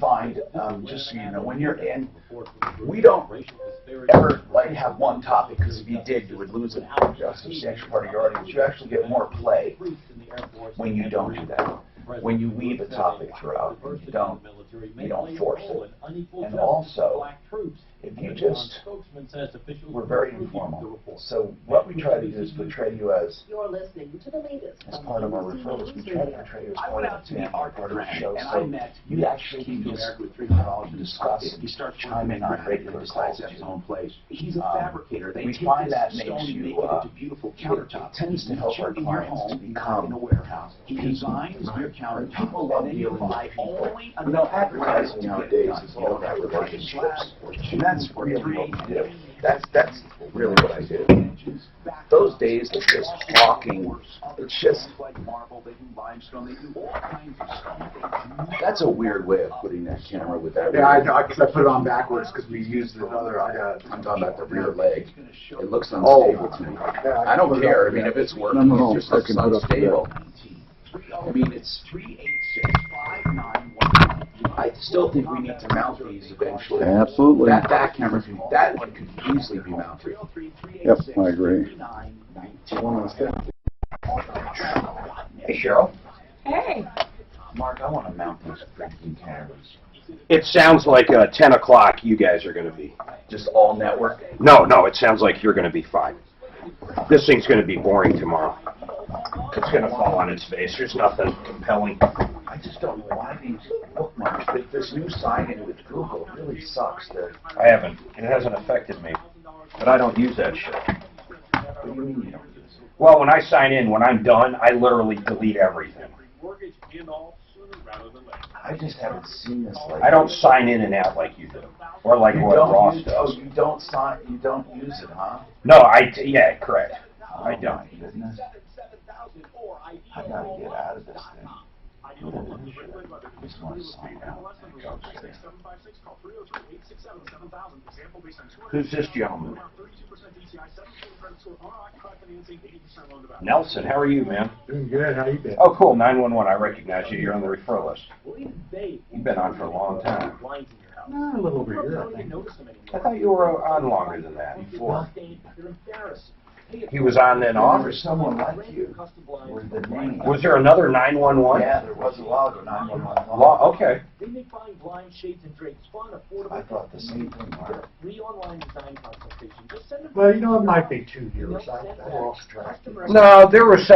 find, just so you know, when you're in, we don't ever like have one topic, because if you did, you would lose a substantial part of your audience. You actually get more play when you don't do that. When you leave a topic throughout, you don't force it. And also, if you just, we're very informal. So what we try to do is portray you as part of our referrals. We try to portray you as part of the team, part of the show. So you actually can just discuss, chime in on regular calls at your own place. He's a fabricator. We find that makes you, it tends to help our clients to become a warehouse. He designs your countertop. People love dealing with people. You know, advertising nowadays is all about relationships. And that's really what we do. That's really what I do. Those days of just talking, it's just, that's a weird way of putting that camera with that. Yeah, I know, because I put it on backwards because we used the other. I'm talking about the rear leg. It looks unstable to me. I don't care. I mean, if it's working, it just looks unstable. I mean, it's 3865911. I still think we need to mount these eventually. Absolutely. That camera, that one could easily be mounted. Yep, I agree. Hey, Cheryl. Hey. Mark, I want to mount these freaking cameras. It sounds like 10 o'clock you guys are going to be. Just all network? No, it sounds like you're going to be fine. This thing's going to be boring tomorrow. It's going to fall on its face. There's nothing compelling. I just don't know why these bookmarks, this new sign-in with Google really sucks. I haven't. It hasn't affected me. But I don't use that shit. What do you mean you don't use it? Well, when I sign in, when I'm done, I literally delete everything. I just haven't seen this like I don't sign in and out like you do. Or like what Ross does. Oh, you don't use it, huh? No, yeah, correct. I don't. My goodness. I gotta get out of this thing. I just want to sign out. Who's this gentleman? Nelson, how are you, man? Doing good. How you been? Oh, cool. 911. I recognize you. You're on the referral list. You've been on for a long time. A little over a year, I think. I thought you were on longer than that. Before. He was on then off? For someone like you, with the name. Was there another 911? Yeah, there was a while ago, 911. Okay. I thought the same thing, Mark. Well, you know, it might be 2 years. I lost track. No, there was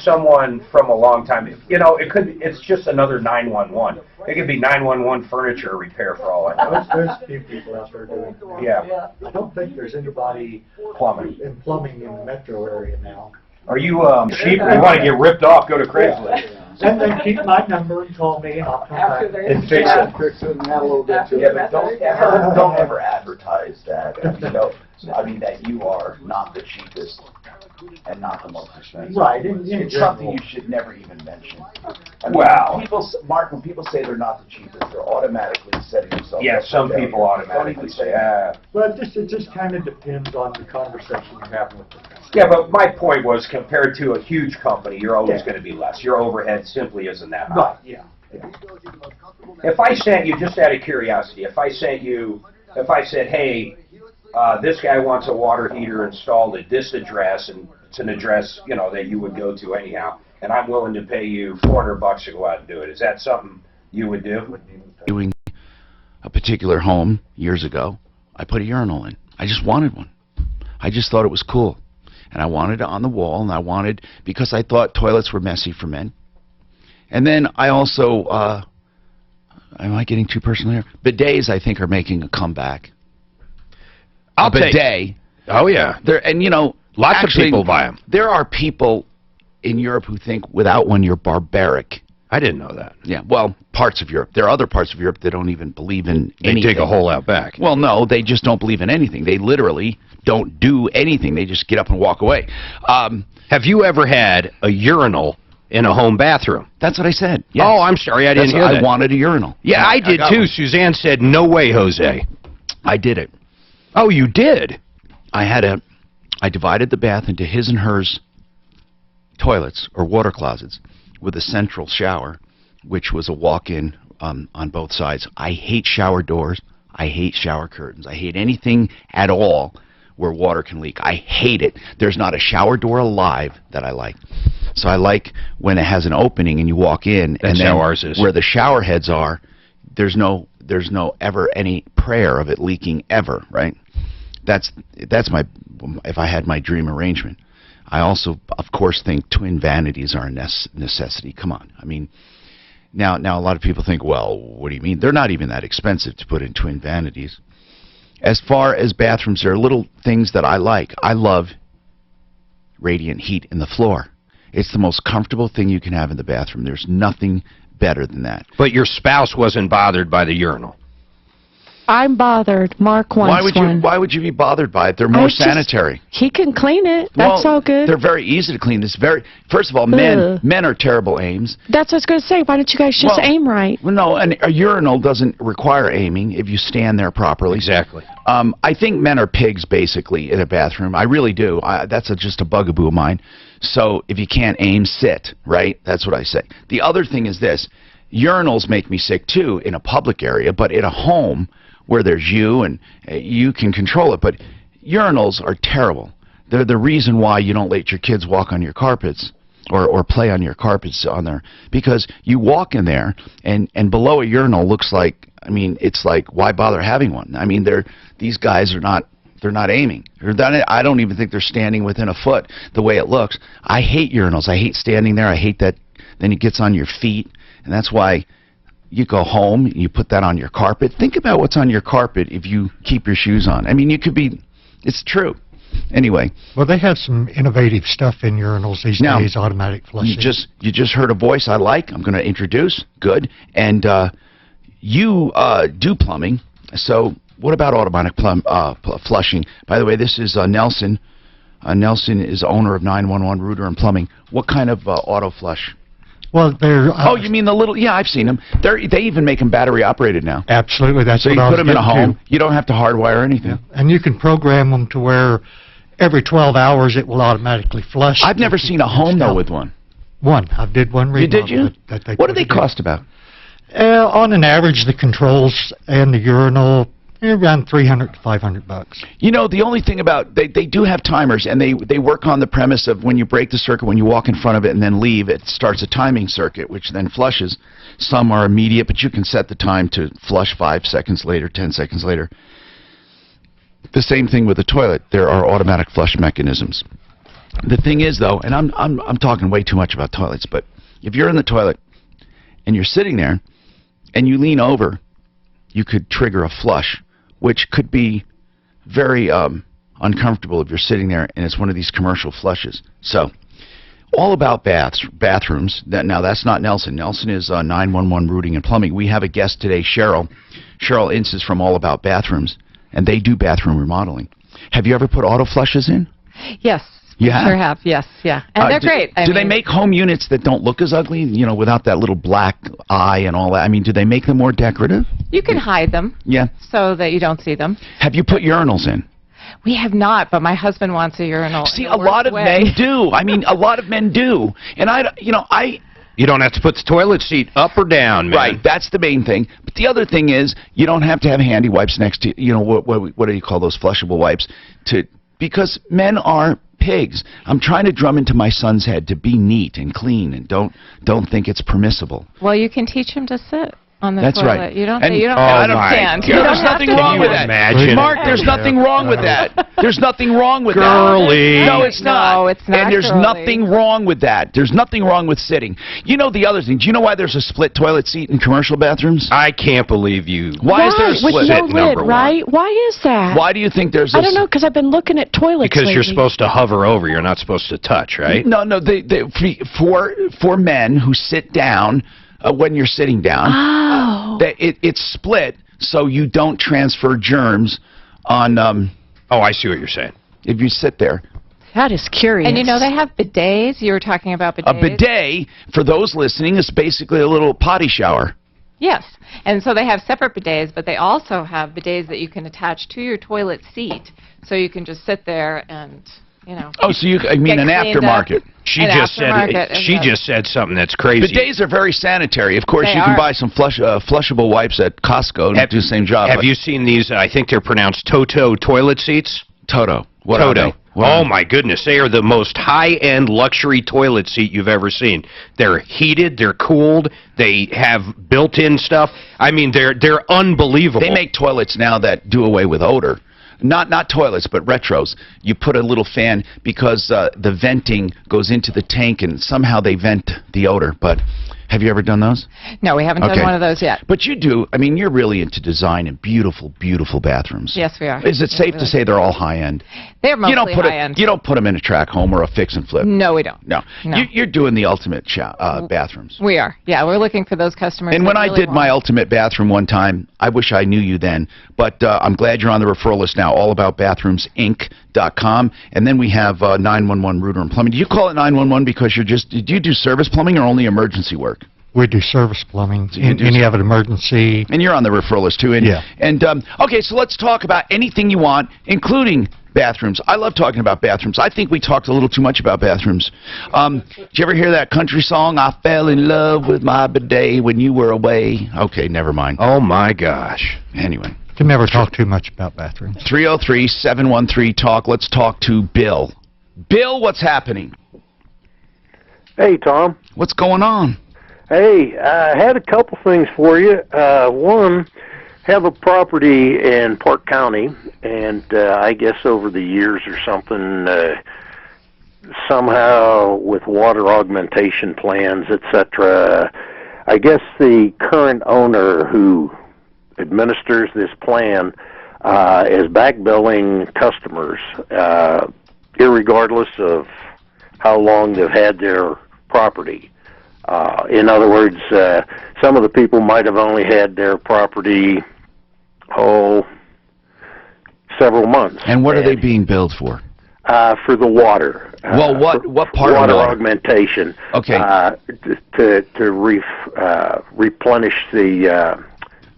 someone from a long time. You know, it's just another 911. It could be 911 furniture repair for all I know. There's a few people out there doing that. Yeah. I don't think there's anybody Plumbing. in plumbing in the metro area now. Are you cheap? You want to get ripped off? Go to Craigslist. And then keep my number and call me, and I'll come back And fix it. fix it and add a little bit to Yeah, it. but don't ever advertise that. You know, I mean that you are not the cheapest and not the most expensive. Right. It's something you should never even mention. I mean, Wow. Mark, when people say they're not the cheapest, they're automatically setting themselves Yeah, up for some failure. people automatically say, But it just kind of depends on the conversation you're having with them. Yeah, but my point was, compared to a huge company, you're always going to be less. Your overhead simply isn't that high. Right, yeah. If I sent you, just out of curiosity, if I said, hey, this guy wants a water heater installed at this address, and it's an address, you know, that you would go to anyhow, and I'm willing to pay you $400 to go out and do it, is that something you would do? Doing a particular home years ago, I put a urinal in. I just wanted one. I just thought it was cool. And I wanted it on the wall, and because I thought toilets were messy for men. And then I also, am I getting too personal here? Bidets, I think, are making a comeback. I'll bidet. take. Oh yeah. And you know, Lots of people buy them. There are people in Europe who think without one you're barbaric. I didn't know that. Yeah, well, parts of Europe. There are other parts of Europe that don't even believe in anything. They dig a hole out back. Well, no, they just don't believe in anything. They literally don't do anything. They just get up and walk away. Have you ever had a urinal in a home bathroom? That's what I said. Yes. Oh, I'm sorry, I didn't hear that. I wanted a urinal. Yeah, I did got too. one. Suzanne said, no way, Jose. I did it. Oh, you did? I divided the bath into his and hers toilets or water closets with a central shower, which was a walk-in on both sides. I hate shower doors. I hate shower curtains. I hate anything at all where water can leak. I hate it. There's not a shower door alive that I like. So I like when it has an opening and you walk in, That's and then how ours is. where the shower heads are, there's no ever any prayer of it leaking ever, right? That's my, if I had my dream arrangement. I also, of course, think twin vanities are a necessity. Come on. I mean, now a lot of people think, well, what do you mean? They're not even that expensive to put in twin vanities. As far as bathrooms, there are little things that I like. I love radiant heat in the floor. It's the most comfortable thing you can have in the bathroom. There's nothing better than that. But your spouse wasn't bothered by the urinal. I'm bothered. Mark wants one. Why would you be bothered by it? They're more sanitary. He can clean it. That's Well, all good. They're very easy to clean. First of all, Ugh. men are terrible aims. That's what I was going to say. Why don't you guys just Well, aim right? Well, no, and a urinal doesn't require aiming if you stand there properly. Exactly. I think men are pigs, basically, in a bathroom. I really do. That's just a bugaboo of mine. So if you can't aim, sit, right? That's what I say. The other thing is this. Urinals make me sick, too, in a public area, but in a home where there's you and you can control it. But urinals are terrible. They're the reason why you don't let your kids walk on your carpets or play on your carpets on there, because you walk in there and below a urinal looks like, I mean, it's like, why bother having one? I mean, these guys are not, they're not aiming. I don't even think they're standing within a foot the way it looks. I hate urinals. I hate standing there. I hate that. Then it gets on your feet, and that's why you go home, you put that on your carpet. Think about what's on your carpet if you keep your shoes on. I mean, you could be, it's true. Anyway. Well, they have some innovative stuff in urinals these Now, days, automatic flushing. You just heard a voice I like. I'm going to introduce. Good. And you do plumbing. So what about automatic flushing? By the way, this is Nelson. Nelson is owner of 911 Router and Plumbing. What kind of auto flush? Well, they're... Oh, you mean the little... Yeah, I've seen them. They even make them battery operated now. Absolutely, that's So what you I was put them in a getting home. to. You don't have to hardwire anything. Yeah. And you can program them to where every 12 hours it will automatically flush. I've never seen a home, though, with one. One. I did one You did remodel you? that they What do put they in. cost about? On an average, the controls and the urinal, around $300 to $500. You know, the only thing about, they do have timers, and they work on the premise of when you break the circuit, when you walk in front of it and then leave, it starts a timing circuit, which then flushes. Some are immediate, but you can set the time to flush 5 seconds later, 10 seconds later. The same thing with the toilet. There are automatic flush mechanisms. The thing is, though, and I'm talking way too much about toilets, but if you're in the toilet and you're sitting there and you lean over, you could trigger a flush, which could be very uncomfortable if you're sitting there and it's one of these commercial flushes. So, all about bathrooms. Now, that's not Nelson. Nelson is 911 Routing and Plumbing. We have a guest today, Cheryl. Cheryl Ince is from All About Bathrooms, and they do bathroom remodeling. Have you ever put auto flushes in? Yes. You have? Sure have, yes, yeah. And they're great. Do they make home units that don't look as ugly, you know, without that little black eye and all that? I mean, do they make them more decorative? You can hide them Yeah. so that you don't see them. Have you put urinals in? We have not, but my husband wants a urinal. See, in the a lot of worst men way. do. I mean, a lot of men do. And You don't have to put the toilet seat up or down, man. right, that's the main thing. But the other thing is, you don't have to have handy wipes next to, you know, what do you call those flushable wipes? Because men are pigs. I'm trying to drum into my son's head to be neat and clean and don't think it's permissible. Well, you can teach him to sit on the That's toilet. right. You don't. And- You don't Oh, have to my stand. God. You don't There's have nothing to wrong do with that. that. Imagine. Mark, there's nothing wrong with that. There's nothing wrong with that. Girly. No, it's not. No, it's not And there's girly. nothing wrong with that. There's nothing wrong with sitting. You know the other thing. Do you know why there's a split toilet seat in commercial bathrooms? I can't believe you. Why is there a Right, with split? no Sit number lid, one. right? Why is that? Why do you think there's a I don't know, because I've been looking at toilets Because you're lately. supposed to hover over. You're not supposed to touch, right? No, for men who sit down when you're sitting down, Oh. it's split so you don't transfer germs on Oh, I see what you're saying. if you sit there. That is curious. And you know they have bidets. You were talking about bidets. A bidet, for those listening, is basically a little potty shower. Yes. And so they have separate bidets, but they also have bidets that you can attach to your toilet seat, so you can just sit there and you know. Oh, so I mean an Get cleaned up. aftermarket. She just said something that's crazy. Bidets are very sanitary. Of course, They you can are. buy some flushable wipes at Costco and do the same job. Have you seen these? I think they're pronounced Toto toilet seats. Toto? What are Toto. they? What Oh are my goodness, they are the most high-end luxury toilet seat you've ever seen. They're heated, they're cooled, they have built-in stuff. I mean, they're unbelievable. They make toilets now that do away with odor. Not toilets, but retros. You put a little fan because the venting goes into the tank and somehow they vent the odor. But have you ever done those? No, we haven't Okay. done one of those yet. But you do. I mean, you're really into design and beautiful, beautiful bathrooms. Yes, we are. Is it safe to say they're all high-end? They're mostly You don't put high-end. you don't put them in a track home or a fix and flip. No, we don't. No. No. You're doing the ultimate bathrooms. We are. Yeah, we're looking for those customers. And that when I really did my want- ultimate bathroom one time, I wish I knew you then, but I'm glad you're on the referral list now, allaboutbathroomsinc.com. And then we have 911 Router and Plumbing. Do you call it 911 because do you do service plumbing or only emergency work? We do service plumbing, So you do any of it emergency. And you're on the referral list too. And, Yeah. And okay, so let's talk about anything you want, including bathrooms. I love talking about bathrooms. I think we talked a little too much about bathrooms. Did you ever hear that country song, I fell in love with my bidet when you were away? Okay, never mind. Oh my gosh. Anyway. Can never talk too much about bathrooms. 303-713-TALK. Let's talk to Bill. Bill, what's happening? Hey, Tom. What's going on? Hey, I had a couple things for you. One, have a property in Park County, and I guess over the years or something, somehow with water augmentation plans, etc., I guess the current owner who administers this plan is back-billing customers, irregardless of how long they've had their property. In other words, some of the people might have only had their property, several months. And what are they being billed for? For the water. Well, what part of water water? augmentation. Okay. To replenish the.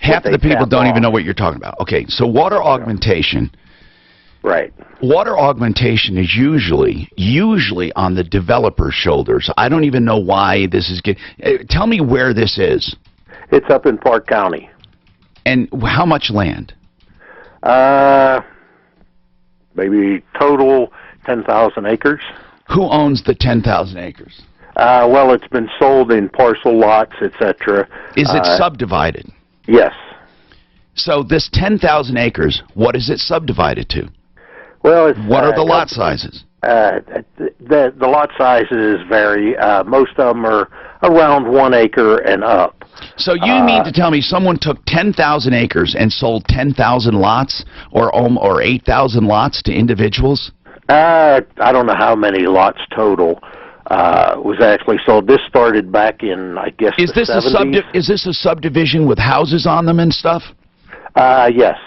Half of what the they people tap don't even off. know what you're talking about. Okay, so water augmentation. Right. Water augmentation is usually on the developer's shoulders. I don't even know why this is getting... tell me where this is. It's up in Park County. And how much land? Maybe total 10,000 acres. Who owns the 10,000 acres? Well, it's been sold in parcel lots, etc. Is it subdivided? Yes. So this 10,000 acres, what is it subdivided to? Well, it's, What are the lot sizes? The lot sizes vary. Most of them are around 1 acre and up. So you mean to tell me someone took 10,000 acres and sold 10,000 lots or 8,000 lots to individuals? I don't know how many lots total was actually sold. This started back in, I guess, Is the this 70s. is this a subdivision with houses on them and stuff? Yes.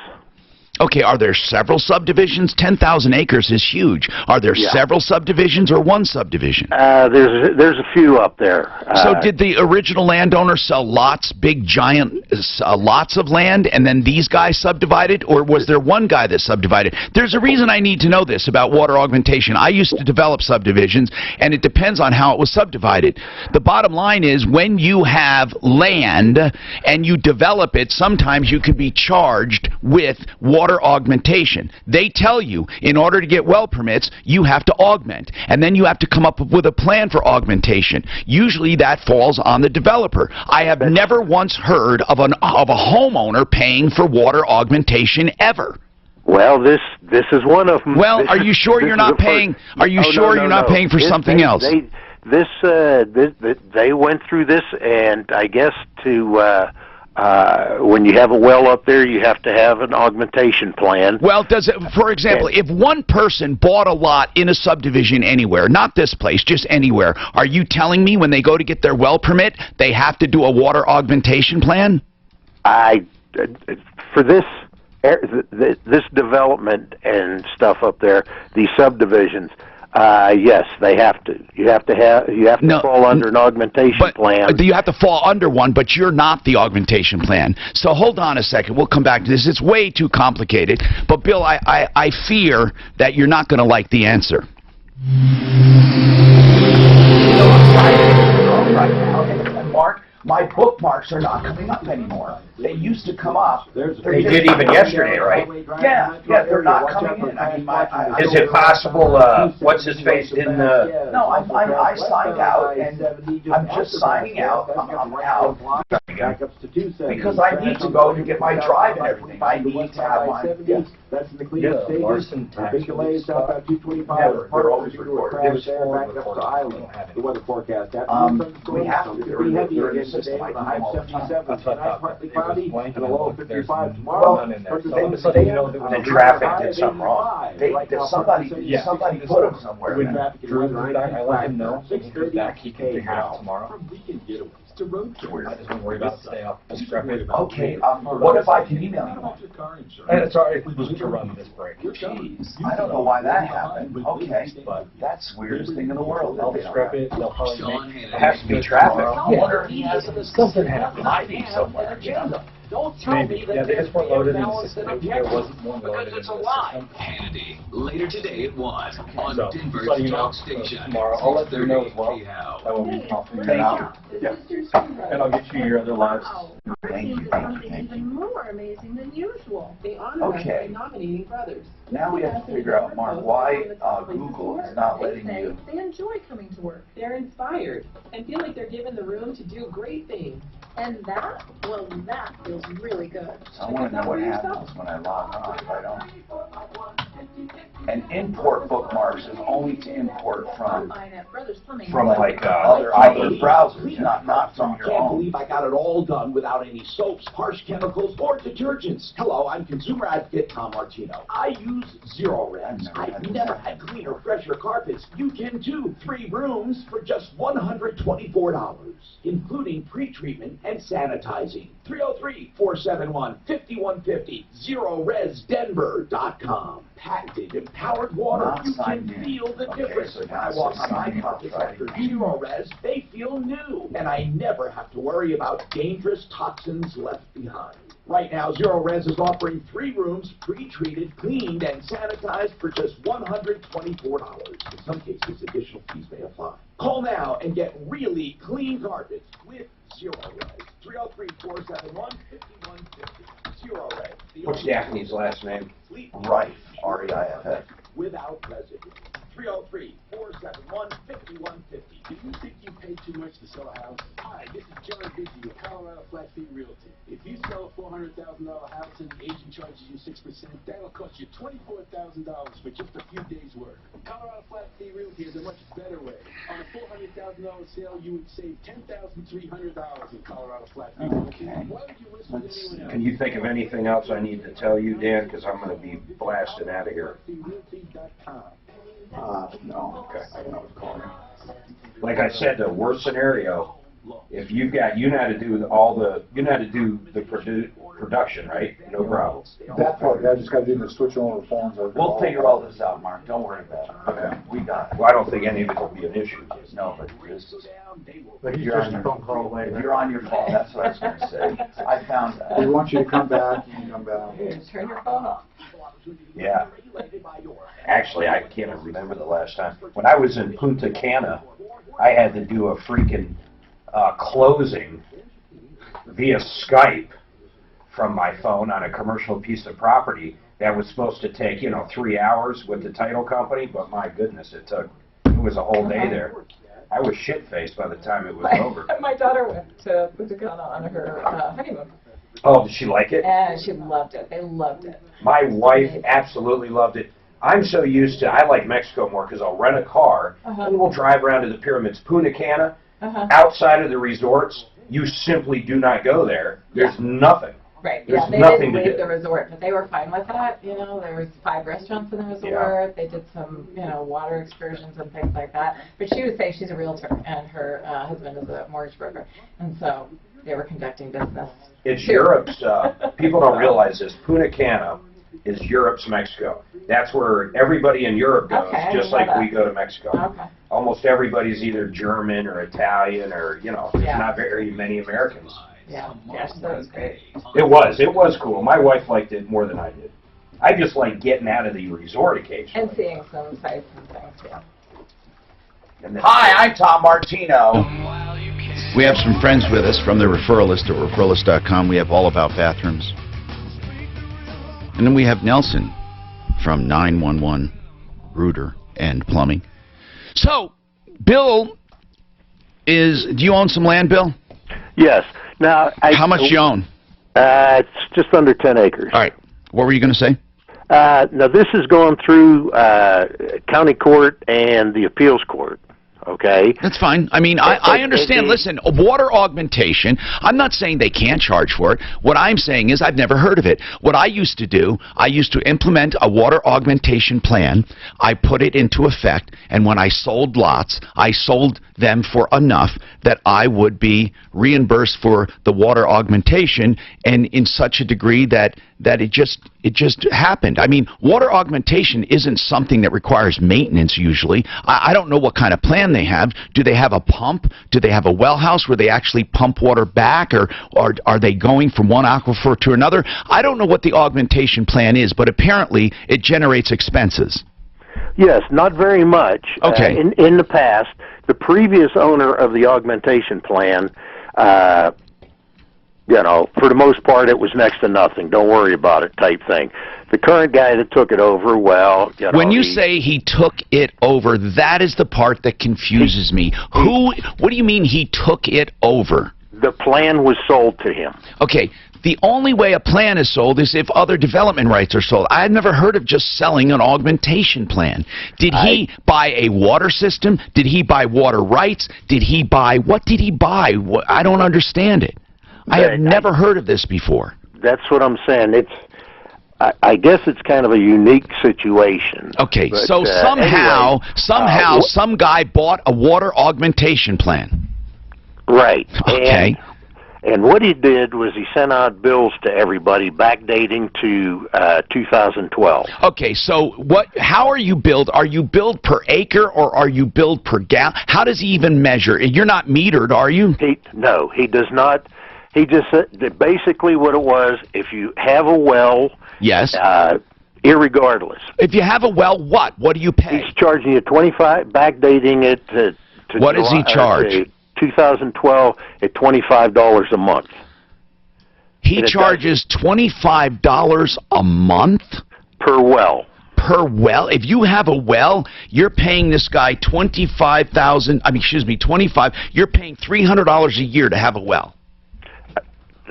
Okay, are there several subdivisions? 10,000 acres is huge. Are there Yeah. several subdivisions or one subdivision? There's a few up there. So did the original landowner sell lots, big giant lots of land, and then these guys subdivided, or was there one guy that subdivided? There's a reason I need to know this about water augmentation. I used to develop subdivisions, and it depends on how it was subdivided. The bottom line is when you have land and you develop it, sometimes you can be charged with water augmentation. They tell you in order to get well permits, you have to augment, and then you have to come up with a plan for augmentation. Usually that falls on the developer. I have never once heard of a homeowner paying for water augmentation ever. Well, this is one of them. Well, are you sure you're not paying? Are you sure you're not paying for something else? They went through this, and I guess when you have a well up there, you have to have an augmentation plan. Well, does it, for example, if one person bought a lot in a subdivision anywhere, not this place, just anywhere, are you telling me when they go to get their well permit, they have to do a water augmentation plan? For this development and stuff up there, these subdivisions, yes, they have to. You have to fall under an augmentation plan. You have to fall under one, but you're not the augmentation plan. So hold on a second. We'll come back to this. It's way too complicated. But Bill, I fear that you're not going to like the answer. Right now, and Mark, my bookmarks are not coming up anymore. They used to come up. They did even yesterday, right? Yeah, they're not coming in. I mean, Is it possible, what's his face didn't, No, I signed out, and I'm just signing out. I'm out. Because I need to go to get my drive and everything. I need to have my. That's in the Cleveland Stadium. Big delays south about 225. Never. They're always recorded. It was back up to Island. The weather forecast. We have to. They're in the system. I time all the time. Tonight, partly cloudy, and a low of 55 tomorrow. the traffic did something wrong? Somebody put them somewhere. I let him know. He can figure it out tomorrow. I just don't worry about the stay up. Okay, what if I can email you? And sorry, it was to run this break. Jeez, I don't know why that happened. Okay, that's the weirdest thing in the world. I'll scrap it, they'll probably make... It has to be traffic. I wonder if he has something hiding somewhere. Don't tell Maybe. Yeah, they just weren't loaded in the system. There wasn't one loaded in the system. Hannity, later today at 1 on So, Denver's so you know, Talk Station. tomorrow, I'll let you know as well. I will be confident out. Yeah. And I'll get you your other lives. Thank you. Even more amazing than usual. They honor us Okay. by nominating brothers. Now we have to figure out, Mark, why Google is not letting you. They enjoy coming to work. They're inspired and feel like they're given the room to do great things. And that, well, that feels really good. I want to know what happens when I log on if I don't. And import bookmarks is only to import from like other browsers, not from your Can't own. believe I got it all done without any soaps, harsh chemicals, or detergents. Hello, I'm consumer advocate Tom Martino. I use Zero Res. I've never had cleaner, fresher carpets. You can too. 3 rooms for just $124, including pre-treatment and sanitizing. 303-471-5150. ZeroResDenver.com. Patented empowered water. Not You signed can in. feel the Okay, difference. so When now I it walk says on my sign up, carpets try after to- Zero Res, they feel new. And I never have to worry about dangerous toxins left behind. Right now, Zero Res is offering 3 rooms, pre-treated, cleaned, and sanitized for just $124. In some cases, additional fees may apply. Call now and get really clean carpets with Zero Res. 303-471-5150. Zero Res. What's Daphne's last name? Rife, R-E-I-F-F. Without residue. 303-471-5150. Do you think you pay too much to sell a house? Hi, this is John Vicky with Colorado Flat Fee Realty. If you sell a $400,000 house and the agent charges you 6%, that'll cost you $24,000 for just a few days' work. Colorado Flat Fee Realty is a much better way. On a $400,000 sale, you would save $10,300 in Colorado Flat Fee Realty. Why would you list with anyone else? Can you think of anything else I need to tell you, Dan? Because I'm going to be blasting out of here. No. Okay. I know what's calling. Like I said, the worst scenario, if you've got, you know how to do all the, you know how to do the production, right? No problem. That part, I just got to do the switch over the phones. We'll figure all this out, Mark. Don't worry about it. Okay, we got it. Well, I don't think any of it will be an issue. No, but this, But he's you're just on a your phone call away. if you're on your phone, that's what I was going to say. I found that. We want you to come back. You can come back. Turn your phone off. Yeah. Actually, I can't remember the last time. When I was in Punta Cana, I had to do a freaking closing via Skype from my phone on a commercial piece of property that was supposed to take, 3 hours with the title company, but my goodness, it was a whole day there. I was shit-faced by the time it was over. My daughter went to Punta Cana on her honeymoon. Oh, did she like it? And she loved it. They loved it. My wife absolutely loved it. I'm so used to, I like Mexico more because I'll rent a car and we'll drive around to the pyramids. Punta Cana, outside of the resorts, you simply do not go there. There's nothing. Right. There's Yeah, they nothing didn't to leave do. the resort, but they were fine with that. There was 5 restaurants in the resort. They did some, water excursions and things like that. But she would say she's a realtor and her husband is a mortgage broker, and so they were conducting business. It's Europe's, people don't realize this, Punta Cana is Europe's Mexico. That's where everybody in Europe goes, Okay, I just didn't know like we that. go to Mexico. Okay. Almost everybody's either German or Italian or, there's Yeah. not very many Americans. Yeah, so it was great. It was cool. My wife liked it more than I did. I just like getting out of the resort occasionally. And seeing some sights and things, yeah. Hi, I'm Tom Martino. We have some friends with us from the referral list at referralist.com. We have All About Bathrooms. And then we have Nelson from 911 Rooter and Plumbing. So, Bill do you own some land, Bill? Yes. Now, how much do you own? It's just under 10 acres. All right. What were you going to say? Now, this is going through county court and the appeals court. Okay. That's fine. I mean, I understand. Listen, water augmentation, I'm not saying they can't charge for it. What I'm saying is I've never heard of it. What I used to do, I used to implement a water augmentation plan. I put it into effect, and when I sold lots, I sold them for enough that I would be reimbursed for the water augmentation, and in such a degree that it just happened. I mean, water augmentation isn't something that requires maintenance usually. I don't know what kind of plan they have. Do they have a pump? Do they have a well house where they actually pump water back, or are they going from one aquifer to another? I don't know what the augmentation plan is, but apparently it generates expenses. Yes, not very much. Okay. In the past, the previous owner of the augmentation plan, for the most part, it was next to nothing. Don't worry about it type thing. The current guy that took it over, well, when you say he took it over, that is the part that confuses me. What do you mean he took it over? The plan was sold to him. Okay. The only way a plan is sold is if other development rights are sold. I've never heard of just selling an augmentation plan. Did he buy a water system? Did he buy water rights? What did he buy? I don't understand it. I have never heard of this before. That's what I'm saying. I guess it's kind of a unique situation. Okay, but, so somehow, some guy bought a water augmentation plan. Right. Okay. And what he did was he sent out bills to everybody backdating to 2012. Okay, so how are you billed? Are you billed per acre or are you billed per gallon? How does he even measure? You're not metered, are you? No, he does not. He just said that basically what it was, if you have a well, yes, irregardless. If you have a well, what? What do you pay? He's charging you backdating it to what does he charge? 2012 at $25 a month. He charges $25 a month? Per well. Per well? If you have a well, you're paying this guy $25. You're paying $300 a year to have a well.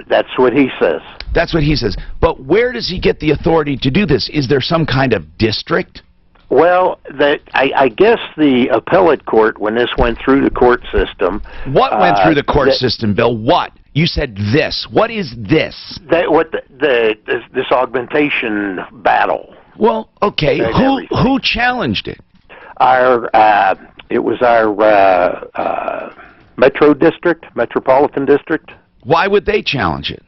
That's what he says. That's what he says. But where does he get the authority to do this? Is there some kind of district? Well, I guess the appellate court, when this went through the court system... What went through the court system, Bill? What? You said this. What is this? This augmentation battle. Well, okay. Who challenged it? It was our metropolitan district. Why would they challenge it?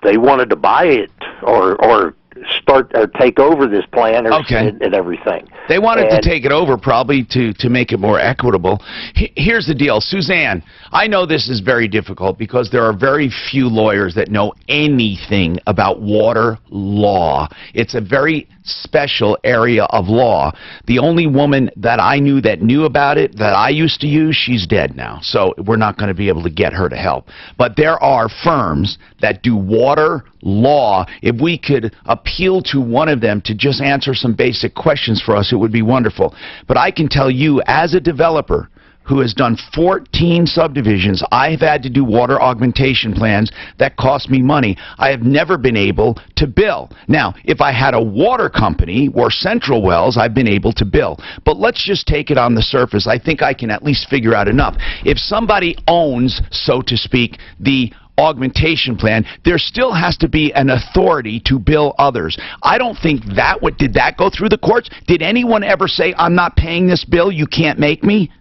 They wanted to buy it or start or take over this plan and everything. They wanted to take it over probably to make it more equitable. Here's the deal, Suzanne, I know this is very difficult because there are very few lawyers that know anything about water law. It's a very special area of law. The only woman that I knew that knew about it that I used to use, she's dead now, so we're not going to be able to get her to help. But there are firms that do water law. If we could appeal to one of them to just answer some basic questions for us, it would be wonderful. But I can tell you, as a developer who has done 14 subdivisions, I've had to do water augmentation plans that cost me money. I have never been able to bill. Now, if I had a water company or Central Wells, I've been able to bill. But let's just take it on the surface. I think I can at least figure out enough. If somebody owns, so to speak, the augmentation plan, there still has to be an authority to bill others. I don't think did that go through the courts? Did anyone ever say, I'm not paying this bill, you can't make me?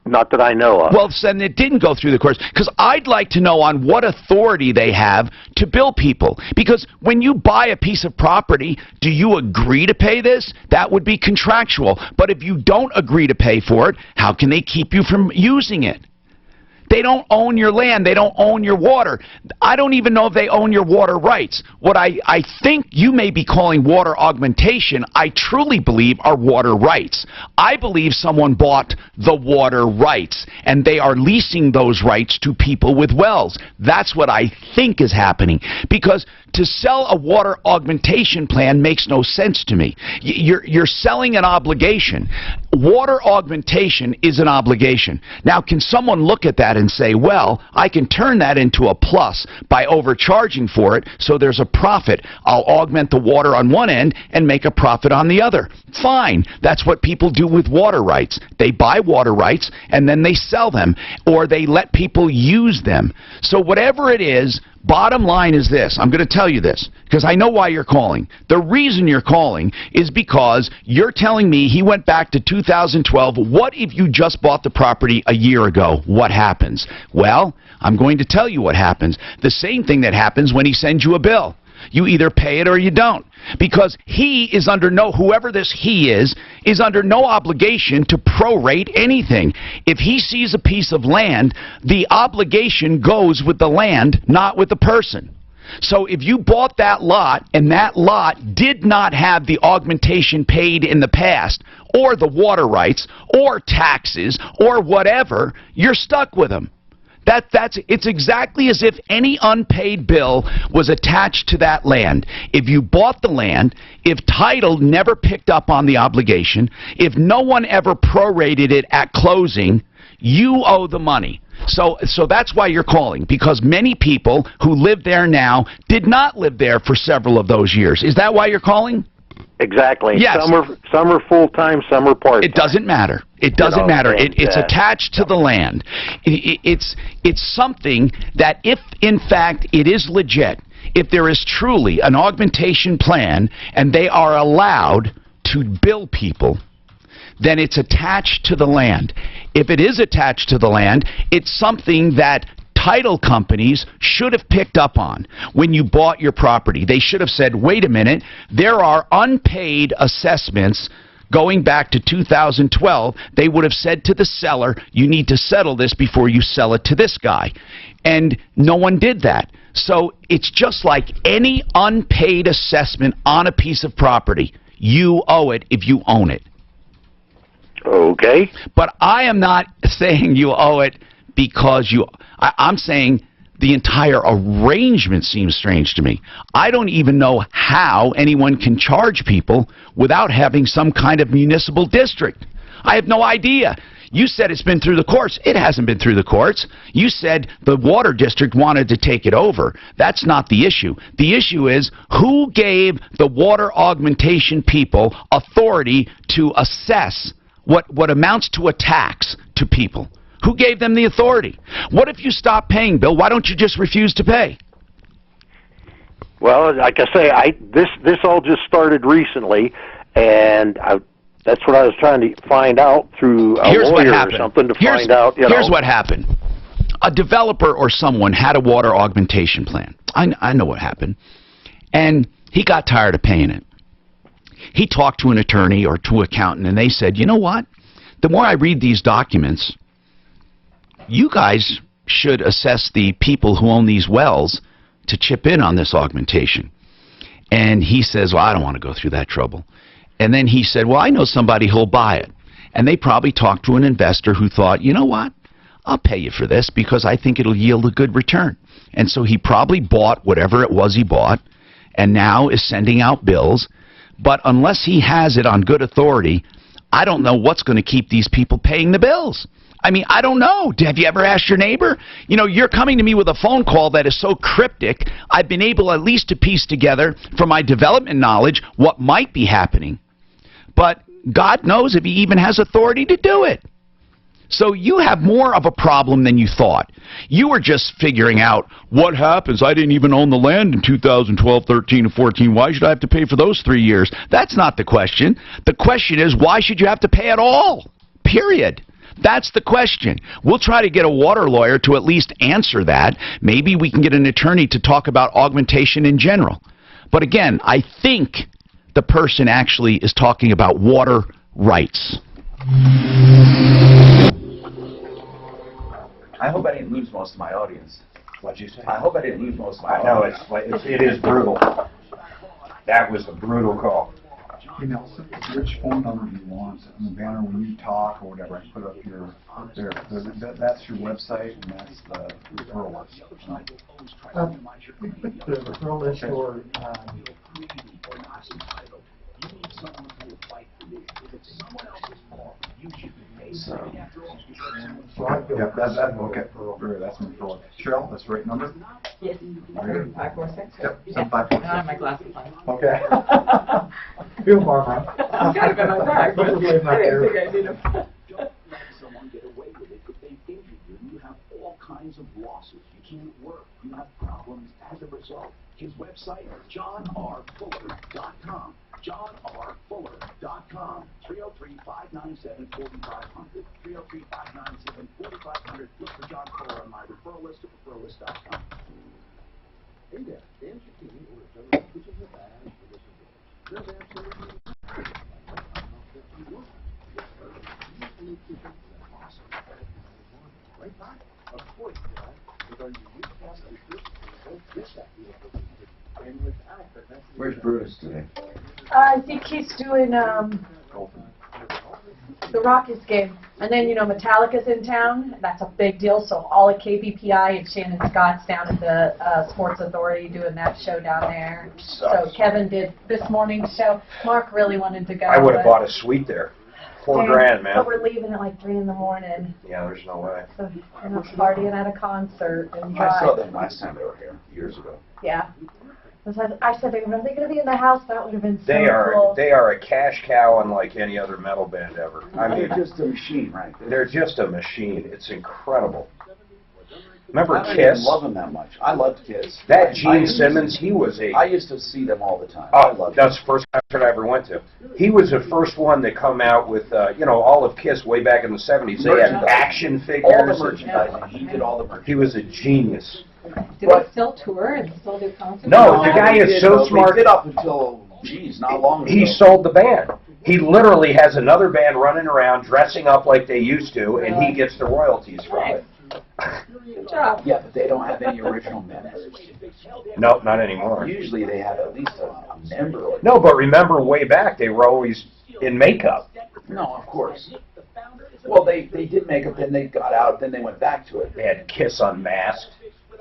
Not that I know of. Well, then it didn't go through the courts, because I'd like to know on what authority they have to bill people. Because when you buy a piece of property, do you agree to pay this? That would be contractual. But if you don't agree to pay for it, how can they keep you from using it? They don't own your land. They don't own your water. I don't even know if they own your water rights. What I think you may be calling water augmentation, I truly believe are water rights. I believe someone bought the water rights, and they are leasing those rights to people with wells. That's what I think is happening. Because to sell a water augmentation plan makes no sense to me. You're selling an obligation. Water augmentation is an obligation. Now, can someone look at that and say, well, I can turn that into a plus by overcharging for it, so there's a profit. I'll augment the water on one end and make a profit on the other. Fine. That's what people do with water rights. They buy water rights and then they sell them, or they let people use them. So whatever it is, bottom line is this. I'm going to tell you this because I know why you're calling. The reason you're calling is because you're telling me he went back to 2012. What if you just bought the property a year ago? What happens? Well, I'm going to tell you what happens. The same thing that happens when he sends you a bill. You either pay it or you don't. Because he is under whoever this he is under no obligation to prorate anything. If he sees a piece of land, the obligation goes with the land, not with the person. So if you bought that lot and that lot did not have the augmentation paid in the past, or the water rights, or taxes, or whatever, you're stuck with them. It's exactly as if any unpaid bill was attached to that land. If you bought the land, if title never picked up on the obligation, if no one ever prorated it at closing, you owe the money. So that's why you're calling, because many people who live there now did not live there for several of those years. Is that why you're calling? Exactly. Yes. Some are full-time, some are part-time. It doesn't matter. It doesn't matter. It's attached to the land. It's something that if, in fact, it is legit, if there is truly an augmentation plan and they are allowed to bill people, then it's attached to the land. If it is attached to the land, it's something that title companies should have picked up on when you bought your property. They should have said, wait a minute, there are unpaid assessments going back to 2012. They would have said to the seller, you need to settle this before you sell it to this guy. And no one did that. So it's just like any unpaid assessment on a piece of property. You owe it if you own it. Okay. But I am not saying you owe it because I'm saying the entire arrangement seems strange to me. I don't even know how anyone can charge people without having some kind of municipal district. I have no idea. You said it's been through the courts. It hasn't been through the courts. You said the water district wanted to take it over. That's not the issue. The issue is who gave the water augmentation people authority to assess what amounts to a tax to people. Who gave them the authority? What if you stop paying, Bill? Why don't you just refuse to pay? Well, like I say, this all just started recently, and that's what I was trying to find out through a lawyer or something to find out. Here's what happened. A developer or someone had a water augmentation plan. I know what happened. And he got tired of paying it. He talked to an attorney or to an accountant, and they said, you know what? The more I read these documents, you guys should assess the people who own these wells to chip in on this augmentation. And he says, well, I don't want to go through that trouble. And then he said, well, I know somebody who'll buy it. And they probably talked to an investor who thought, you know what? I'll pay you for this because I think it'll yield a good return. And so he probably bought whatever it was he bought and now is sending out bills. But unless he has it on good authority, I don't know what's going to keep these people paying the bills. I mean, I don't know. Have you ever asked your neighbor? You know, you're coming to me with a phone call that is so cryptic, I've been able at least to piece together from my development knowledge what might be happening. But God knows if he even has authority to do it. So you have more of a problem than you thought. You were just figuring out what happens. I didn't even own the land in 2012, 13, and 14. Why should I have to pay for those 3 years? That's not the question. The question is, why should you have to pay at all? Period. That's the question. We'll try to get a water lawyer to at least answer that. Maybe we can get an attorney to talk about augmentation in general. But again, I think the person actually is talking about water rights. I hope I didn't lose most of my audience. What'd you say? I hope I didn't lose most of my I know, audience. it is brutal. That was a brutal call. Hey Nelson, which phone number do you want on the banner when you talk or whatever? I put up your, that's your website and that's the referral list. We put the referral list or, Yeah, that's okay. That's my referral. Cheryl, that's the right number? Yes. Very good. 546. Yep, Yeah. 7546. I have my glasses on. Okay. Feel far, I'm kind of in my bag. I Hopefully I'm not didn't there. think I need them. Don't let someone get away with it if they've injured you. You have all kinds of losses. You can't work. You have problems as a result. His website, johnrfuller.com. johnrfuller.com. 303-597-4500. 303-597-4500. Look for John Fuller on my referral list at referralist.com. Hey there, Dan Zucchini orders every kitchen with bags for this event. There's absolutely right back. Of course, Dad. With our unique pasta dish, you won't get that beautiful pizza. And without the messy... Where's Brutus today? I think he's doing the Rockies game. And then, you know, Metallica's in town. That's a big deal. So all at KBPI and Shannon Scott's down at the Sports Authority doing that show down there. So Kevin did this morning's show. Mark really wanted to go. I would have bought a suite there. $4,000, man. But we're leaving at like 3 in the morning. Yeah, there's no way. So we're not partying at a concert and I saw drive. them last time they were here, years ago. Yeah. I said, are they going to be in the house? That would have been so They cool. are a cash cow unlike any other metal band ever. I mean, They're just a machine, right? they're just a machine. It's incredible. Remember I don't even Kiss? love them that much. I loved Kiss. That I Gene used to- Simmons, he was a... I used to see them all the time. I Oh, loved that's the first concert I ever went to. He was the first one to come out with, you know, all of Kiss way back in the 70s. They had Merchandise. action figures. all the merchandising. He did all the merchandising. He was a genius. Do they still tour and still do concerts? No, the guy is so smart. They did up until, geez, not long ago. He sold the band. He literally has another band running around dressing up like they used to, and he gets the royalties from it. Good job. Yeah, but they don't have any original members. No, not anymore. Usually they have at least a member. Or No, but remember way back, they were always in makeup. No, of course. Well, they did makeup, then they got out, then they went back to it. They had Kiss Unmasked.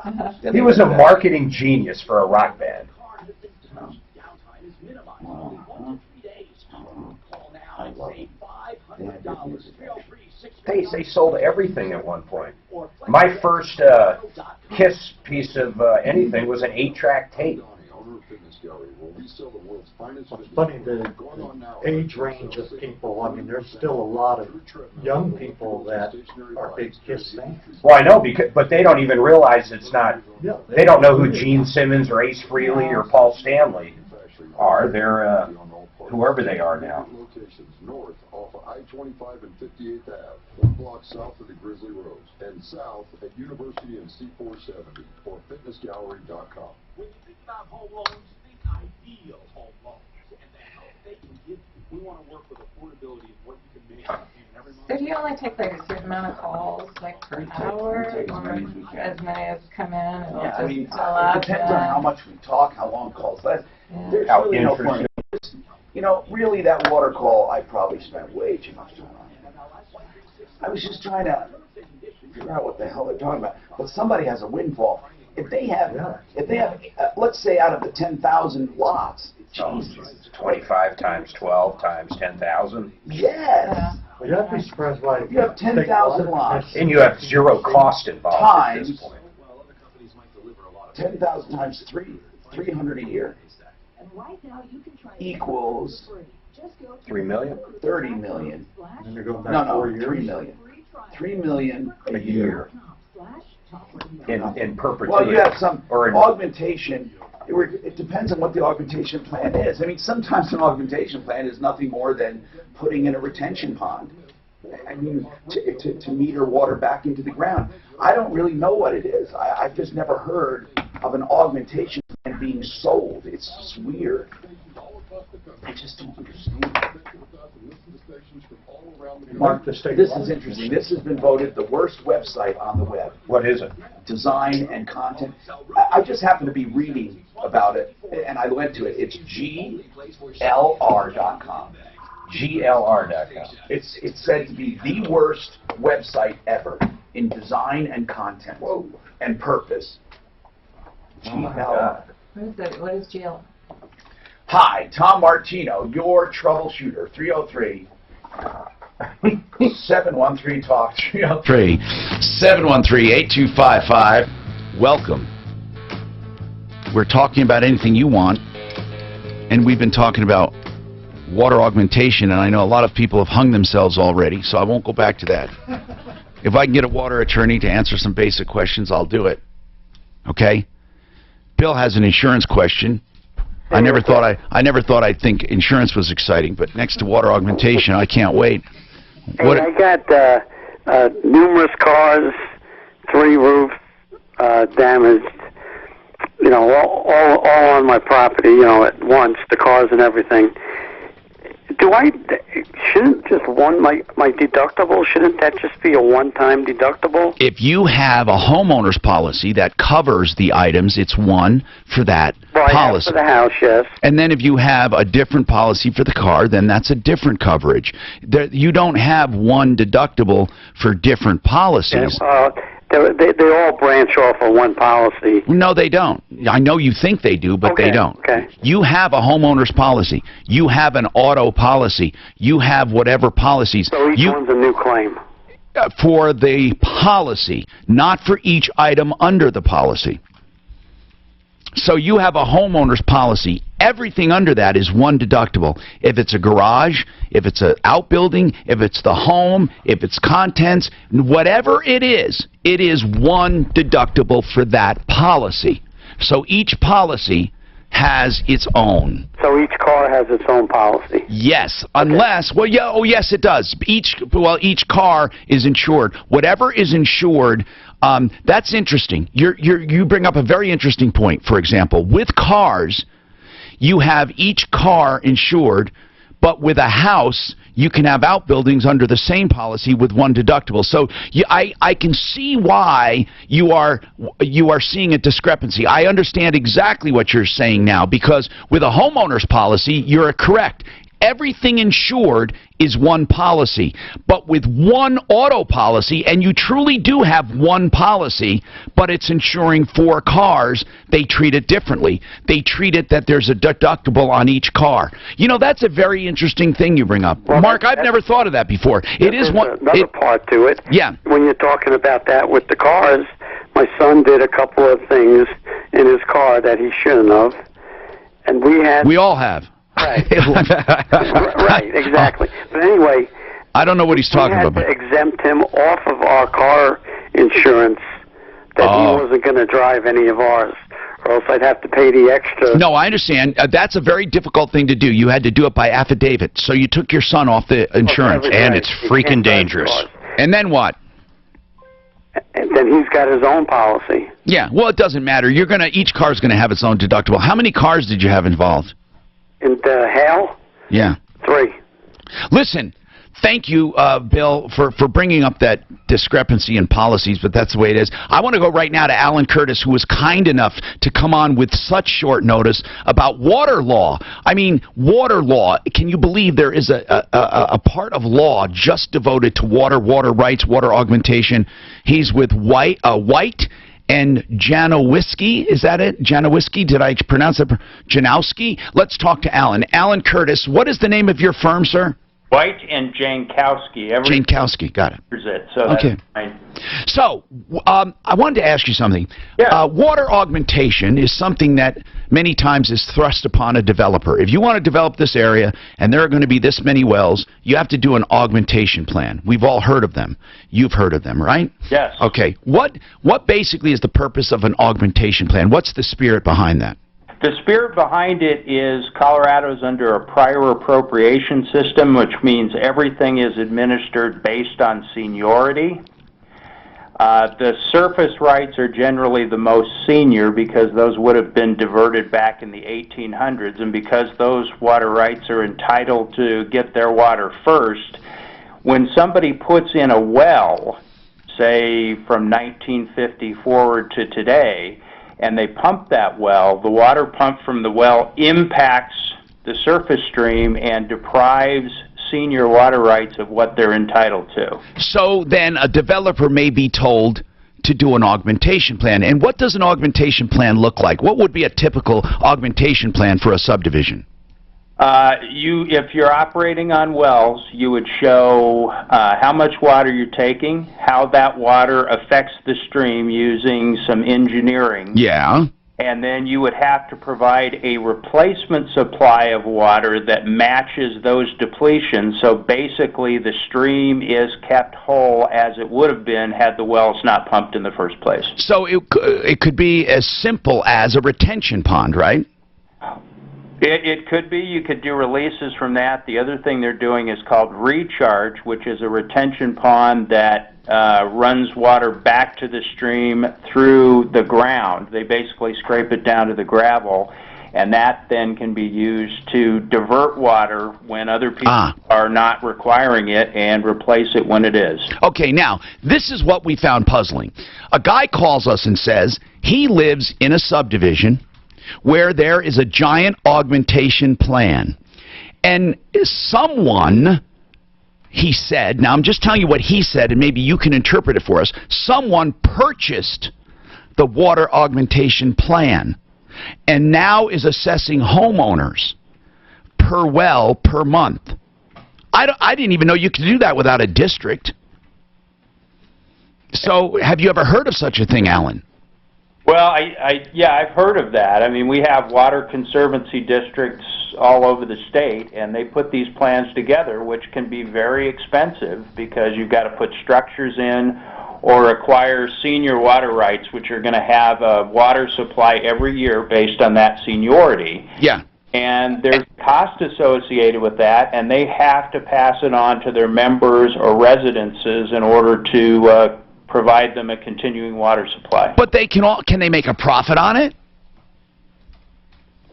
Then He they was a went back. marketing genius for a rock band. I love them. They had good music. They sold everything at one point. My first Kiss piece of anything was an 8-track tape. It's funny, the age range of people, I mean, there's still a lot of young people that are big Kiss fans. Well, I know, but they don't even realize it's not. Yeah, They don't know who Gene Simmons or Ace Frehley or Paul Stanley are. They're whoever they are now. Locations north off of I-25 and 58th Ave, 1 block south of the Grizzly Rose, and south at University and C470 or fitnessgallery.com. When you think about home loans, think ideal home loans and the help they can give you. We want to work with affordability and what you can make every month. So do you only take like a certain amount of calls, like per hour, we take as or many as we can. as many as come in, and Yeah, I just mean, fill up? it depends on how much we talk, how long calls last. Yeah. There's How really no interesting. point. You know, really, that water call, I probably spent way too much time on it. I was just trying to figure out what the hell they're talking about. But somebody has a windfall. If they have, let's say out of the 10,000 lots, Jesus. 25 times 12 times 10,000. Yes. Well, you'd have to be surprised why. You have 10,000 lots. And you have zero cost involved at this Times point. 10,000 times 300 a year equals 3 million? 30 million. And they're going back No, 4 no, years. 3 million. 3 million a year. In perpetuity. Well, you have some Or in- augmentation. It depends on what the augmentation plan is. I mean, sometimes an augmentation plan is nothing more than putting in a retention pond. I mean, to meter water back into the ground. I don't really know what it is. I've just never heard of an augmentation plan being sold. It's just weird. I just don't understand. Mark, this is interesting. This has been voted the worst website on the web. What is it? Design and content. I just happened to be reading about it, and I went to it. It's glr.com. glr.com. It's said to be the worst website ever in design and content and purpose. Oh my God. What is it? What is GL? Hi, Tom Martino, your troubleshooter. 303-713-TALK. 3-713-8255. Welcome. We're talking about anything you want, and we've been talking about water augmentation, and I know a lot of people have hung themselves already, so I won't go back to that. If I can get a water attorney to answer some basic questions, I'll do it. Okay? Bill has an insurance question. I never thought I'd think insurance was exciting, but next to water augmentation, I can't wait. Hey, I got numerous cars, 3 roofs damaged, you know, all on my property, you know, at once, the cars and everything. Shouldn't just my deductible, shouldn't that just be a one-time deductible? If you have a homeowner's policy that covers the items, it's one for that policy. For the house, yes. And then if you have a different policy for the car, then that's a different coverage. You don't have one deductible for different policies. They all branch off of one policy. No, they don't. I know you think they do, but they don't. Okay. You have a homeowner's policy. You have an auto policy. You have whatever policies. So each one's a new claim. For the policy, not for each item under the policy. So you have a homeowner's policy. Everything under that is one deductible. If it's a garage, if it's an outbuilding, if it's the home, if it's contents, whatever it is one deductible for that policy. So each policy has its own. So each car has its own policy? Yes, unless, well, yeah, oh yes it does. Each car is insured. Whatever is insured, that's interesting. You bring up a very interesting point. For example, with cars, you have each car insured, but with a house, you can have outbuildings under the same policy with one deductible. So I can see why you are seeing a discrepancy. I understand exactly what you're saying now, because with a homeowner's policy, you're correct. Everything insured is one policy, but with one auto policy, and you truly do have one policy, but it's insuring 4 cars, they treat it differently. They treat it that there's a deductible on each car. You know, that's a very interesting thing you bring up. Well, Mark, I've never thought of that before. It is one another part to it. Yeah. When you're talking about that with the cars, my son did a couple of things in his car that he shouldn't have, and we all have. Right. Right, exactly. But anyway, I don't know what he's talking about. We had to exempt him off of our car insurance that he wasn't going to drive any of ours, or else I'd have to pay the extra. No, I understand. That's a very difficult thing to do. You had to do it by affidavit. So you took your son off the insurance. And it's freaking dangerous. And then what? And then he's got his own policy. Yeah, well, it doesn't matter. Each car's going to have its own deductible. How many cars did you have involved? In the hail? Yeah. 3. Listen, thank you, Bill, for bringing up that discrepancy in policies, but that's the way it is. I want to go right now to Alan Curtis, who was kind enough to come on with such short notice about water law. I mean, water law. Can you believe there is a part of law just devoted to water rights, water augmentation? He's with White and Janowiski, is that it? Janowiski, did I pronounce it? Janowski? Let's talk to Alan. Alan Curtis, what is the name of your firm, sir? White and Jankowski. Jankowski, got it. So okay. That's fine. So, I wanted to ask you something. Yeah. Water augmentation is something that many times is thrust upon a developer. If you want to develop this area, and there are going to be this many wells, you have to do an augmentation plan. We've all heard of them. You've heard of them, right? Yes. Okay. What basically is the purpose of an augmentation plan? What's the spirit behind that? The spirit behind it is Colorado's under a prior appropriation system, which means everything is administered based on seniority. The surface rights are generally the most senior because those would have been diverted back in the 1800s, and because those water rights are entitled to get their water first, when somebody puts in a well, say from 1950 forward to today, and they pump that well, the water pumped from the well impacts the surface stream and deprives senior water rights of what they're entitled to. So then a developer may be told to do an augmentation plan. And what does an augmentation plan look like? What would be a typical augmentation plan for a subdivision? If you're operating on wells, you would show how much water you're taking, how that water affects the stream using some engineering. Yeah. And then you would have to provide a replacement supply of water that matches those depletions. So basically the stream is kept whole as it would have been had the wells not pumped in the first place. So it could be as simple as a retention pond, right? It could be. You could do releases from that. The other thing they're doing is called recharge, which is a retention pond that runs water back to the stream through the ground. They basically scrape it down to the gravel, and that then can be used to divert water when other people are not requiring it and replace it when it is. Okay, now, this is what we found puzzling. A guy calls us and says he lives in a subdivision where there is a giant augmentation plan. And someone, he said, now I'm just telling you what he said, and maybe you can interpret it for us, someone purchased the water augmentation plan and now is assessing homeowners per well per month. I didn't even know you could do that without a district. So have you ever heard of such a thing, Alan? Well, yeah, I've heard of that. I mean, we have water conservancy districts all over the state, and they put these plans together, which can be very expensive because you've got to put structures in or acquire senior water rights, which are going to have a water supply every year based on that seniority. Yeah. And there's cost associated with that, and they have to pass it on to their members or residences in order to provide them a continuing water supply. But they can they make a profit on it?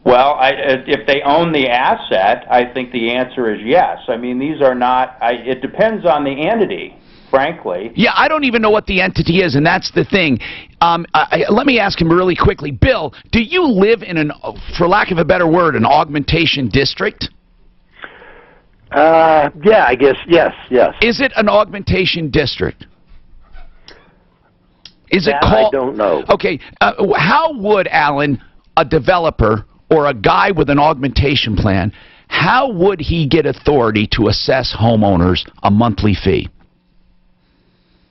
Well, if they own the asset, I think the answer is yes. I mean, these are not, it depends on the entity, frankly. Yeah, I don't even know what the entity is, and that's the thing. Let me ask him really quickly. Bill, do you live in an, for lack of a better word, an augmentation district? Yeah, I guess, yes. Is it an augmentation district? Is it That called? I don't know. Okay, how would, Alan, a developer or a guy with an augmentation plan, how would he get authority to assess homeowners a monthly fee?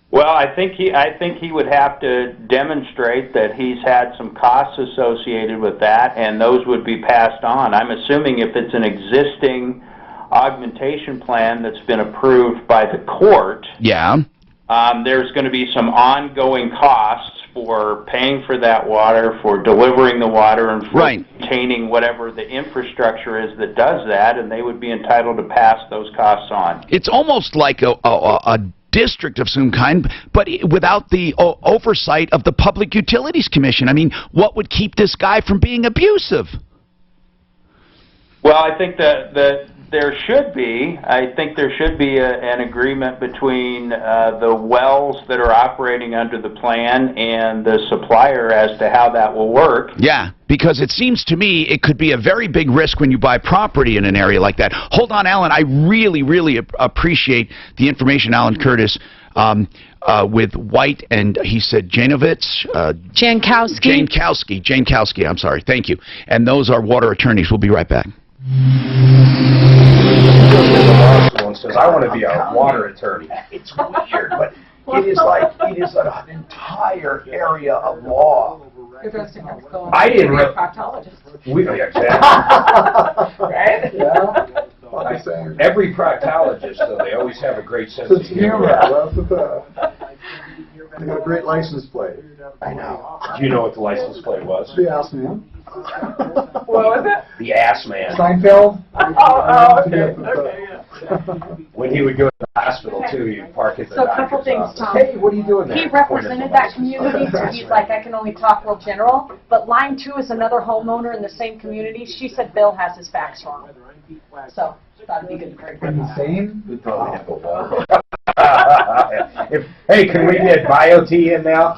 Well, I think he would have to demonstrate that he's had some costs associated with that, and those would be passed on. I'm assuming if it's an existing augmentation plan that's been approved by the court, yeah, there's going to be some ongoing costs for paying for that water, for delivering the water, and for maintaining whatever the infrastructure is that does that, and they would be entitled to pass those costs on. It's almost like a district of some kind, but without the oversight of the Public Utilities Commission. I mean, what would keep this guy from being abusive? Well, I think that there should be. I think there should be an agreement between the wells that are operating under the plan and the supplier as to how that will work. Yeah, because it seems to me it could be a very big risk when you buy property in an area like that. Hold on, Alan. I really, really appreciate the information, Alan Curtis, with White and he said Janovitz? Jankowski, I'm sorry. Thank you. And those are water attorneys. We'll be right back. Says, I want to be a water attorney. It's weird, but it is like, it is an entire area of law. I didn't really. Proctologist. Exactly. Right? Yeah. Every proctologist, though, they always have a great sense of humor. They got a great license plate. I know. Do you know what the license plate was? The ass man. What was it? The ass man. Seinfeld. Oh, okay, yeah. When he would go to the hospital too, you park at the So a couple doctor's things, office. Tom. Hey, what are you doing there? He represented that community, so he's like, I can only talk real general. But line 2 is another homeowner in the same community. She said Bill has his facts wrong. So, thought it'd be good for her. Insane? We probably have a wall. Hey, can we get BioT in now?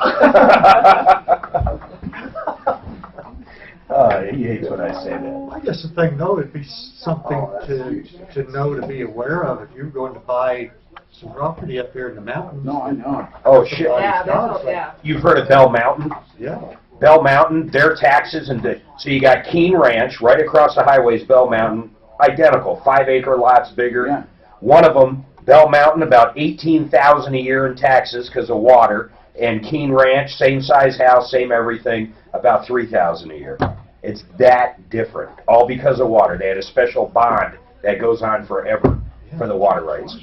He hates when I say that. I guess the thing, though, it'd be something to know, to be aware of if you're going to buy some property up here in the mountains. No, I know. Oh, shit. Yeah, that's, yeah. You've heard of Bell Mountain? Yeah. Bell Mountain, their taxes, so you got Keene Ranch, right across the highways, Bell Mountain, identical, 5-acre lots bigger. Yeah. One of them, Bell Mountain, about $18,000 a year in taxes because of water, and Keene Ranch, same size house, same everything, about $3,000 a year. It's that different, all because of water. They had a special bond that goes on forever for the water rights.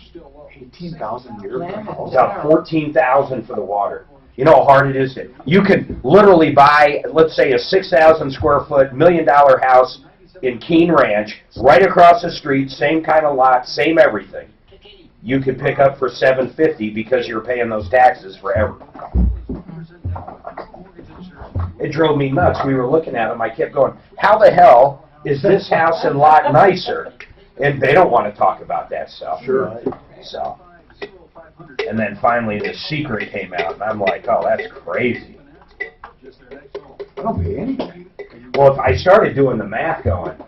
18,000 a year for a house? About $14,000 for the water. You know how hard it is to, you can literally buy, let's say, a 6,000 square foot, $1 million house in Keene Ranch, right across the street, same kind of lot, same everything. You could pick up for $750 because you're paying those taxes forever. It drove me nuts. We were looking at them. I kept going, how the hell is this house and lot nicer? And they don't want to talk about that stuff. Sure. So, and then finally the secret came out, and I'm like, oh, that's crazy. I don't pay anything. Well, if I started doing the math going,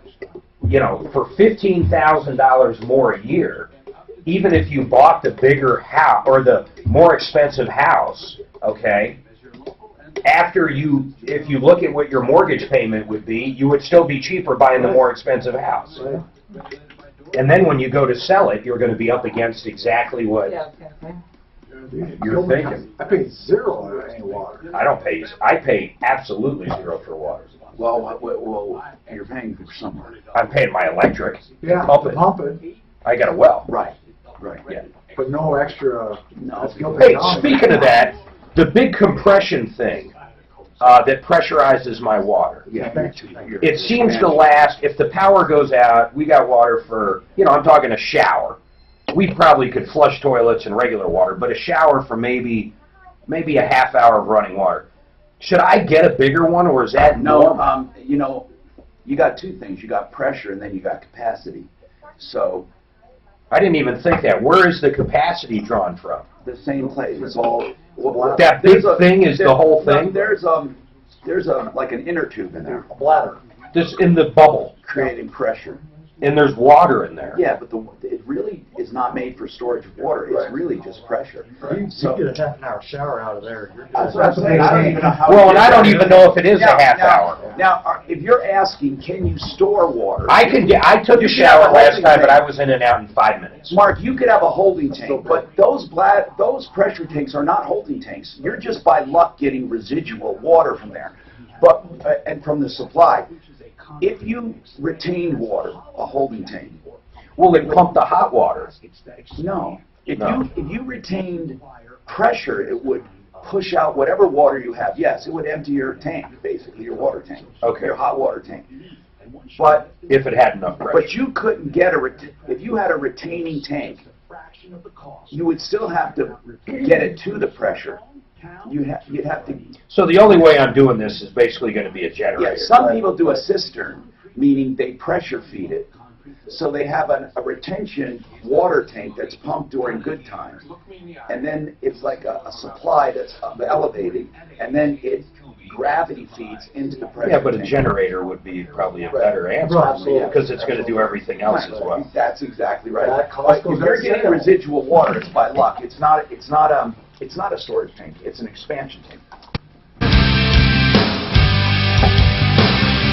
you know, for $15,000 more a year, even if you bought the bigger house or the more expensive house, okay, if you look at what your mortgage payment would be, you would still be cheaper buying the more expensive house. And then when you go to sell it, you're going to be up against exactly what you're thinking. I pay zero on any water. I pay absolutely zero for water. Well, you're paying for somewhere. I'm paying my electric. Yeah, Pump to it. pump it. I got a well. Right. Yeah. But no extra. Hey, speaking of that, the big compression thing that pressurizes my water. Yeah. It seems to last, if the power goes out, we got water for, you know, I'm talking a shower. We probably could flush toilets and regular water, but a shower for maybe a half hour of running water. Should I get a bigger one, or is that normal? You know, you got two things. You got pressure, and then you got capacity. So I didn't even think that. Where is the capacity drawn from? the same place. It's all that big thing is the whole thing. There's like an inner tube in there, a bladder. This in the bubble, creating pressure. And there's water in there. Yeah, but it really is not made for storage of water. It's really just pressure. You get a half an hour shower out of there. That's what I'm saying. I don't even know how. Well, and I don't even know if it is a half hour. Now, if you're asking, can you store water? I took a shower last time, but I was in and out in 5 minutes. Mark, you could have a holding tank, but those pressure tanks are not holding tanks. You're just by luck getting residual water from there, and from the supply. If you retain water, a holding tank, will it pump the hot water? No. If you retained pressure, it would push out whatever water you have. Yes, it would empty your tank, basically your water tank, your hot water tank. But if it had enough pressure, but you couldn't get if you had a retaining tank, you would still have to get it to the pressure. You'd have to. So the only way I'm doing this is basically going to be a generator. Yes, some people do a cistern, meaning they pressure feed it. So they have a retention water tank that's pumped during good times, and then it's like a supply that's elevated, and then it gravity feeds into the pressure. Yeah, but tank. A generator would be probably a better answer because it's going to do everything else as well. That's exactly right. But if you're getting residual water, it's by luck. It's not a storage tank. It's an expansion tank.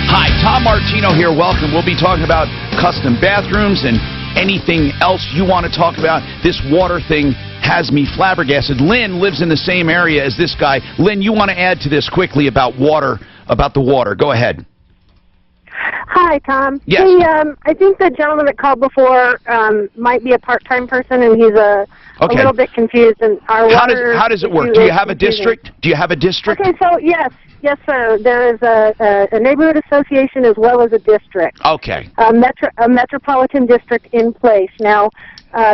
Hi, Tom Martino here. Welcome. We'll be talking about custom bathrooms and anything else you want to talk about. This water thing has me flabbergasted. Lynn lives in the same area as this guy. Lynn, you want to add to this quickly about water, about the water. Go ahead. Hi, Hi, Tom. Yes. Hey, I think the gentleman that called before might be a part-time person, and he's a little bit confused. And our How water does it work? issue Do you is have a confusing. district? Do you have a district? Okay, so yes, sir. There is a neighborhood association as well as a district. Okay. A metropolitan district in place now.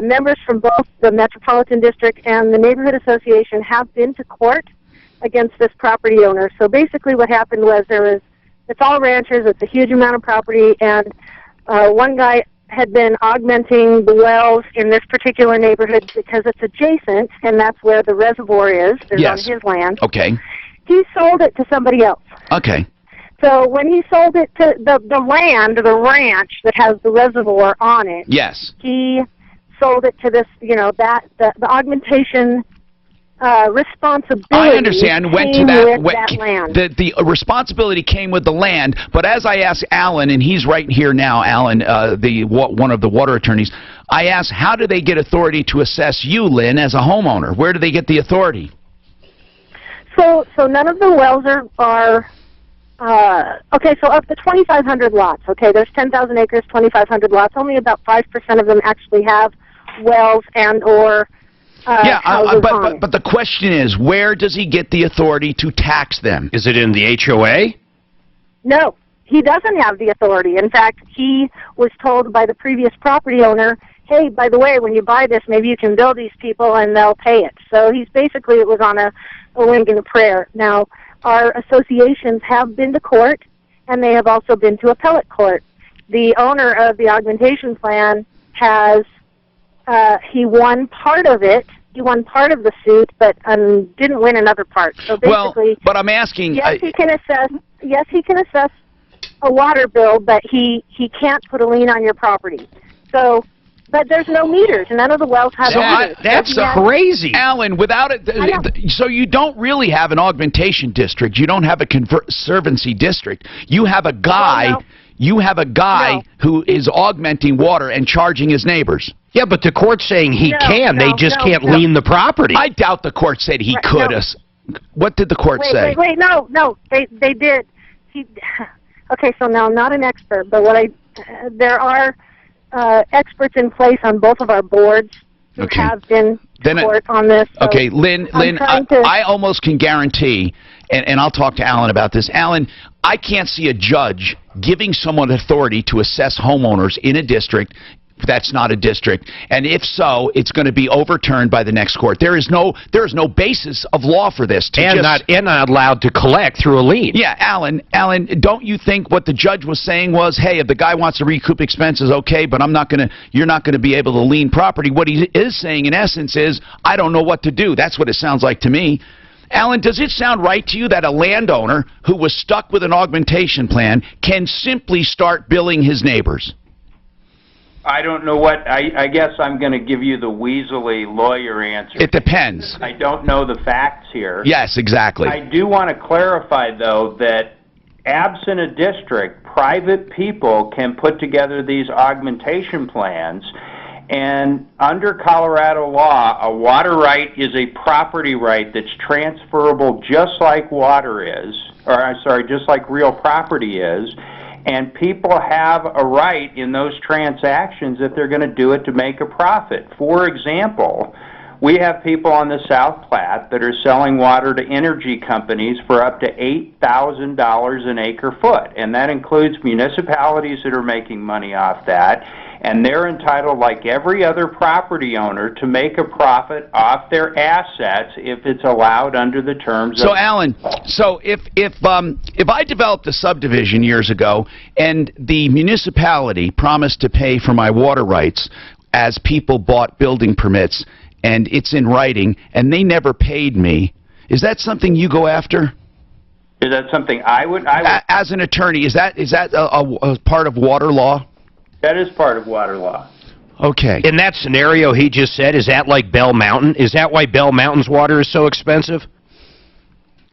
Members from both the metropolitan district and the neighborhood association have been to court against this property owner. So basically, what happened was it's all ranchers. It's a huge amount of property, and one guy had been augmenting the wells in this particular neighborhood because it's adjacent, and that's where the reservoir is. It's on his land. Okay. He sold it to somebody else. Okay. So when he sold it to the land, the ranch that has the reservoir on it, Yes. he sold it to this, the augmentation responsibility. I understand. Went to came that. with that land. The responsibility came with the land. But as I asked Alan, and he's right here now, Alan, one of the water attorneys, I asked, how do they get authority to assess you, Lynn, as a homeowner? Where do they get the authority? So none of the wells are okay, so of the 2,500 lots, okay, there's 10,000 acres, 2,500 lots, only about 5% of them actually have wells and or houses on it. But the question is, where does he get the authority to tax them? Is it in the HOA? No, he doesn't have the authority. In fact, he was told by the previous property owner, hey, by the way, when you buy this, maybe you can bill these people and they'll pay it. So it was on a wink and a prayer. Now, our associations have been to court, and they have also been to appellate court. The owner of the augmentation plan has, he won part of it. He won part of the suit, but didn't win another part. So basically, but I'm asking. Yes, he can assess. Yes, he can assess a water bill, but he can't put a lien on your property. So. But there's no meters. None of the wells have meters. That's crazy. Alan, without it, so you don't really have an augmentation district. You don't have a conservancy district. You have a guy. You have a guy who is augmenting water and charging his neighbors. Yeah, but the court's saying he can. They just can't lien the property. I doubt the court said he could. What did the court say? Wait, no, they did. Okay, so now I'm not an expert, but there are experts in place on both of our boards who have been to court on this. So okay, Lynn, I almost can guarantee, and I'll talk to Alan about this. Alan, I can't see a judge giving someone authority to assess homeowners in a district that's not a district, and if so, it's going to be overturned by the next court. There is no basis of law for this. Not allowed to collect through a lien. Yeah, Alan, don't you think what the judge was saying was, hey, if the guy wants to recoup expenses, okay, but you're not going to be able to lien property. What he is saying, in essence, is, I don't know what to do. That's what it sounds like to me. Alan, does it sound right to you that a landowner who was stuck with an augmentation plan can simply start billing his neighbors? I don't know what, I guess I'm going to give you the weaselly lawyer answer. It depends. I don't know the facts here. Yes, exactly. I do want to clarify, though, that absent a district, private people can put together these augmentation plans, and under Colorado law, a water right is a property right that's transferable just like water is, just like real property is. And people have a right in those transactions if they're going to do it to make a profit. For example, we have people on the South Platte that are selling water to energy companies for up to $8,000 an acre foot, and that includes municipalities that are making money off that, and they're entitled, like every other property owner, to make a profit off their assets if it's allowed under the terms of... So, Alan, if I developed a subdivision years ago and the municipality promised to pay for my water rights as people bought building permits, and it's in writing, and they never paid me, is that something you go after? Is that something I would... As an attorney, is that a part of water law? That is part of water law. Okay. In that scenario he just said, is that like Bell Mountain? Is that why Bell Mountain's water is so expensive?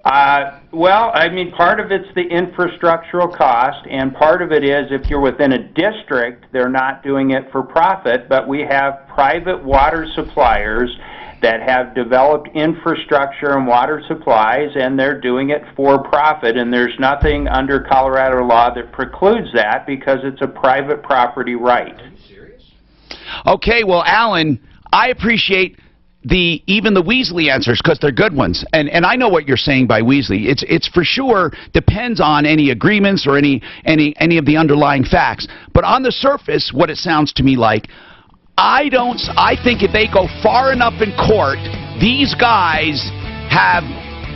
Well, I mean, part of it's the infrastructural cost, and part of it is if you're within a district, they're not doing it for profit, but we have private water suppliers that have developed infrastructure and water supplies, and they're doing it for profit, and there's nothing under Colorado law that precludes that because it's a private property right. Okay, well, Alan, I appreciate even the Weasley answers because they're good ones, and I know what you're saying by Weasley. It's for sure depends on any agreements or any of the underlying facts. But on the surface, what it sounds to me like, I think if they go far enough in court, these guys have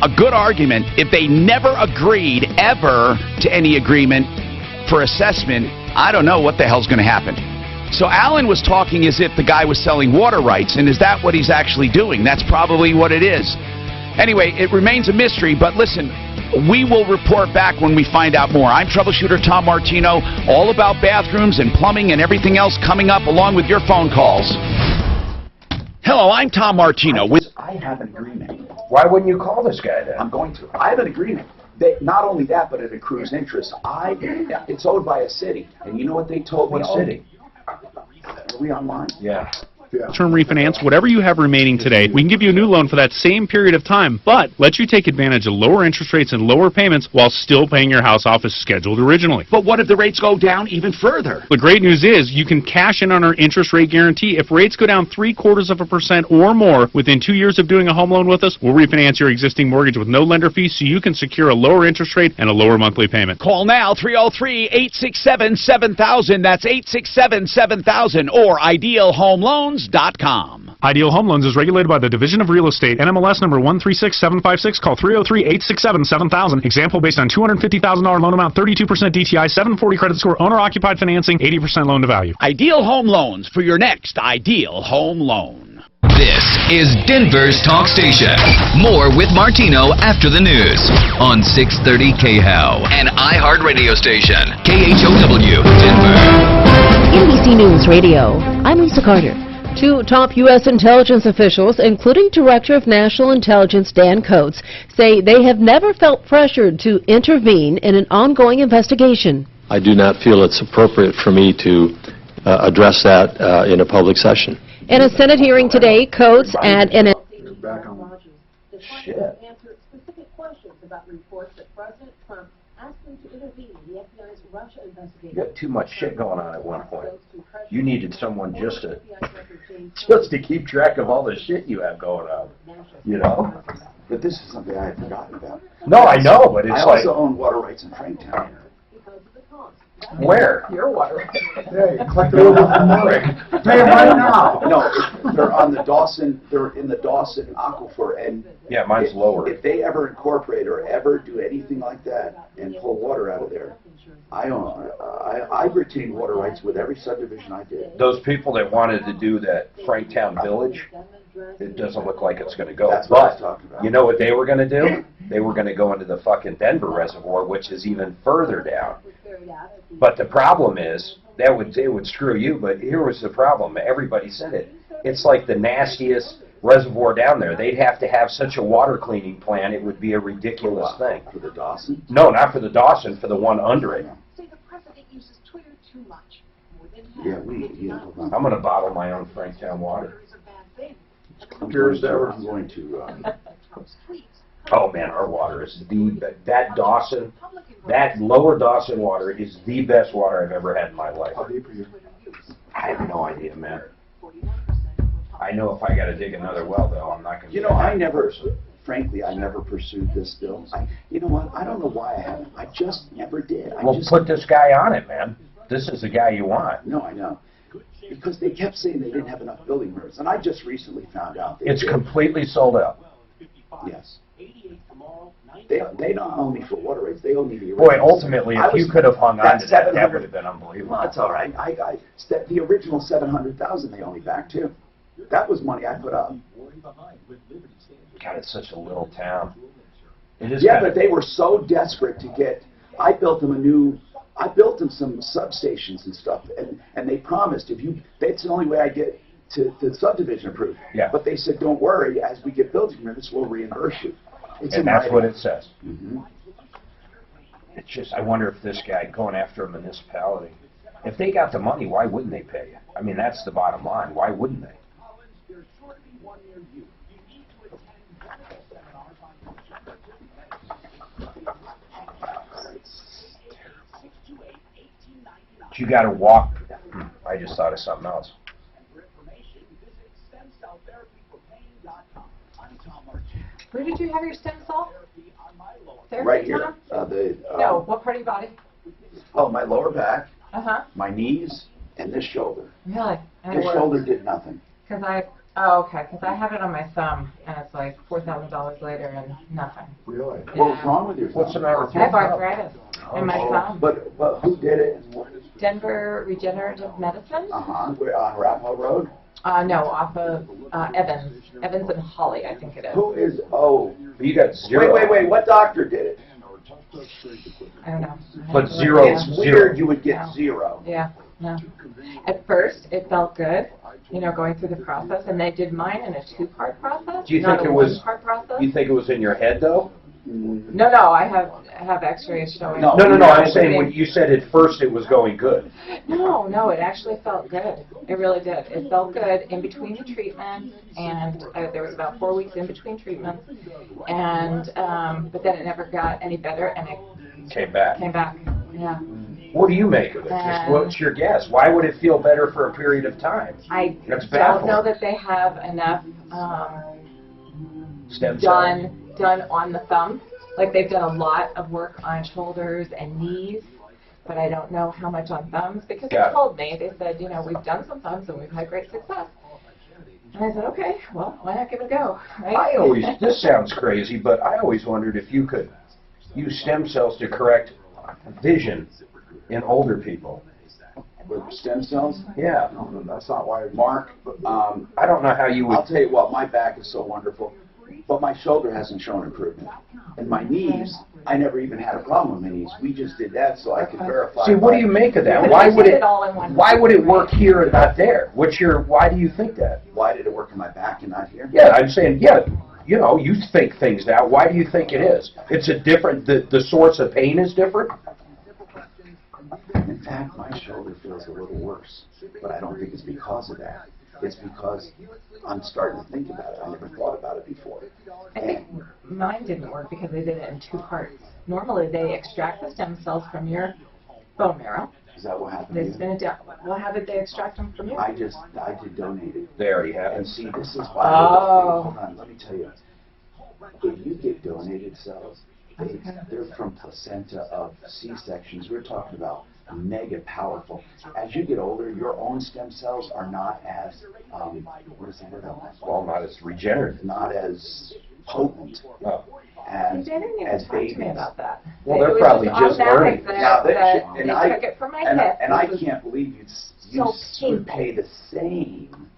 a good argument. If they never agreed ever to any agreement for assessment, I don't know what the hell's going to happen. So Alan was talking as if the guy was selling water rights, and is that what he's actually doing? That's probably what it is. Anyway, it remains a mystery, but listen, we will report back when we find out more. I'm Troubleshooter Tom Martino, all about bathrooms and plumbing and everything else coming up along with your phone calls. Hello, I'm Tom Martino. I have an agreement. Why wouldn't you call this guy then? I'm going to. I have an agreement. Not only that, but it accrues interest. It's owed by a city, and you know what they told me? What city? Are we online? Yeah. Term refinance, whatever you have remaining today, we can give you a new loan for that same period of time, but let you take advantage of lower interest rates and lower payments while still paying your house off as scheduled originally. But what if the rates go down even further? The great news is you can cash in on our interest rate guarantee. If rates go down 0.75% or more within 2 years of doing a home loan with us, we'll refinance your existing mortgage with no lender fees so you can secure a lower interest rate and a lower monthly payment. Call now, 303-867-7000. That's 867-7000 or idealhomeloans.com. Ideal Home Loans is regulated by the Division of Real Estate, NMLS number 136756. Call 303-867-7000. Example based on $250,000 loan amount, 32% DTI, 740 credit score, owner-occupied financing, 80% loan to value. Ideal Home Loans for your next ideal home loan. This is Denver's talk station. More with Martino after the news on 630 KHOW, an iHeartRadio station. KHOW, Denver. NBC News Radio, I'm Lisa Carter. Two top U.S. intelligence officials, including Director of National Intelligence Dan Coates, say they have never felt pressured to intervene in an ongoing investigation. I do not feel it's appropriate for me to address that in a public session. In a Senate hearing today, Coates and Shit. Answer specific questions about reports that President Trump asked them to intervene in the FBI's Russia investigation. You got too much shit going on at one point. You needed someone just to keep track of all the shit you have going on. You know? But this is something I had forgotten about. No, I know, but it's I like... also own water rights in Franktown. Where? Your water. Hey, collect a little bit from Rick. Pay them right now. No, they're on the Dawson, they're in the Dawson aquifer, and yeah, mine's lower. If they ever incorporate or ever do anything like that and pull water out of there, I retained water rights with every subdivision I did. Those people that wanted to do that Franktown Village, it doesn't look like it's going to go. That's what I was talking about. You know what they were going to do? They were going to go into the fucking Denver Reservoir, which is even further down. But the problem is, it would screw you, but here was the problem. Everybody said it. It's like the nastiest reservoir down there. They'd have to have such a water cleaning plan, it would be a ridiculous thing. For the Dawson? No, not for the Dawson, for the one under it. Say the president uses Twitter too much. Yeah, I'm going to bottle my own Franktown water. I'm going to Oh man, our water is that Dawson, that lower Dawson water is the best water I've ever had in my life. I have no idea, man. I know if I got to dig another well, though, I'm not going to. You know, frankly, I never pursued this bill. You know what? I don't know why I haven't. I just never did. Put this guy on it, man. This is the guy you want. No, I know. Because they kept saying they didn't have enough building permits, and I just recently found out it's completely sold out. Yes. They don't owe me for water rates. They owe me the original. Boy, ultimately, if you could have hung on to that, that would have been unbelievable. Well, that's all right. The original $700,000 they owe me back too. That was money I put up. God, it's such a little town. Yeah, but they were so desperate to get. I built them some substations and stuff, and they promised that's the only way I get to the subdivision approved. Yeah. But they said, don't worry, as we get building permits, we'll reimburse you. And that's what it says. Mm-hmm. It's just, I wonder if this guy going after a municipality, if they got the money, why wouldn't they pay you? I mean, that's the bottom line. Why wouldn't they? You got to walk. I just thought of something else. Where did you have your stem cell therapy? Right here. Tom? No, what part of your body? Oh, my lower back, Uh-huh. my knees, and this shoulder. Really? And This shoulder did nothing. Because I have it on my thumb, and it's like $4,000 later and nothing. Really? Yeah. What was wrong with your thumb? What's the matter with I have arthritis in my thumb. But who did it? And what is Denver Regenerative Medicine? We're on Arapahoe Road? No, off of Evans. Evans and Holly, I think it is. Who is, oh. You got zero. Wait, what doctor did it? I don't know. But zero. It's weird you would get zero. Yeah, no. At first, it felt good, going through the process, and they did mine in a 2-part process. Do you not think a it was? 1-part process. You think it was in your head though? No, I have X-rays showing. No. I'm saying when you said at first it was going good. No, it actually felt good. It really did. It felt good in between the treatments, and there was about 4 weeks in between treatments, and but then it never got any better, and it Came back. Yeah. What do you make of it? Just what's your guess? Why would it feel better for a period of time? I That's don't baffling. know that they have enough Stem cell. done on the thumb. Like they've done a lot of work on shoulders and knees, but I don't know how much on thumbs because they told me, they said, we've done some thumbs and we've had great success. And I said, okay, well, why not give it a go, right? This sounds crazy, but I always wondered if you could use stem cells to correct vision in older people. With stem cells? Yeah. No, that's not why, Mark. I don't know how you would. I'll tell you what, my back is so wonderful, but my shoulder hasn't shown improvement. And my knees, I never even had a problem with my knees. We just did that so I could verify. See, what do you make of that? Why would it work here and not there? Why do you think that? Why did it work in my back and not here? Yeah, I'm saying, you think things out. Why do you think it is? It's a different, the source of pain is different? In fact, my shoulder feels a little worse, but I don't think it's because of that. It's because I'm starting to think about it. I never thought about it before. I think mine didn't work because they did it in 2 parts. Normally, they extract the stem cells from your bone marrow. Is that what happened? They spin it down. Well, how did they extract them from you? I did donate it. They already have. And see, this is why. Hold on, let me tell you. If you get donated cells, they're from placenta of C-sections. We're talking about mega powerful. As you get older, your own stem cells are not as, what is the word? Well, not as regenerative. Not as potent. They didn't even talk to me about that. Well, they're probably just learning. They took it from my hip. And I can't believe you'd pay the same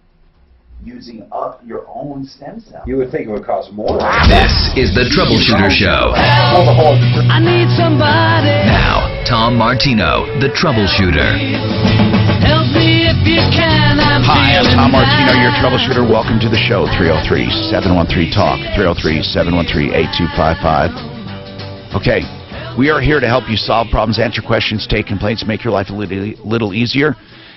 using up your own stem cells. You would think it would cost more. This is the Troubleshooter Show. I need somebody. Now, Tom Martino, the Troubleshooter. Help me if you can. Hi, I'm Tom Martino, your troubleshooter. Welcome to the show. 303-713-TALK, 303-713-8255. Okay, we are here to help you solve problems, answer questions, take complaints, make your life a little easier.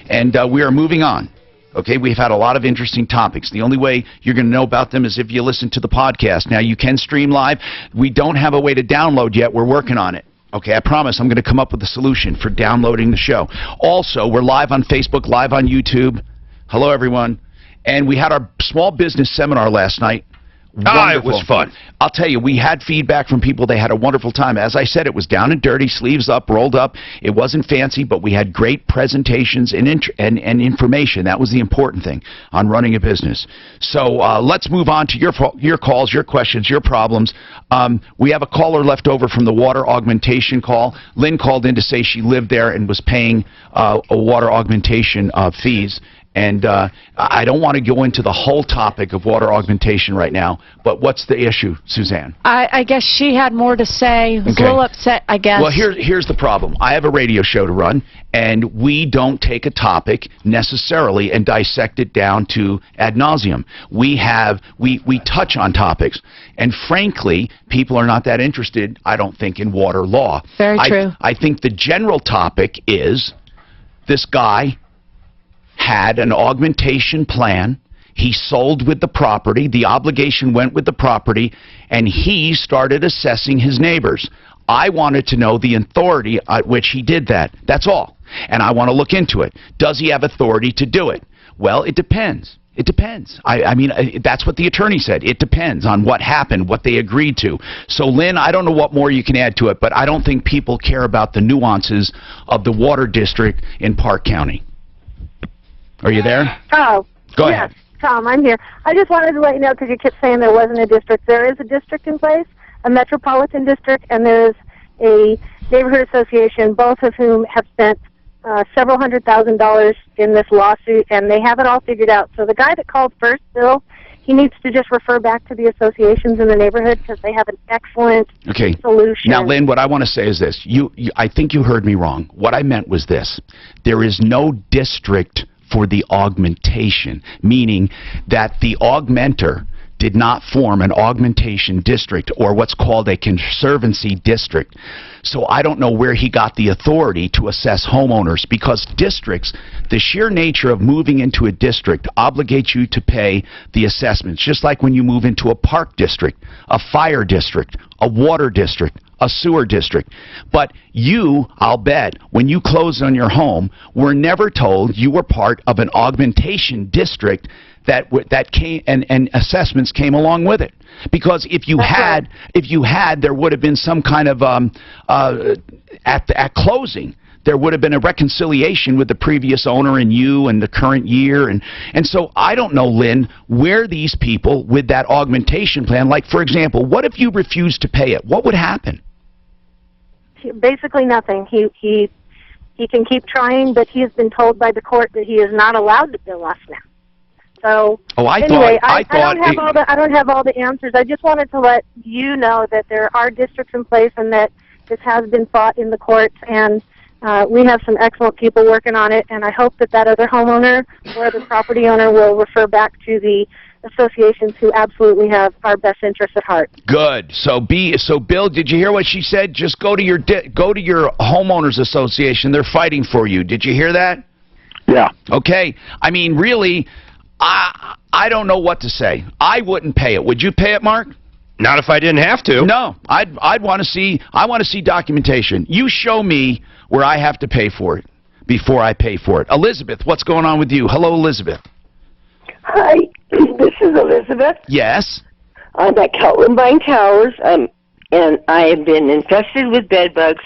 And we are moving on. Okay, we've had a lot of interesting topics. The only way you're going to know about them is if you listen to the podcast. Now, you can stream live. We don't have a way to download yet. We're working on it. Okay, I promise I'm going to come up with a solution for downloading the show. Also, we're live on Facebook, live on YouTube. Hello, everyone. And we had our small business seminar last night. It was fun. I'll tell you, we had feedback from people. They had a wonderful time. As I said, it was down and dirty, sleeves up, rolled up. It wasn't fancy, but we had great presentations and information. That was the important thing on running a business. So let's move on to your calls, your questions, your problems. We have a caller left over from the water augmentation call. Lynn called in to say she lived there and was paying a water augmentation fees. And I don't want to go into the whole topic of water augmentation right now, but what's the issue, Suzanne? I guess she had more to say. Was a little upset, I guess. Well, here's the problem. I have a radio show to run, and we don't take a topic necessarily and dissect it down to ad nauseum. We touch on topics, and frankly, people are not that interested, I don't think, in water law. Very true. I think the general topic is this guy had an augmentation plan. He sold with the property. The obligation went with the property, and he started assessing his neighbors. I wanted to know the authority at which he did that. That's all. and I want to look into it. Does he have authority to do it? Well, it depends. It depends. I mean, that's what the attorney said. It depends on what happened, what they agreed to. So, Lynn, I don't know what more you can add to it, but I don't think people care about the nuances of the water district in Park County. Are you there? Oh. Go yes, ahead. Tom, I'm here. I just wanted to let you know, because you kept saying there wasn't a district. There is a district in place, a metropolitan district, and there is a neighborhood association, both of whom have spent several $100,000 in this lawsuit, and they have it all figured out. So the guy that called first, Bill, he needs to just refer back to the associations in the neighborhood, because they have an excellent solution. Now, Lynn, what I want to say is this. I think you heard me wrong. What I meant was this. There is no district for the augmentation, meaning that the augmenter did not form an augmentation district or what's called a conservancy district. So I don't know where he got the authority to assess homeowners, because districts, the sheer nature of moving into a district obligates you to pay the assessments, just like when you move into a park district, a fire district, a water district, a sewer district. But you, I'll bet, when you closed on your home, were never told you were part of an augmentation district that came and assessments came along with it. Because if you had, there would have been some kind of at closing, there would have been a reconciliation with the previous owner and you and the current year, and so I don't know, Lynn, where these people with that augmentation plan, like for example, what if you refused to pay it? What would happen? Basically nothing. He can keep trying, but he has been told by the court that he is not allowed to bill us now. So anyway, I don't have all the answers. I just wanted to let you know that there are districts in place and that this has been fought in the courts, and we have some excellent people working on it, and I hope that that other homeowner or other property owner will refer back to the associations who absolutely have our best interests at heart. Good. So Bill, did you hear what she said? Just go to your homeowners association. They're fighting for you. Did you hear that? Yeah. Okay. I mean, really, I don't know what to say. I wouldn't pay it. Would you pay it, Mark? Not if I didn't have to. No. I'd want to see. I want to see documentation. You show me where I have to pay for it before I pay for it. Elizabeth, what's going on with you? Hello, Elizabeth. Hi, this is Elizabeth. Yes. I'm at Columbine Towers, and I have been infested with bed bugs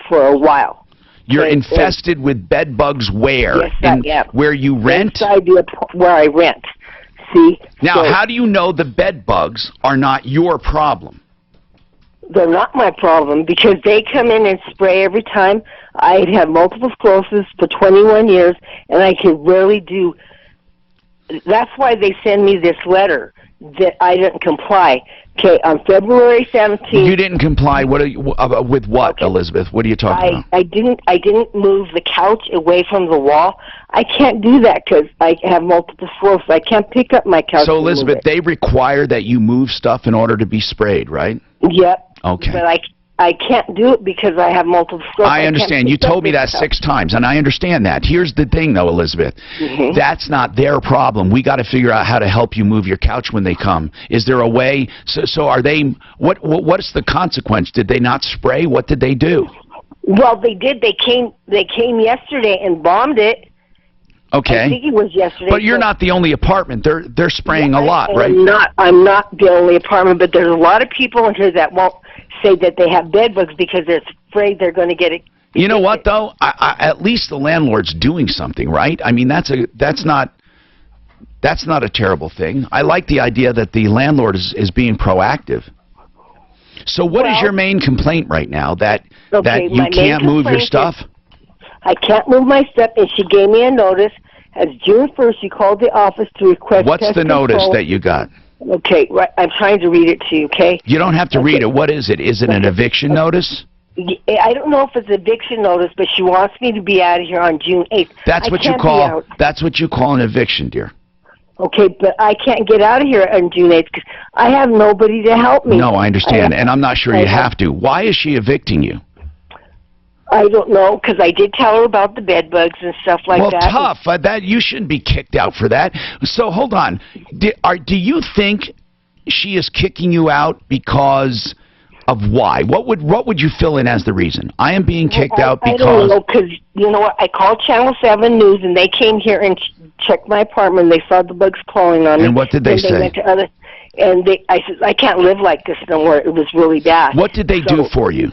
for a while. You're infested with bed bugs where? Yes, I am. Where you rent? Where I rent. See? Now, how do you know the bed bugs are not your problem? They're not my problem because they come in and spray every time. I have multiple sclerosis for 21 years, and I can rarely do. That's why they send me this letter that I didn't comply. Okay, on February 17th. You didn't comply. With what, okay. Elizabeth? What are you talking about? I didn't move the couch away from the wall. I can't do that because I have multiple sclerosis. I can't pick up my couch. So, Elizabeth, they require that you move stuff in order to be sprayed, right? Yep. Okay. But I can't do it because I have multiple sclerosis. I understand. You told me that 6 times, and I understand that. Here's the thing, though, Elizabeth. Mm-hmm. That's not their problem. We got to figure out how to help you move your couch when they come. Is there a way? So are they? What's the consequence? Did they not spray? What did they do? Well, they did. They came yesterday and bombed it. Okay. I think it was yesterday. But you're not the only apartment. They're spraying a lot, right? I'm not the only apartment, but there's a lot of people in here that won't say that they have bed bugs because they're afraid they're going to get it. You know what, though? At least the landlord's doing something, right? I mean, that's not a terrible thing. I like the idea that the landlord is being proactive. So what is your main complaint right now? That you can't move your stuff? I can't move my stuff, and she gave me a notice. As June 1st, she called the office to request What's the notice that you got? Okay, right. I'm trying to read it to you, okay? You don't have to read it. What is it? Is it an eviction notice? I don't know if it's an eviction notice, but she wants me to be out of here on June 8th. That's what you call an eviction, dear. Okay, but I can't get out of here on June 8th because I have nobody to help me. No, I understand, and I'm not sure you have to. Why is she evicting you? I don't know, because I did tell her about the bed bugs and stuff like that. Well, tough. You shouldn't be kicked out for that. So, hold on. Do you think she is kicking you out because Of why? What would you fill in as the reason? I am being kicked out I don't because... know, because you know what? I called Channel 7 News, and they came here and checked my apartment. They saw the bugs crawling on me. And what did they say? Went to other, and I said, I can't live like this no more. It was really bad. What did they do for you?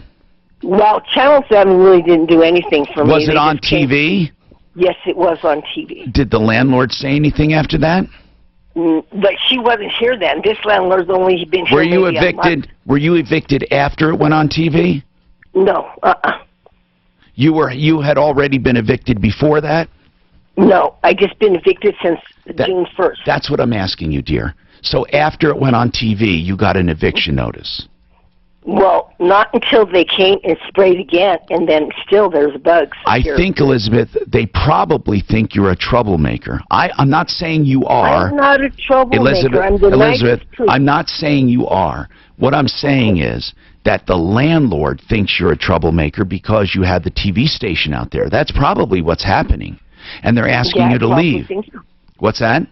Well, Channel 7 really didn't do anything for me. Was it They on just came- TV? Yes, it was on TV. Did the landlord say anything after that? But she wasn't here then. This landlord's only been here Were you maybe a month. evicted? Were you evicted after it went on TV? No, You had already been evicted before that? No, I just been evicted since June 1st. That's what I'm asking you, dear. So after it went on TV, you got an eviction notice. Well, not until they came and sprayed again, and then still there's bugs. I here. think, Elizabeth, they probably think you're a troublemaker. I'm not saying you are. I'm not a troublemaker. I'm the Elizabeth, nicest person. I'm not saying you are. What I'm saying is that the landlord thinks you're a troublemaker because you had the TV station out there. That's probably what's happening. And they're asking Yeah, you to I probably leave. think so. What's that?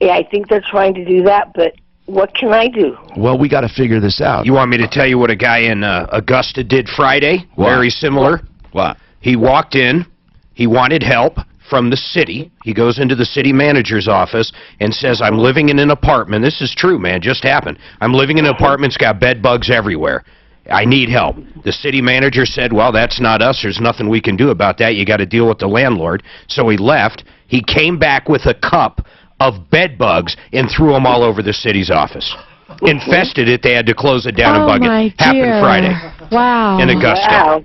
Yeah, I think they're trying to do that, but what can I do? Well, we got to figure this out. You want me to tell you what a guy in Augusta did Friday? What? Very similar. What? He walked in. He wanted help from the city. He goes into the city manager's office and says, I'm living in an apartment. This is true, man. Just happened. I'm living in an apartment. It's got bed bugs everywhere. I need help. The city manager said, well, that's not us. There's nothing we can do about that. You got to deal with the landlord. So he left. He came back with a cup of bed bugs and threw them all over the city's office. Infested it. They had to close it down and bug it. Happened Friday Wow. in Augusta. Wow.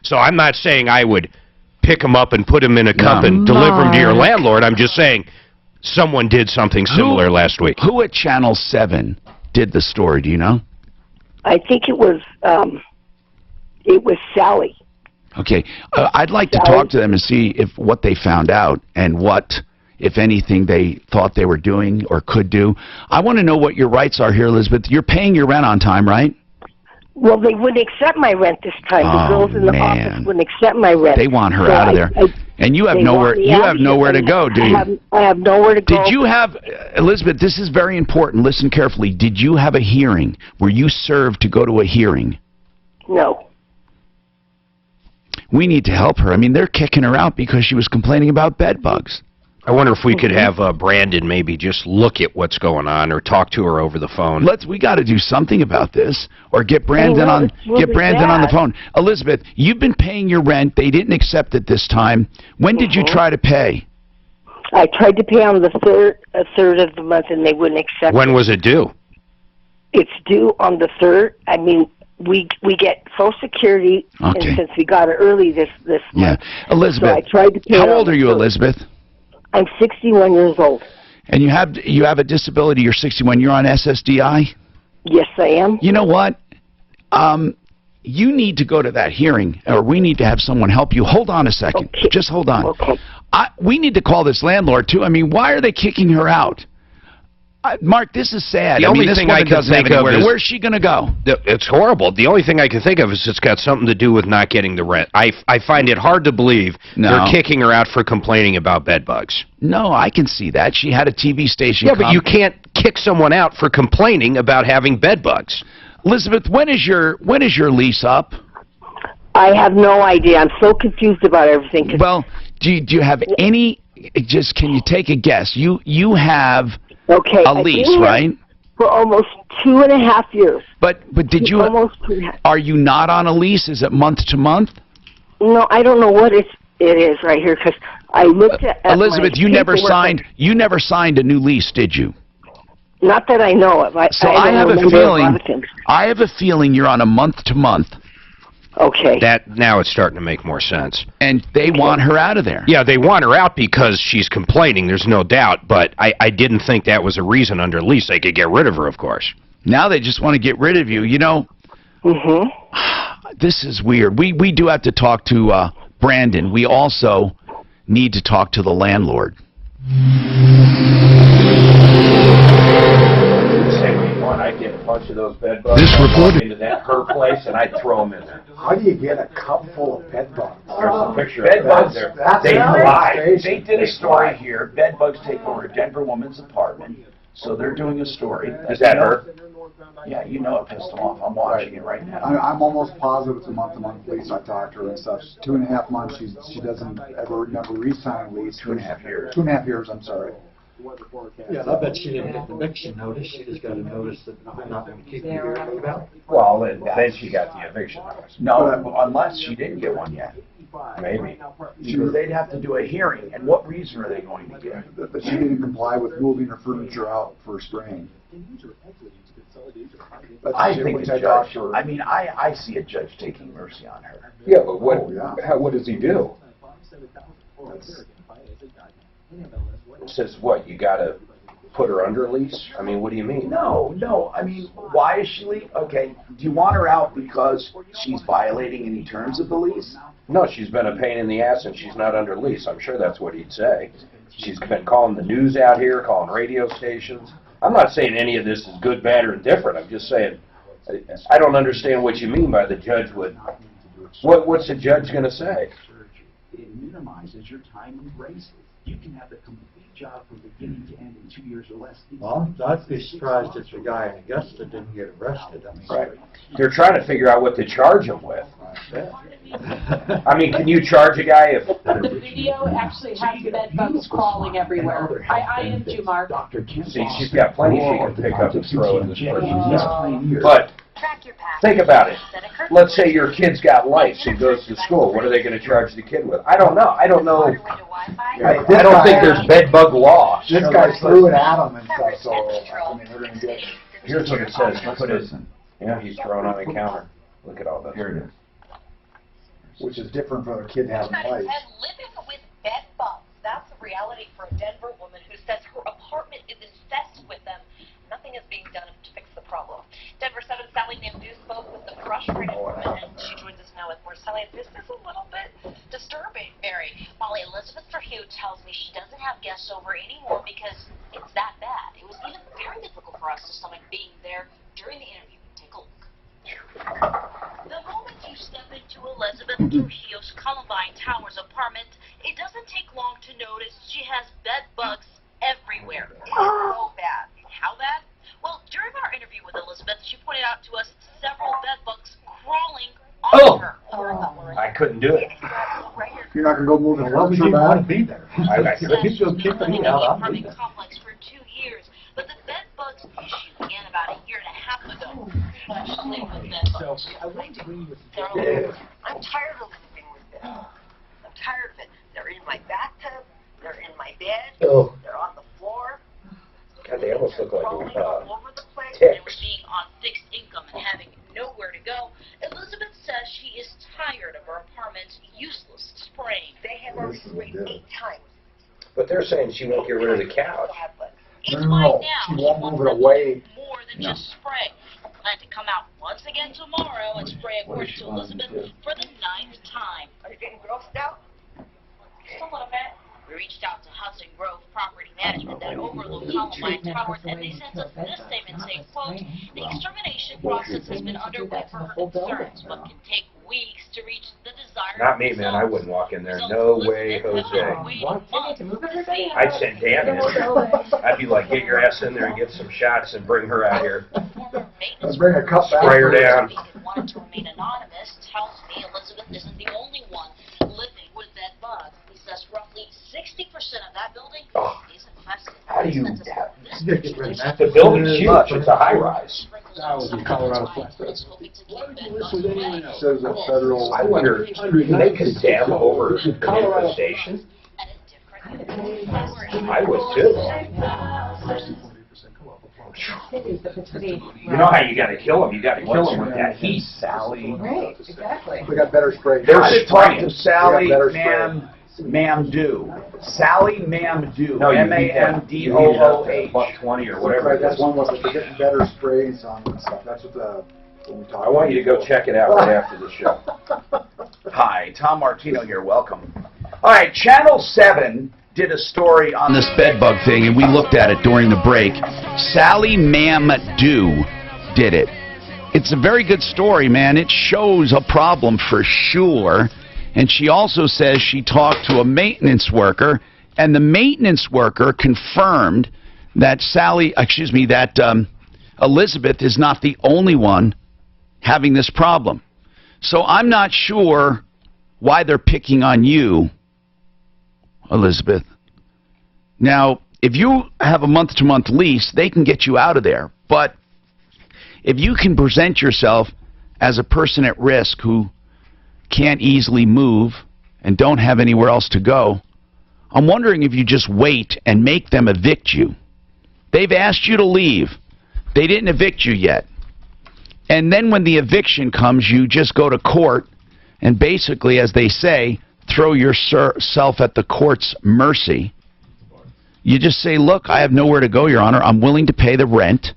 So I'm not saying I would pick them up and put them in a cup and deliver them to your Mark. landlord. I'm just saying someone did something similar last week. Who at Channel 7 did the story? Do you know? I think it was Sally. Okay. I'd like to talk to them and see if what they found out and what, if anything, they thought they were doing or could do. I want to know what your rights are here, Elizabeth. You're paying your rent on time, right? Well, they wouldn't accept my rent this time. The girls in the office wouldn't accept my rent. They want her So out of there. And you have they nowhere. want me You out have of here, nowhere to and go, do you? I have nowhere to go. Did you have, Elizabeth, this is very important. Listen carefully. Did you have a hearing? Were you served to go to a hearing? No. We need to help her. I mean, they're kicking her out because she was complaining about bed bugs. I wonder if we could have Brandon maybe just look at what's going on or talk to her over the phone. We got to do something about this, or get Brandon know, on it's really get Brandon on the bad. phone. Elizabeth, you've been paying your rent. They didn't accept it this time. When did you try to pay? I tried to pay on the third of the month, and they wouldn't accept When it. was it due? It's due on the 3rd. I mean, we get Social Security, Okay. and since we got it early this Yeah, month, Elizabeth. so I tried to pay how it on old the are you, 3rd. Elizabeth? I'm 61 years old. And you have a disability. You're 61. You're on SSDI. Yes, I am. You know what? You need to go to that hearing, or we need to have someone help you. Hold on a second. Okay. Just hold on. Okay. We need to call this landlord, too. I mean, why are they kicking her out? Mark, this is sad. The I mean, only this thing woman I can doesn't have think of anywhere. is- Where's she going to go? It's horrible. The only thing I can think of is it's got something to do with not getting the rent. I find it hard to believe No. they're kicking her out for complaining about bed bugs. No, I can see that. She had a TV station. Yeah, but you can't kick someone out for complaining about having bed bugs. Elizabeth, when is your lease up? I have no idea. I'm so confused about everything. 'cause Well, do you have any? Just can you take a guess? You have okay, a I've lease, been here right? For almost 2.5 years. But did you? Almost 2.5. Are you not on a lease? Is it month to month? No, I don't know what it is right here because I looked at Elizabeth, my you never paperwork. signed. You never signed a new lease, did you? Not that I know of. So I I don't have a remember lot feeling. of things. I have a feeling you're on a month to month, Okay. That now it's starting to make more sense. and they want her out of there. Yeah, they want her out because she's complaining, there's no doubt, but I didn't think that was a reason under lease. They could get rid of her, of course. Now they just want to get rid of you. You know, this is weird. We do have to talk to Brandon. We also need to talk to the landlord. Say what you want. I'd get a bunch of those bed bugs. This I'd report- walk into her place and I'd throw them in there. How do you get a cup full of bed bugs? There's a picture Bed of bugs, there. that's They a fly. station. They did a story here. Bed bugs take over a Denver woman's apartment. So they're doing a story. Is that her? Yeah, you know it pissed them off. I'm watching it right now. I'm almost positive it's a month-to-month lease. I talked to her and stuff. 2.5 months. She doesn't ever remember re-signing a lease. 2.5 years. 2.5 years. I'm sorry. Yeah, I bet she didn't get the eviction notice. She just got a notice that they're not going to keep you here. Well, then she got the eviction notice. No, unless she didn't get one yet. Maybe. Because they'd have to do a hearing, and what reason are they going to give? But she didn't comply with moving her furniture out for spraying. I think the judge, I mean, I see a judge taking mercy on her. Yeah, but what, what does he do? Says what, you gotta put her under lease? I mean, what do you mean? No, I mean, why is she leaving? Okay, do you want her out because she's violating any terms of the lease? No, she's been a pain in the ass and she's not under lease. I'm sure that's what he'd say. She's been calling the news out here, calling radio stations. I'm not saying any of this is good, bad, or indifferent. I'm just saying, I don't understand what you mean by the judge would. What's the judge going to say? It minimizes your time and grace. You can have the complete job from beginning to end in 2 years or less. Well, I'd be surprised if the guy in Augusta didn't get arrested. I mean, right. They're trying to figure out what to charge him with. I mean, can you charge a guy if... The video actually has bed bugs crawling everywhere. I am you, Mark. See, she's got plenty she can pick up and throw in this person. But think about it. Let's say your kid's got lice and goes to school. What are they going to charge the kid with? I don't know. I don't think there's bed bug law. This guy threw it at him and stuff, so, I mean, they're going to get... Here's what it says. Put it in. Yeah, he's throwing on the counter. Look at all that. Here it is. Which is different from a kid having lice. Living with bed bugs. That's a reality for a Denver woman who says her apartment is infested with them. Nothing is being done to fix the problem. Denver 7 Sally Namdu spoke with the frustrated woman, and she joins us now with more. Sally, this is a little bit disturbing, Mary. Molly Elizabeth Verhue tells me she doesn't have guests over anymore because it's that bad. It was even very difficult for us to stomach being there during the interview. Take a look. The moment you step into Elizabeth Trujillo's Columbine Towers apartment, it doesn't take long to notice she has bed bugs everywhere. It is so bad. How bad? Well, during our interview with Elizabeth, she pointed out to us several bed bugs crawling on her. I couldn't do it. You're not going to go move the Why would you want to be there? I couldn't. He's just kicking me out. I'll be there. Complex for 2 years, but the bed bugs issue began about a year and a half ago. I'm tired of living with them. I'm tired of it. They're in my bathtub. They're in my bed. Oh. They're on the floor. God, they almost look like All over the place. ticks. And being on fixed income and having nowhere to go. Elizabeth says she is tired of her apartment's useless spraying. They have already sprayed 8 times. But they're saying she won't get rid of the couch. It's fine now. She won't move it away. More than just spray. I plan to come out once again tomorrow and spray, according to Elizabeth, for the 9th time. Are you getting grossed out? Just a little bit. We reached out to Hudson Grove Property Management that overlook Columbine Towers, and they sent us this statement saying, quote, the extermination process has been underway for her concerns, but can take weeks to reach the desired Not me, man. I wouldn't walk in there. No way, Jose. I'd send Dan in. I'd be like, get your ass in there and get some shots and bring her out here. Let's bring a cup back. Spray her down. Wanted to remain anonymous, tells me Elizabeth isn't the only one living with that bug. He says roughly 60% of that building is infested. How do you... The building's huge. It's a high-rise. That was in Colorado Springs. Says a federal... I wonder, can they condemn over infestation? I would too. You know how you got to kill them? You got to kill them with that heat, Sally. Right, exactly. We got better spray. They're talking to Sally Mamdouh. Sally Mamdouh. No, MAMDOOH. $120 or whatever. That's one was they're getting better sprays on and stuff. That's what the... I want you to go check it out right after the show. Hi, Tom Martino here. Welcome. All right, Channel 7 did a story on this bed bug thing, and we looked at it during the break. Sally Mamdouh did it. It's a very good story, man. It shows a problem for sure. And she also says she talked to a maintenance worker, and the maintenance worker confirmed that Elizabeth is not the only one having this problem. So I'm not sure why they're picking on you, Elizabeth. Now, if you have a month-to-month lease, they can get you out of there. But if you can present yourself as a person at risk who can't easily move and don't have anywhere else to go, I'm wondering if you just wait and make them evict you. They've asked you to leave. They didn't evict you yet. And then when the eviction comes, you just go to court and basically, as they say, throw yourself at the court's mercy. You just say, look, I have nowhere to go, Your Honor. I'm willing to pay the rent.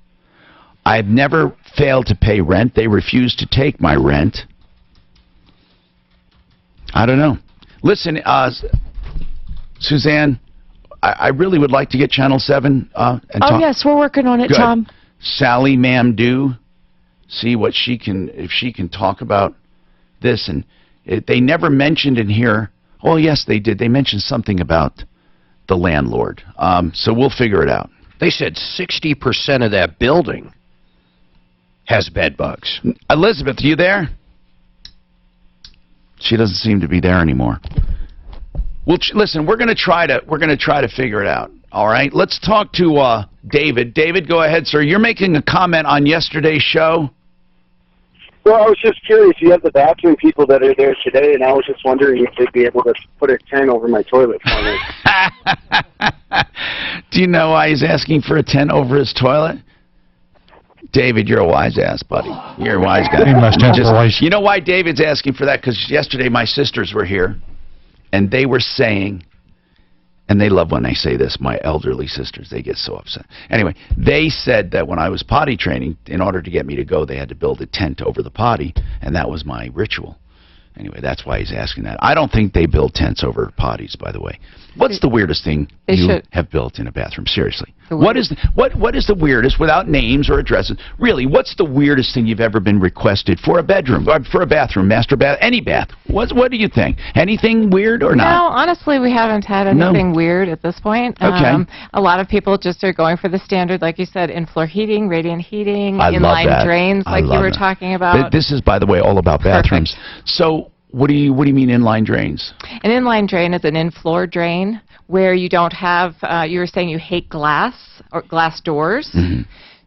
I've never failed to pay rent. They refuse to take my rent. I don't know. Listen, Suzanne, I really would like to get Channel 7 and talk. Yes, we're working on it, Good. Tom. Sally Mamdou, see what she can, if she can talk about this. And they never mentioned in here, oh yes they did, they mentioned something about the landlord. So we'll figure it out. They said 60% of that building has bed bugs. Elizabeth, are you there? She doesn't seem to be there anymore. Well, listen, we're going to try to figure it out. All right, let's talk to David. David, go ahead, sir. You're making a comment on yesterday's show. Well, I was just curious. You have the bathroom people that are there today, and I was just wondering if they'd be able to put a tent over my toilet for me. Do you know why he's asking for a tent over his toilet? David, you're a wise ass, buddy. You're a wise guy. He must have voice. You know why David's asking for that? Because yesterday my sisters were here, and they were saying, and they love when I say this, my elderly sisters, they get so upset. Anyway, they said that when I was potty training, in order to get me to go, they had to build a tent over the potty, and that was my ritual. Anyway, that's why he's asking that. I don't think they build tents over potties, by the way. What's the weirdest thing you have built in a bathroom? Seriously. What is the weirdest, without names or addresses, really, what's the weirdest thing you've ever been requested for a bedroom, or for a bathroom, master bath, any bath? What do you think? Anything weird or not? No, honestly, we haven't had anything weird at this point. Okay. A lot of people just are going for the standard, like you said, in-floor heating, radiant heating, I love inline that. drains, like you were talking about. This is, by the way, all about bathrooms. So, what do you mean inline drains? An inline drain is an in-floor drain where you don't have, you were saying you hate glass or glass doors,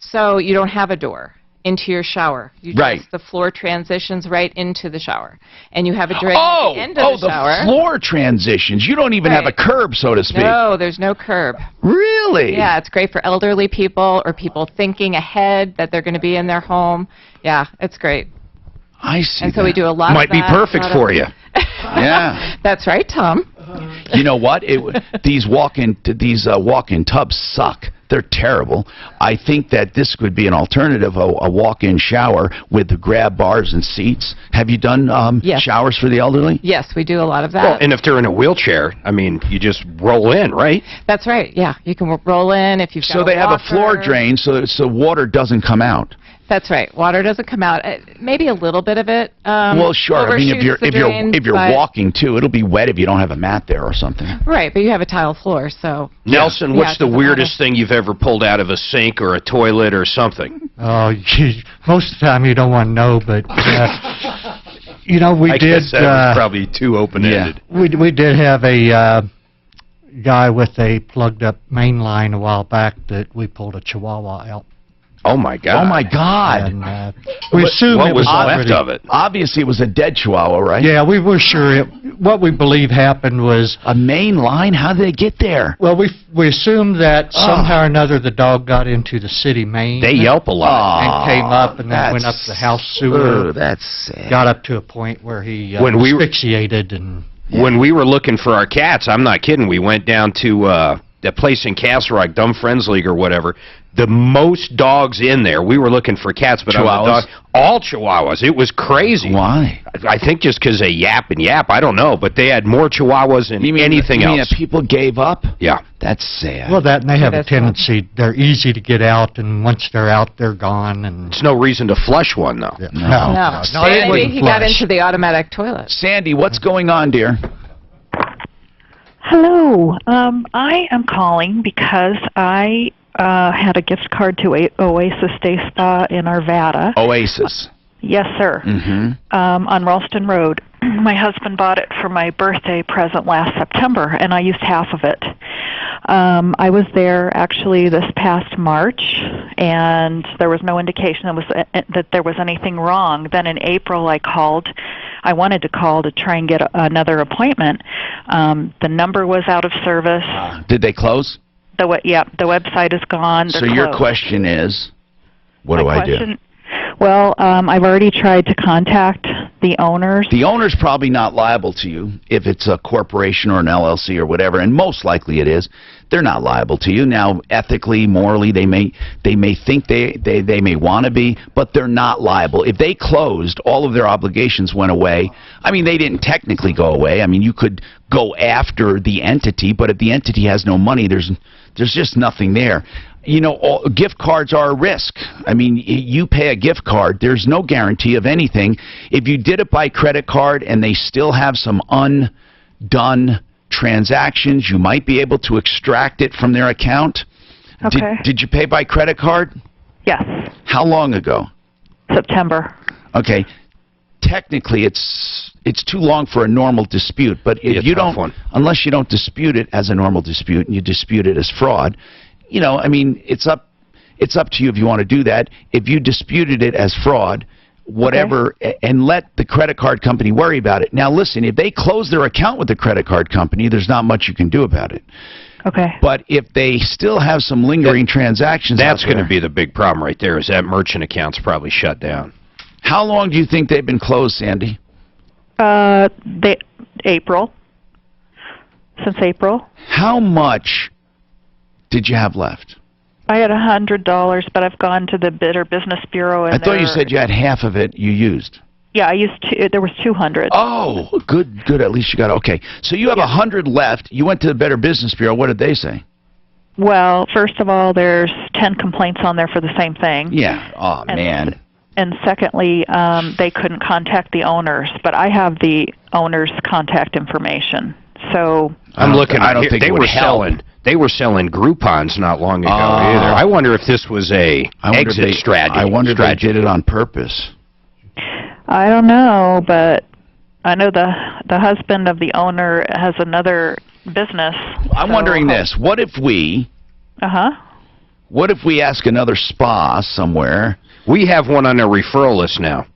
so you don't have a door into your shower. You just, the floor transitions right into the shower. And you have a drain at the end of the shower. The floor transitions. You don't even have a curb, so to speak. No, there's no curb. Really? Yeah, it's great for elderly people or people thinking ahead that they're going to be in their home. Yeah, it's great. I see. And so we do a lot of that. Might be perfect for you. Yeah. That's right, Tom. You know what? These walk-in tubs suck. They're terrible. I think that this could be an alternative, a walk-in shower with the grab bars and seats. Have you done showers for the elderly? Yes, we do a lot of that. Well, and if they're in a wheelchair, I mean, you just roll in, right? That's right. Yeah, you can roll in if you've got So they have a floor drain, so water doesn't come out. That's right. Water doesn't come out. Maybe a little bit of it. Well, sure. I mean, if you're walking too, it'll be wet if you don't have a mat there or something. Right, but you have a tile floor, so. Nelson, what's the weirdest thing you've ever pulled out of a sink or a toilet or something? Oh, geez, most of the time you don't want to know, but you know, we I did. guess that was probably too open-ended. We did have a guy with a plugged-up main line a while back that we pulled a Chihuahua out. Oh my God! Oh my God! And, we assume what it was was left of it? Obviously, it was a dead Chihuahua, right? Yeah, we were sure. What we believe happened was a main line. How did they get there? Well, we assumed that somehow or another the dog got into the city main. They yelp a lot and came up and then went up the house sewer. Oh, that's sad. Got up to a point where he asphyxiated and. When we were looking for our cats, I'm not kidding. We went down to that place in Castle Rock, Dumb Friends League or whatever. The most dogs in there. We were looking for cats, but all Chihuahuas. It was crazy. Why? I think just because they yap and yap. I don't know, but they had more Chihuahuas than anything else. You mean that people gave up? Yeah. That's sad. Well, and they have a tendency. They're easy to get out, and once they're out, they're gone. And it's no reason to flush one, though. Yeah. No. Sandy, he got into the automatic toilet. Sandy, what's going on, dear? Hello. I am calling because I had a gift card to Oasis Day Spa in Arvada. Oasis. Yes, sir. On Ralston Road. My husband bought it for my birthday present last September, and I used half of it. I was there actually this past March, and there was no indication that there was anything wrong. Then in April I called. I wanted to call to try and get another appointment. The number was out of service. Did they close? The website is gone. They're So your closed. question is, what do I do? Well, I've already tried to contact the owners. The owner's probably not liable to you if it's a corporation or an LLC or whatever, and most likely it is. They're not liable to you. Now, ethically, morally, they may think they may want to be, but they're not liable. If they closed, all of their obligations went away. I mean, they didn't technically go away. I mean, you could go after the entity, but if the entity has no money, there's just nothing there. You know, gift cards are a risk. I mean, you pay a gift card, there's no guarantee of anything. If you did it by credit card and they still have some undone transactions, you might be able to extract it from their account. Okay. Did you pay by credit card? Yes. How long ago? September. Okay. Technically, it's too long for a normal dispute, but if you don't, unless you don't dispute it as a normal dispute and you dispute it as fraud, you know, I mean, it's up to you if you want to do that. If you disputed it as fraud, whatever, and let the credit card company worry about it. Now, listen, if they close their account with the credit card company, there's not much you can do about it. Okay. But if they still have some lingering transactions, That's going to be the big problem right there. Is that merchant account's probably shut down? How long do you think they've been closed, Sandy? April. Since April. How much did you have left? I had $100, but I've gone to the Better Business Bureau. And I thought you said you had half of it you used. Yeah, I used there was 200. Oh, good. At least you got it. Okay. So you have 100 left. You went to the Better Business Bureau. What did they say? Well, first of all, there's 10 complaints on there for the same thing. Yeah. Oh, man. And secondly, they couldn't contact the owners, but I have the owners' contact information. So I'm looking. I don't think they it would were help. They were selling Groupons not long ago either. I wonder if this was a exit strategy. I wonder if they did it on purpose. I don't know, but I know the husband of the owner has another business. I'm wondering this. What if we What if we ask another spa somewhere? We have one on a referral list now.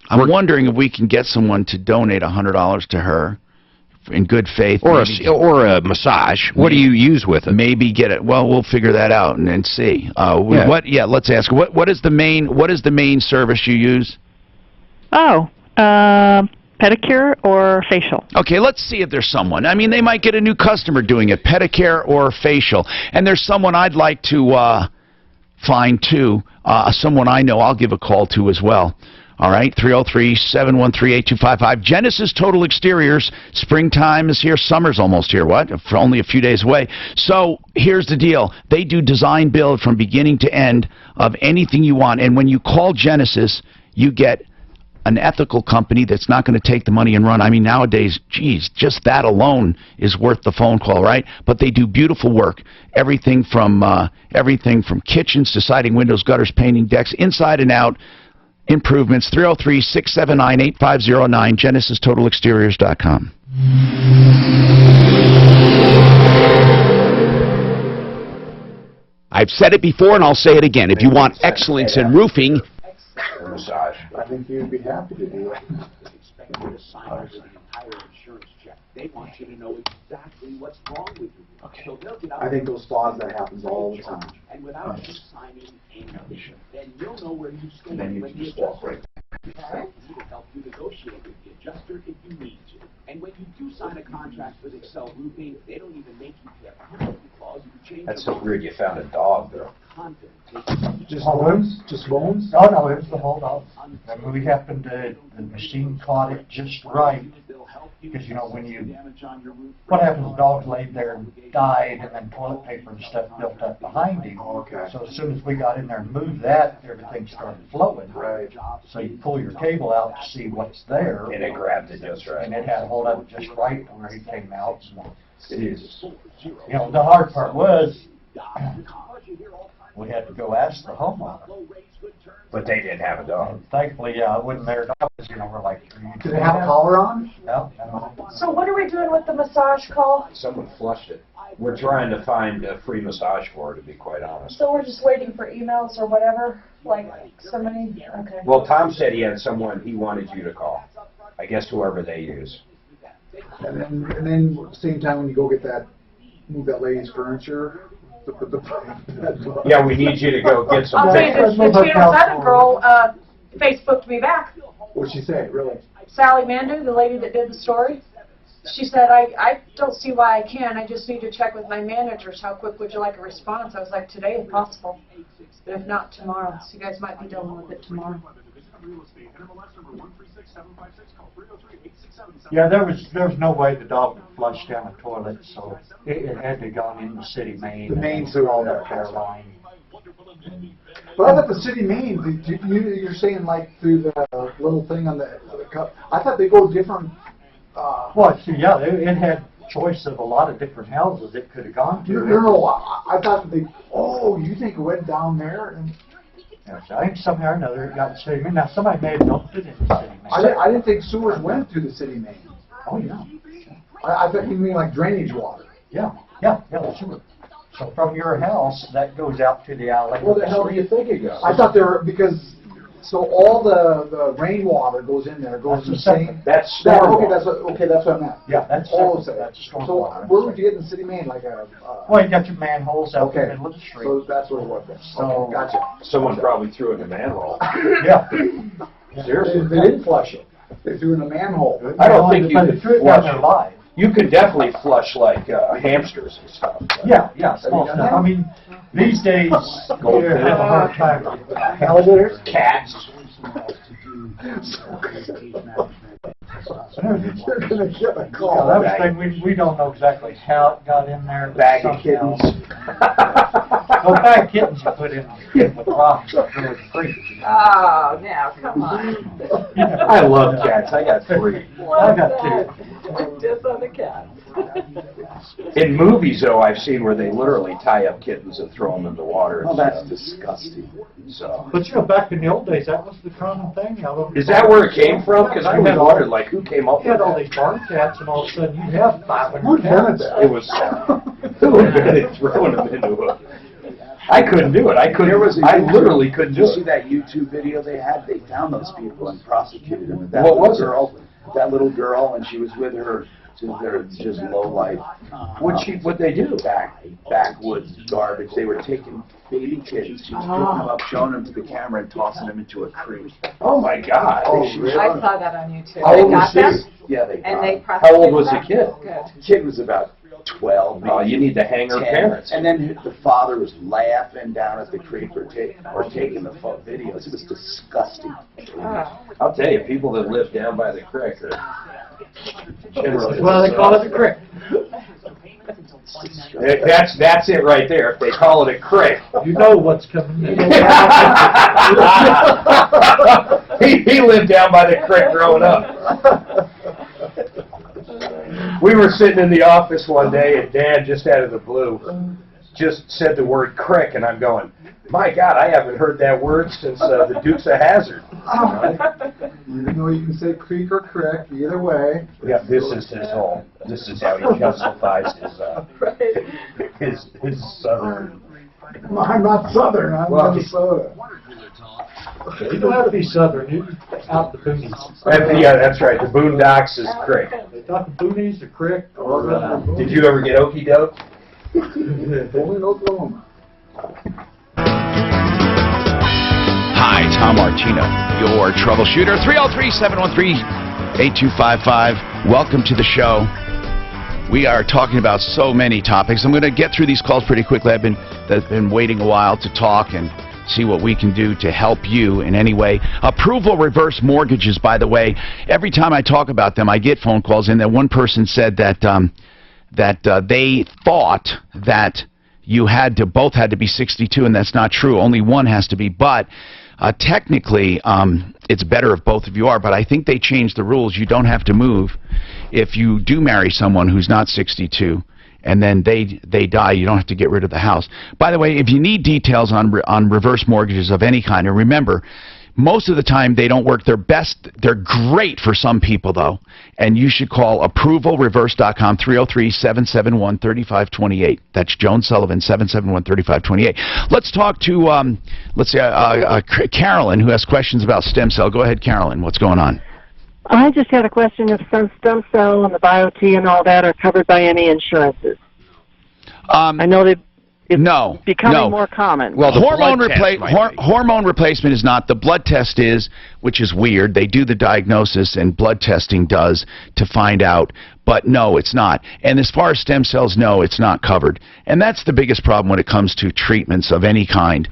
I'm wondering if we can get someone to donate $100 to her in good faith. Or a massage. What do you use with it? Maybe get it. Well, we'll figure that out and see. Let's ask. What is the main service you use? Pedicure or facial. Okay, let's see if there's someone. I mean, they might get a new customer doing it, pedicure or facial. And there's someone I'd like to find, too. Someone I know I'll give a call to as well. All right, 303-713-8255. Genesis Total Exteriors. Springtime is here. Summer's almost here. For only a few days away. So here's the deal. They do design build from beginning to end of anything you want. And when you call Genesis, you get an ethical company that's not going to take the money and run. I mean, nowadays, geez, just that alone is worth the phone call, right? But they do beautiful work. Everything from kitchens to siding, windows, gutters, painting, decks, inside and out. Improvements, 303-679-8509, GenesisTotalExteriors.com. I've said it before and I'll say it again. If you want excellence in roofing, massage. I think you'd be happy to do it. Expect you to sign over the entire insurance check. They want you to know exactly what's wrong with you. Okay. So they'll get out. I think those spas, that happens all the time. And without you signing anything, then you'll know where you stand. Then you when just the walk right adjuster will help you negotiate with the adjuster if you need to. And when you do sign a contract with Excel Roofing, they don't even make you pay a penalty clause. You change That's so weird you found a dog, though. Just bones? Just bones? No, no, it was the whole dog. And we happened to, the machine caught it just right. Because, you know, what happens, the dog laid there and died, and then toilet paper and stuff built up behind him. Okay. So as soon as we got in there and moved that, everything started flowing. Right. So you pull your cable out to see what's there. And it grabbed it just right. And it had hold of it just right where he came out. Jesus. You know, the hard part was, we had to go ask the homeowner. But they didn't have a dog. And thankfully, yeah, it wasn't their dog, you know, we're like. Do they have a collar on? No. So what are we doing with the massage call? Someone flushed it. We're trying to find a free massage for her, to be quite honest. So we're just waiting for emails or whatever, like somebody, okay. Well, Tom said he had someone he wanted you to call. I guess whoever they use. And then at the same time, when you go get that, move that lady's furniture. Yeah, we need you to go get some. I'll tell you, the 207 girl Facebooked me back. What'd she say, really? Sally Mandu, the lady that did the story, she said, I don't see why I can. I just need to check with my managers. How quick would you like a response? I was like, today if possible, but if not, tomorrow. So you guys might be dealing with it tomorrow. Yeah, there was no way the dog would flush down the toilet, so it had to gone in the city main. The main sewer all that care line. But I thought the city main, you're saying like through the little thing on the cup. I thought they go different. Well, see, yeah, it had choice of a lot of different houses it could have gone to. No, I thought they. Oh, you think it went down there? And yes, I think somehow or another it got city main. Now somebody may have dumped it in the city main. I didn't think sewers went through the city main. Oh yeah. I thought you mean like drainage water. Yeah, the sewer. So from your house, that goes out to the alley. Where the hell do you think it goes? I thought there were, because, so all the rainwater goes in there, goes in the same. That's storm Okay, water. that's what I meant. Yeah, that's all of separate. That's storm So water. where would you get in the city main, like a? Well, you got your manholes out in the Okay, middle of the street. so that's what it was. So- Okay, gotcha. Someone probably threw it in a manhole. Yeah. Seriously. They didn't flush it. They threw it in a manhole. I don't think you But could threw it down there flush. live. You could definitely flush like hamsters and stuff. Yeah, small stuff. I mean, these days, you have a hard time. Alligators? Cats. They're gonna get a Yeah, call. that was the thing, we don't know exactly how it got in there. but Bag of somehow- kittens. No, bag of kittens you put in with rocks and threw it in the creek. Oh, now, come on. I love cats. I got 3. I got 2. Just on the cat. In movies, though, I've seen where they literally tie up kittens and throw them in the water. Oh, that's disgusting. So. But you know, back in the old days, that was the common thing. Is that where it came from? Because I always wondered, like, who came up You with had all that? these barn cats, and all of a sudden you have 500 Who invented cats. that? It was who invented throwing them into a. I couldn't do it. I literally couldn't do Did you see it. that YouTube video they had? They found those people and prosecuted them. That What little was it? girl, that little girl, and she was with her. They're just low life. What'd they do? Backwoods garbage. They were taking baby kittens, she was picking them up, showing them to the camera, and tossing them into a creek. Oh my God! I saw that on YouTube. How They old was got them, she? Yeah, they and got they them. How old was the prosecuted kid? them. Good. The kid was about 12. Oh, you need to hang her 10. parents. And then the father was laughing down at the creek or taking the videos. It was disgusting. Oh. I'll tell you, people that live down by the creek are generally. Well, they call it the crick. That's it right there. If they call it a crick. You know what's coming in. He lived down by the creek growing up. We were sitting in the office one day, and Dad, just out of the blue, just said the word crick, and I'm going, my God, I haven't heard that word since the Dukes of Hazzard. Even though you can say creek or crick, either way. Yeah, this is how he justifies his southern. I'm not Southern, I'm Well, Minnesota. You don't have to be Southern, you out the boonies. Yeah, that's right. The Boondocks is crick. They talk the boonies, the crick, or Did you ever get okey doke? Only in Oklahoma. Hi, Tom Martino, your troubleshooter. 303-713-8255. Welcome to the show. We are talking about so many topics. I'm going to get through these calls pretty quickly. I've been waiting a while to talk and see what we can do to help you in any way. Approval reverse mortgages, by the way. Every time I talk about them, I get phone calls, and then one person said that they thought that you both had to be 62, and that's not true. Only one has to be, but technically, it's better if both of you are, but I think they changed the rules. You don't have to move if you do marry someone who's not 62. and then they die. You don't have to get rid of the house. By the way, if you need details on reverse mortgages of any kind, and remember, most of the time they don't work. They're great for some people though, and you should call approvalreverse.com 303-771-3528. That's Joan Sullivan 771-3528. Let's talk to Carolyn, who has questions about stem cell. Go ahead, Carolyn. What's going on? I just had a question if some stem cell and the BioT and all that are covered by any insurances. I know that it's becoming more common. Well, hormone replacement is not. The blood test is, which is weird. They do the diagnosis, and blood testing does to find out. But no, it's not. And as far as stem cells, no, it's not covered. And that's the biggest problem when it comes to treatments of any kind.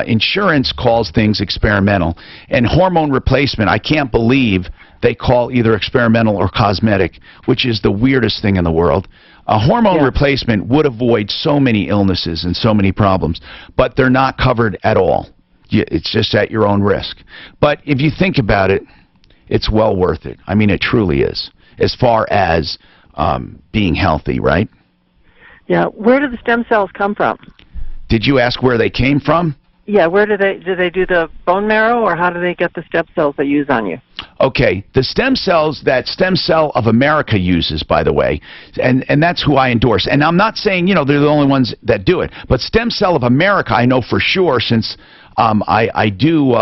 Insurance calls things experimental. And hormone replacement, I can't believe they call either experimental or cosmetic, which is the weirdest thing in the world. A hormone replacement would avoid so many illnesses and so many problems, but they're not covered at all. It's just at your own risk. But if you think about it, it's well worth it. I mean, it truly is, as far as being healthy, right? Yeah. Where do the stem cells come from? Did you ask where they came from? Yeah. Where do they do the bone marrow, or how do they get the stem cells they use on you? Okay, the stem cells that Stem Cell of America uses, by the way, and that's who I endorse. And I'm not saying, they're the only ones that do it, but Stem Cell of America, I know for sure, since I do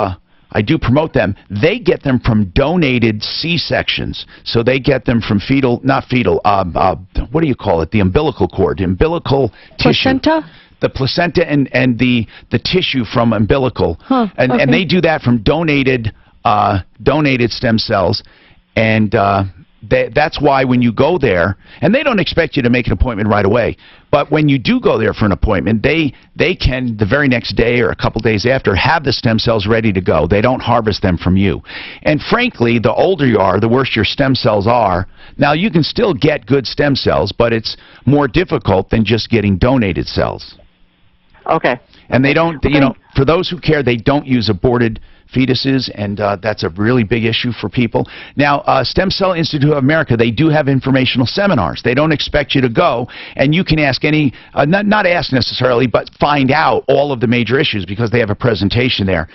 promote them. They get them from donated C-sections, so they get them from what do you call it? The umbilical cord, umbilical tissue. Placenta? The placenta and the tissue from umbilical, and they do that from donated stem cells, and that's why when you go there, and they don't expect you to make an appointment right away, but when you do go there for an appointment, they can the very next day or a couple days after have the stem cells ready to go. They don't harvest them from you. And frankly, the older you are, the worse your stem cells are. Now, you can still get good stem cells, but it's more difficult than just getting donated cells. Okay. And they don't, for those who care, they don't use aborted fetuses, and that's a really big issue for people. Now, Stem Cell Institute of America, they do have informational seminars. They don't expect you to go, and you can ask any, not ask necessarily, but find out all of the major issues because they have a presentation there.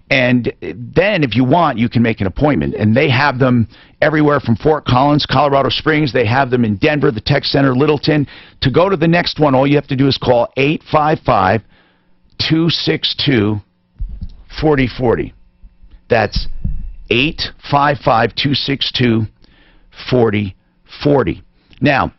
And then, if you want, you can make an appointment. And they have them everywhere from Fort Collins, Colorado Springs. They have them in Denver, the Tech Center, Littleton. To go to the next one, all you have to do is call 855-262-4040. That's 855-262-4040. Now,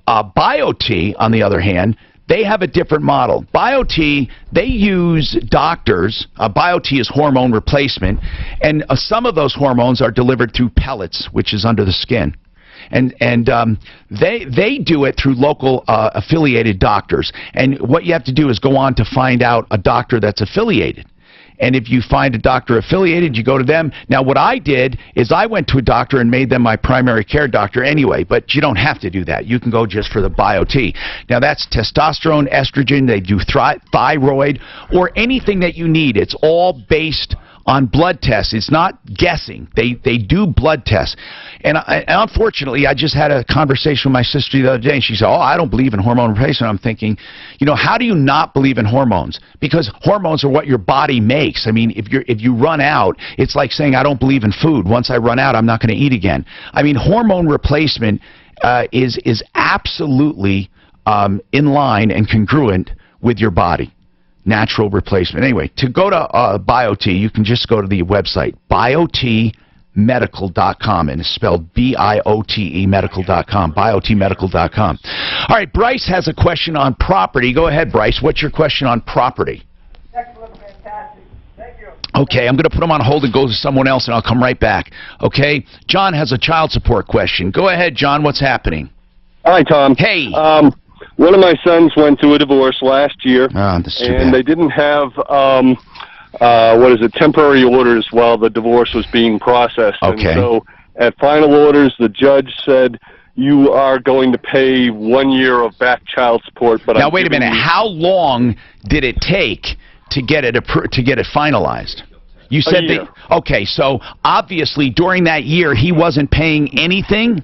BioT, on the other hand, they have a different model. BioT, they use doctors. BioT is hormone replacement, and some of those hormones are delivered through pellets, which is under the skin. And they do it through local affiliated doctors. And what you have to do is go on to find out a doctor that's affiliated. And if you find a doctor affiliated, you go to them. Now, what I did is I went to a doctor and made them my primary care doctor anyway, but you don't have to do that. You can go just for the BioT. Now, that's testosterone, estrogen, they do thyroid, or anything that you need. It's all based on blood tests. It's not guessing. They do blood tests. And unfortunately, I just had a conversation with my sister the other day, and she said, I don't believe in hormone replacement. I'm thinking, how do you not believe in hormones? Because hormones are what your body makes. I mean, if you run out, it's like saying, I don't believe in food. Once I run out, I'm not going to eat again. I mean, hormone replacement is absolutely in line and congruent with your body. Natural replacement. Anyway, to go to BioT, you can just go to the website, biotmedical.com, and it's spelled B-I-O-T-E medical.com, biotmedical.com. All right, Bryce has a question on property. Go ahead, Bryce. What's your question on property? Okay, I'm going to put him on hold and go to someone else, and I'll come right back. Okay? John has a child support question. Go ahead, John. What's happening? Hi, Tom. Hey. One of my sons went through a divorce last year, and they didn't have, temporary orders while the divorce was being processed. Okay. And so at final orders, the judge said, you are going to pay 1 year of back child support. But now, wait a minute. How long did it take to get it finalized? You said that. Okay, so obviously during that year, he wasn't paying anything?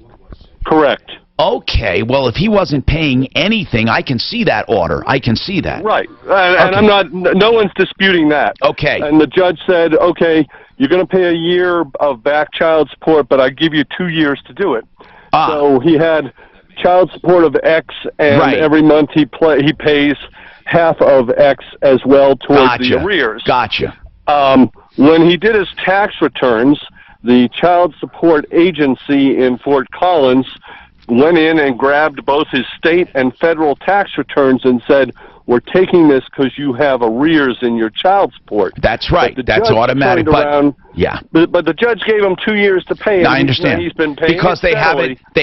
Correct. Okay, well, if he wasn't paying anything, I can see that order. I can see that. Right, and I'm not. No one's disputing that. Okay. And the judge said, okay, you're going to pay a year of back child support, but I give you 2 years to do it. So he had child support of X, and every month he pays half of X as well towards the arrears. Gotcha. When he did his tax returns, the child support agency in Fort Collins went in and grabbed both his state and federal tax returns and said, we're taking this because you have arrears in your child support. That's right. That's automatic. But the judge gave him 2 years to pay. I understand. He's been paying because they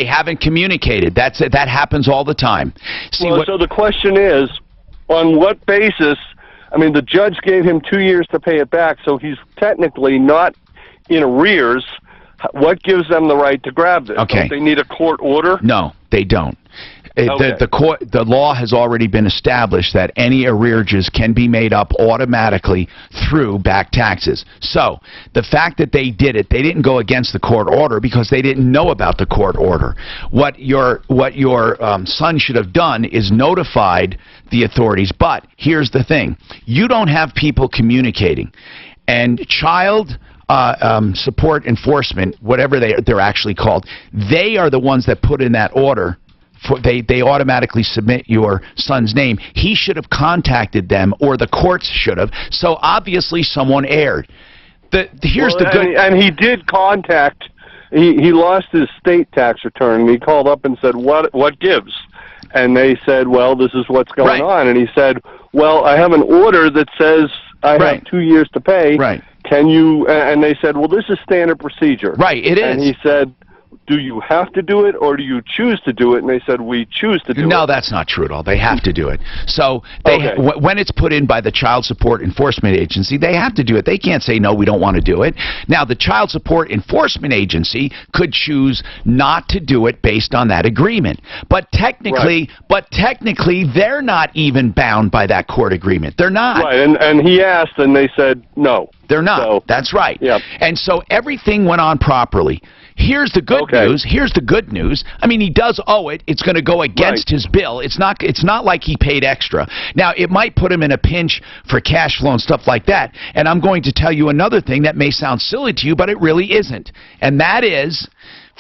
haven't communicated. That's it. That happens all the time. See, so the question is, on what basis? I mean, the judge gave him 2 years to pay it back, so he's technically not in arrears. What gives them the right to grab this? Okay. Don't they need a court order? No, they don't. The law has already been established that any arrearages can be made up automatically through back taxes. So the fact that they did it, they didn't go against the court order because they didn't know about the court order. What your son should have done is notified the authorities. But here's the thing: you don't have people communicating, and child support enforcement, whatever they're actually called, they are the ones that put in that order. They automatically submit your son's name. He should have contacted them, or the courts should have. So obviously someone erred. And he did contact. He lost his state tax return, and he called up and said, "What gives?" And they said, "Well, this is what's going on." And he said, "Well, I have an order that says I have 2 years to pay. Can you?" And they said, "Well, this is standard procedure." It is. And he said, "Do you have to do it, or do you choose to do it?" And they said, "We choose to do it." No, that's not true at all. They have to do it. So when it's put in by the Child Support Enforcement Agency, they have to do it. They can't say, no, we don't want to do it. Now, the Child Support Enforcement Agency could choose not to do it based on that agreement. But technically, they're not even bound by that court agreement. They're not. Right, and he asked, and they said no. They're not. So, that's right. Yep. And so everything went on properly. Here's the good news. Here's the good news. I mean, he does owe it. It's going to go against his bill. It's not like he paid extra. Now, it might put him in a pinch for cash flow and stuff like that. And I'm going to tell you another thing that may sound silly to you, but it really isn't. And that is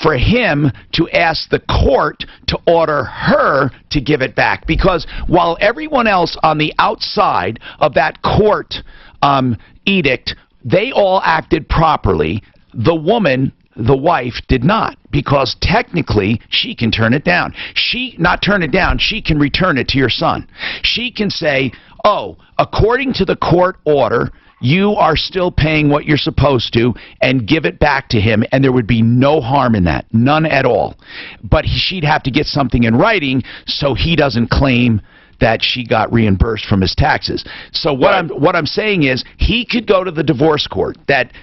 for him to ask the court to order her to give it back. Because while everyone else on the outside of that court edict, they all acted properly, the woman, the wife, did not, because technically she can turn it down. Not turn it down, she can return it to your son. She can say, oh, according to the court order, you are still paying what you're supposed to, and give it back to him, and there would be no harm in that, none at all. But she'd have to get something in writing so he doesn't claim that she got reimbursed from his taxes. So what I'm saying is, he could go to the divorce court that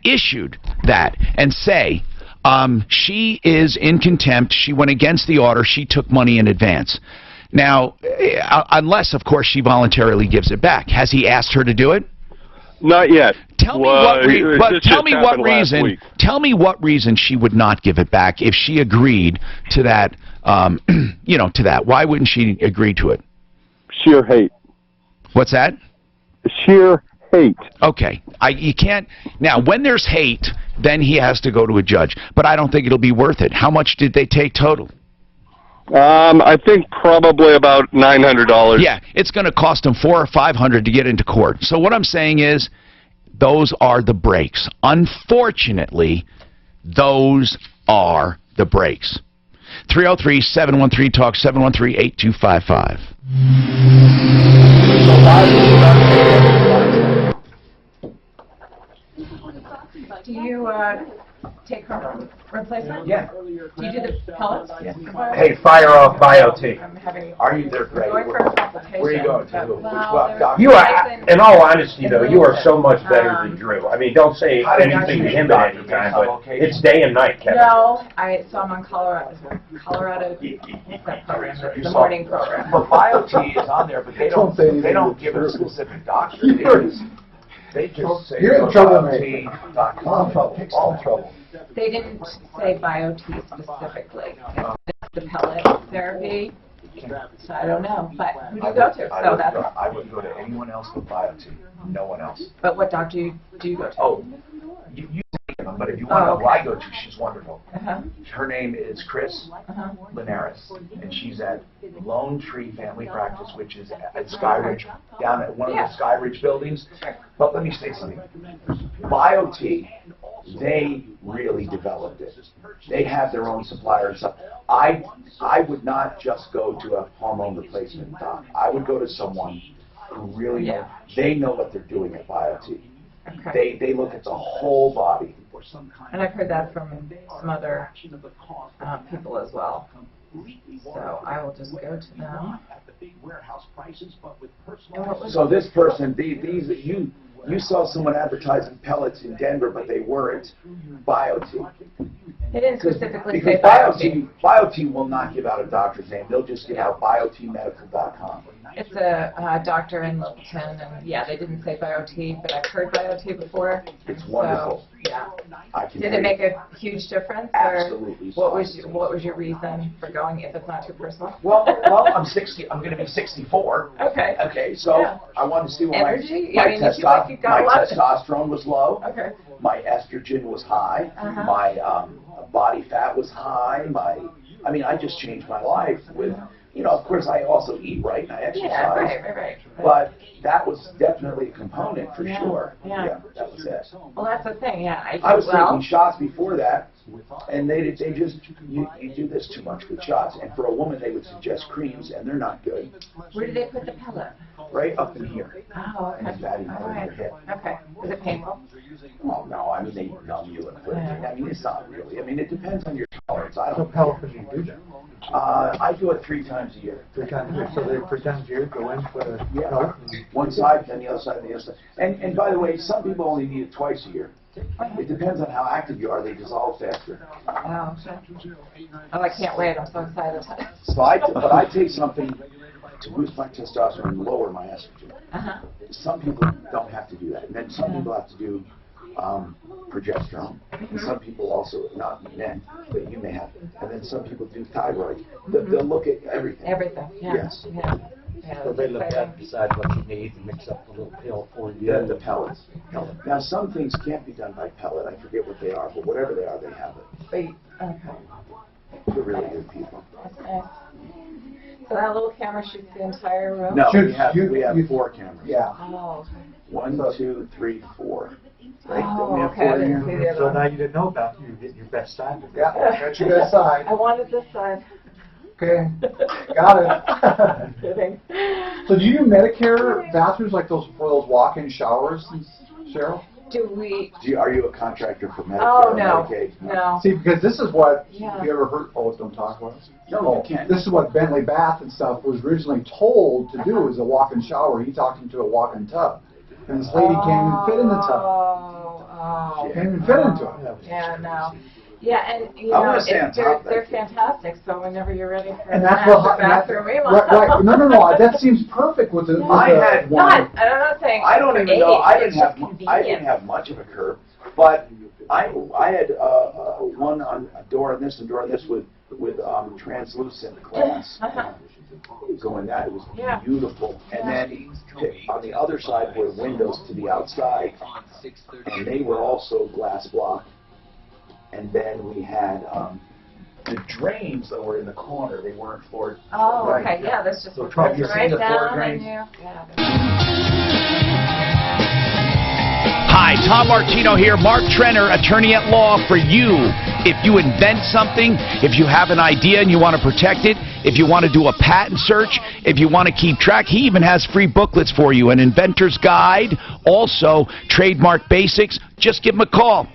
issued that and say, she is in contempt, she went against the order, she took money in advance. Now, unless, of course, she voluntarily gives it back. Has he asked her to do it? Not yet. Tell me Tell me what reason she would not give it back if she agreed to that. To that. Why wouldn't she agree to it? Sheer hate. What's that? Sheer hate. Okay. You can't. Now, when there's hate, then he has to go to a judge. But I don't think it'll be worth it. How much did they take total? I think probably about $900. Yeah, it's going to cost him $400 or $500 to get into court. So what I'm saying is, those are the breaks. Unfortunately, those are the breaks. 303-713-TALK, 713-8255. Do you take home replacement? Yeah. Do you do the pellets? Yeah. Hey, fire off BioT. Are you there? Great. Going for a consultation. Where are you going to? Well, You are, in all honesty, though, you are so much better than Drew. I mean, don't say anything to him at any time, but it's day and night, Kevin. No, so I'm on Colorado program, the morning program. For BioT is on there, but they don't give a specific doctor. They just say You're in trouble, mate. All trouble. They didn't say BioT specifically. the pellet therapy. So I don't know, but who do you go to? So that's. I wouldn't go to anyone else but BioT. No one else. But what doctor do you go to? Oh, you take them, but if you want to know who I go to, she's wonderful. Her name is Chris Linares, and she's at Lone Tree Family Practice, which is at Skyridge, down at one of the Skyridge buildings. But let me say something. BioT, they really developed it. They have their own supplier and stuff. I would not just go to a hormone replacement doc. I would go to someone who really know. They know what they're doing at BioT. They look at the whole body. And I've heard that from some other people as well. So I will just go to them. So this person, you saw someone advertising pellets in Denver, but they weren't BioT. It didn't specifically Because say BioT will not give out a doctor's name. They'll just give out biotmedical.com. It's a doctor in Littleton, and yeah, they didn't say BioT, but I've heard BioT before. It's wonderful. So, yeah. Did it make a huge difference? Absolutely. Or what was your reason for going, if it's not too personal? Well, I'm 60. I'm going to be 64. Okay. Okay, so I wanted to see what energy. my I mean, you feel like you've got a lot of testosterone was low. Okay. My estrogen was high. My body fat was high. I mean, I just changed my life with. Of course, I also eat right and I exercise. Yeah, right. But that was definitely a component for sure. Yeah, that was it. Well, that's the thing. Yeah, I was taking shots before that, and they just you do this too much with shots. And for a woman, they would suggest creams, and they're not good. Where did they put the pellet? Right up in here. Oh, okay. In the fatty part of your hip. Okay. Is it painful? Oh no, I mean they numb you and put it. I mean it's not really. I mean it depends on your tolerance. I So don't. pellet would you do that? I do it 3 times a year. 3 times a year. So they 3 times a year go in for a pellet. One side, then the other side, and the other side. And by the way, some people only need it twice a year. It depends on how active you are. They dissolve faster. Oh, I can't wait. I'm so excited. So I take something to boost my testosterone and lower my estrogen. Some people don't have to do that. And then some people have to do progesterone. And some people also, not men, but you may have. And then some people do thyroid. They'll look at everything. Everything, yeah. Yes. So they look at, decide what you need, and mix up the little pill for you. The pellets. Now, some things can't be done by pellet. I forget what they are, but whatever they are, they have it. Okay. They're really good people. Okay. So that little camera shoots the entire room? No, we have 4 cameras. Yeah. Oh, okay. 1, 2, 3, 4. Right? Oh, okay. I didn't see the other So one. now you didn't know about it. You're getting your best side. Yeah, got your best side. I wanted this side. Okay, got it. Kidding. So do you do Medicare bathrooms like those for those walk-in showers, Cheryl? Are you a contractor for Medicare Oh, or no. Medicaid? No. See, because this is what, Yeah. if you ever heard, don't talk about it. No, you can't. This is what Bentley Bath and stuff was originally told to do, is a walk-in shower. He talked into a walk-in tub. And this lady can't even fit in the tub. Oh. Can't even fit into it. Yeah, no. Yeah, and you I know, wanna stay on top of that. they're fantastic. So whenever you're ready for And a that's what, bathroom remodel. right, no, that seems perfect with the, I had one. I'm not saying. I don't for even know. age, I it's didn't just have convenient. much of a curve, but I had one on a door and this with translucent glass. Going that, it was beautiful. And then on the other side were windows to the outside, and they were also glass block. And then we had the drains that were in the corner. They weren't floored. Oh, right. okay, yeah, that's just So what Trump, goes you right seen the floor down and drains? Hi, Tom Martino here, Mark Trenner, attorney at law for you. If you invent something, if you have an idea and you want to protect it, if you want to do a patent search, if you want to keep track, he even has free booklets for you, an inventor's guide, also trademark basics. Just give him a call.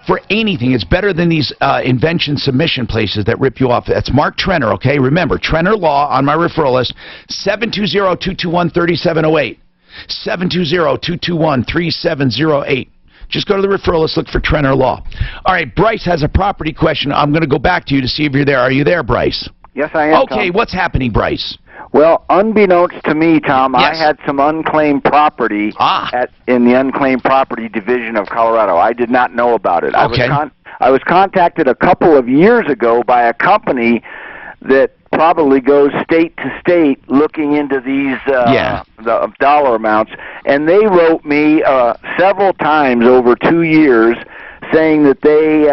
For anything, it's better than these invention submission places that rip you off. That's Mark Trenner, okay? Remember, Trenner Law on my referral list, 720-221-3708. 720-221-3708. Just go to the referral list, look for Trenner Law. All right, Bryce has a property question. I'm going to go back to you to see if you're there. Are you there, Bryce? Yes, I am, Okay, Tom. what's happening, Bryce? Well, unbeknownst to me, Tom, Yes. I had some unclaimed property in the unclaimed property division of Colorado. I did not know about it. Okay. I was contacted a couple of years ago by a company that probably goes state to state looking into these the dollar amounts, and they wrote me several times over 2 years saying that they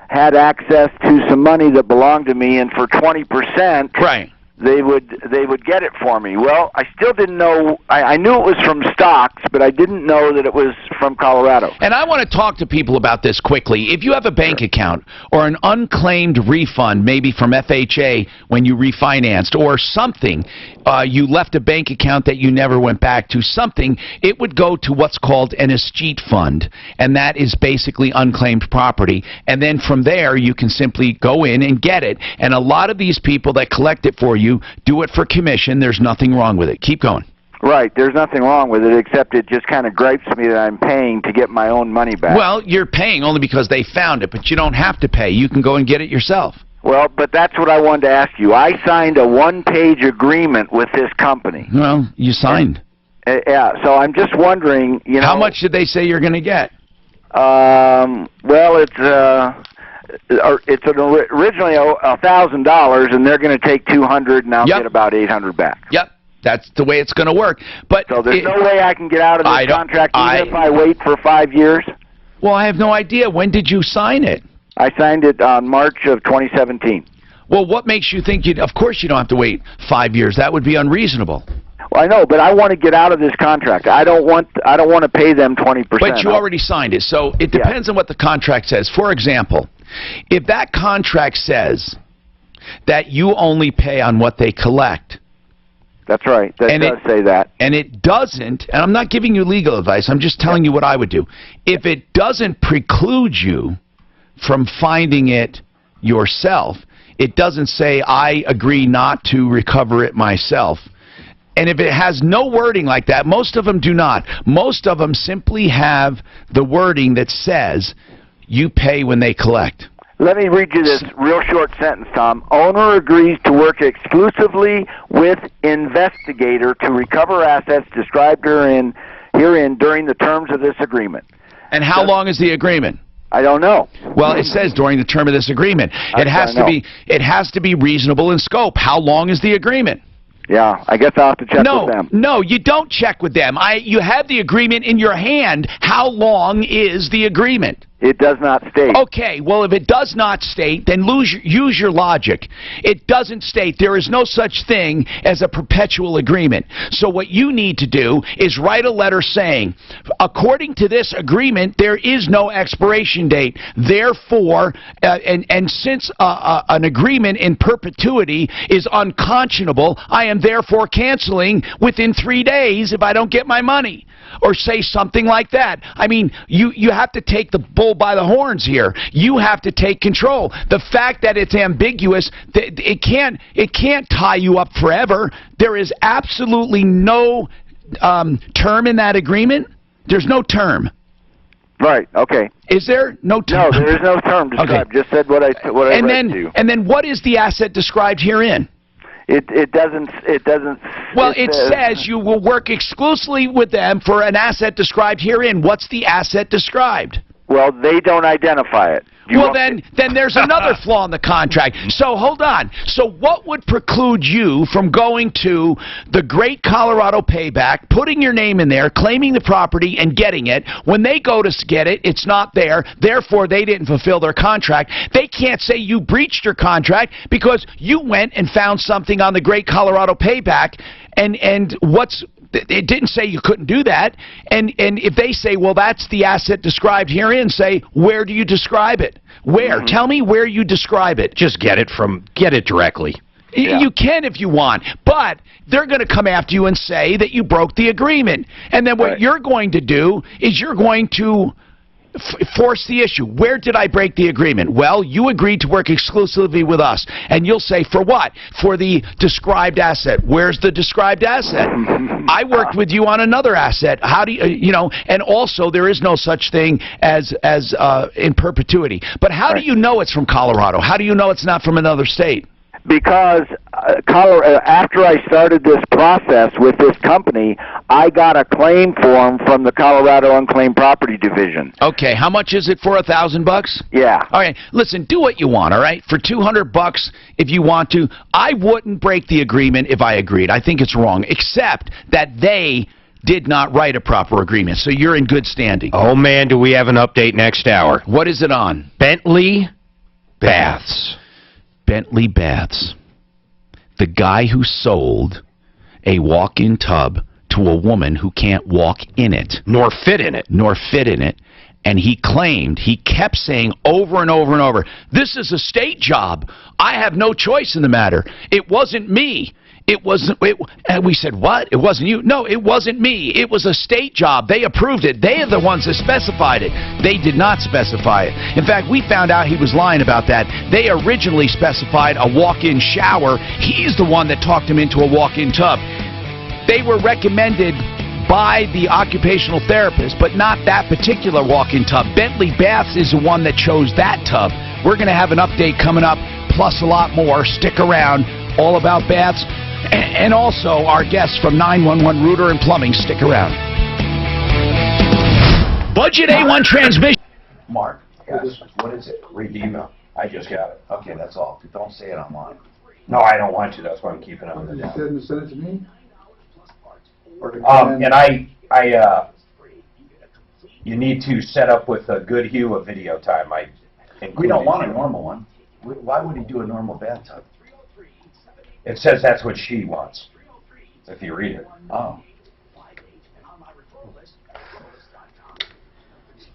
had access to some money that belonged to me, and for 20%, they would get it for me. Well, I still didn't know. I knew it was from stocks, but I didn't know that it was from Colorado. And I want to talk to people about this quickly. If you have a bank account or an unclaimed refund, maybe from FHA when you refinanced, or something, you left a bank account that you never went back to, something, it would go to what's called an escheat fund, and that is basically unclaimed property. And then from there, you can simply go in and get it. And a lot of these people that collect it for you do it for commission. There's nothing wrong with it. Keep going. Right. There's nothing wrong with it, except it just kind of gripes me that I'm paying to get my own money back. Well, you're paying only because they found it, but you don't have to pay. You can go and get it yourself. Well, but that's what I wanted to ask you. I signed a one-page agreement with this company. Well, you signed. Yeah, so I'm just wondering, you know... How much did they say you're going to get? Well, it's originally $1,000, and they're going to take $200, and I'll get about $800 back. Yep, that's the way it's going to work. But so there's no way I can get out of this contract even if I wait for 5 years? Well, I have no idea. When did you sign it? I signed it on March of 2017. Well, what makes you think of course you don't have to wait 5 years. That would be unreasonable. Well, I know, but I want to get out of this contract. I don't want to pay them 20%. But you already signed it, so it depends on what the contract says. For example, if that contract says that you only pay on what they collect. That's right. That does say that. And it doesn't, and I'm not giving you legal advice, I'm just telling you what I would do. If it doesn't preclude you from finding it yourself, it doesn't say, I agree not to recover it myself. And if it has no wording like that, most of them do not. Most of them simply have the wording that says you pay when they collect. Let me read you this real short sentence, Tom. Owner agrees to work exclusively with investigator to recover assets described herein during the terms of this agreement. And how long is the agreement? I don't know. Well, it says during the term of this agreement. It has to be reasonable in scope. How long is the agreement? Yeah, I guess I'll have to check with them. No, you don't check with them. You have the agreement in your hand. How long is the agreement? It does not state. Okay, well, if it does not state, then use your logic. It doesn't state. There is no such thing as a perpetual agreement. So what you need to do is write a letter saying, according to this agreement, there is no expiration date. Therefore, and since an agreement in perpetuity is unconscionable, I am therefore canceling within 3 days if I don't get my money. Or say something like that. I mean, you have to take the bull by the horns here. You have to take control. The fact that it's ambiguous, it can't tie you up forever. There is absolutely no term in that agreement. There's no term. Right. Okay. Is there no term? No, there is no term described. Okay. Just said what I read to you. And then what is the asset described herein? It doesn't. Well, it says you will work exclusively with them for an asset described herein. What's the asset described? Well, they don't identify it. Then there's another flaw in the contract. So hold on. So what would preclude you from going to the Great Colorado Payback, putting your name in there, claiming the property, and getting it? When they go to get it, it's not there. Therefore, they didn't fulfill their contract. They can't say you breached your contract because you went and found something on the Great Colorado Payback. And what's... It didn't say you couldn't do that. And if they say, well, that's the asset described herein, say, where do you describe it? Where? Mm-hmm. Tell me where you describe it. Just get it directly. Yeah. You can if you want, but they're going to come after you and say that you broke the agreement. And then what you're going to do is you're going to force the issue. Where did I break the agreement? Well, you agreed to work exclusively with us. And you'll say, for what? For the described asset. Where's the described asset? I worked with you on another asset. How do you, and also there is no such thing as in perpetuity. But how do you know it's from Colorado? How do you know it's not from another state? because after I started this process with this company, I got a claim form from the Colorado Unclaimed Property Division. Okay, how much is it for $1,000? Yeah. All right, listen, do what you want, all right? For $200 if you want to. I wouldn't break the agreement if I agreed. I think it's wrong, except that they did not write a proper agreement, so you're in good standing. Oh, man, do we have an update next hour. What is it on? Bentley Baths. Bentley Baths. The guy who sold a walk-in tub to a woman who can't walk in it. Nor fit in it. Nor fit in it. And he kept saying over and over and over, this is a state job. I have no choice in the matter. It wasn't me. It wasn't, and we said, what? It wasn't you? No, it wasn't me. It was a state job. They approved it. They are the ones that specified it. They did not specify it. In fact, we found out he was lying about that. They originally specified a walk-in shower. He's the one that talked him into a walk-in tub. They were recommended by the occupational therapist, but not that particular walk-in tub. Bentley Baths is the one that chose that tub. We're going to have an update coming up, plus a lot more. Stick around. All about baths. And also our guests from 911 Router and Plumbing. Stick around. Budget A1 transmission. Mark, yes. What is it? Read the email. I just got it. Okay, that's all. Don't say it online. No, I don't want to. That's why I'm keeping it on the You down. send it to me? Or to And you need to set up with a Good Hue a video time. We don't want a normal one. Why would he do a normal bathtub? It says that's what she wants, if you read it. Oh.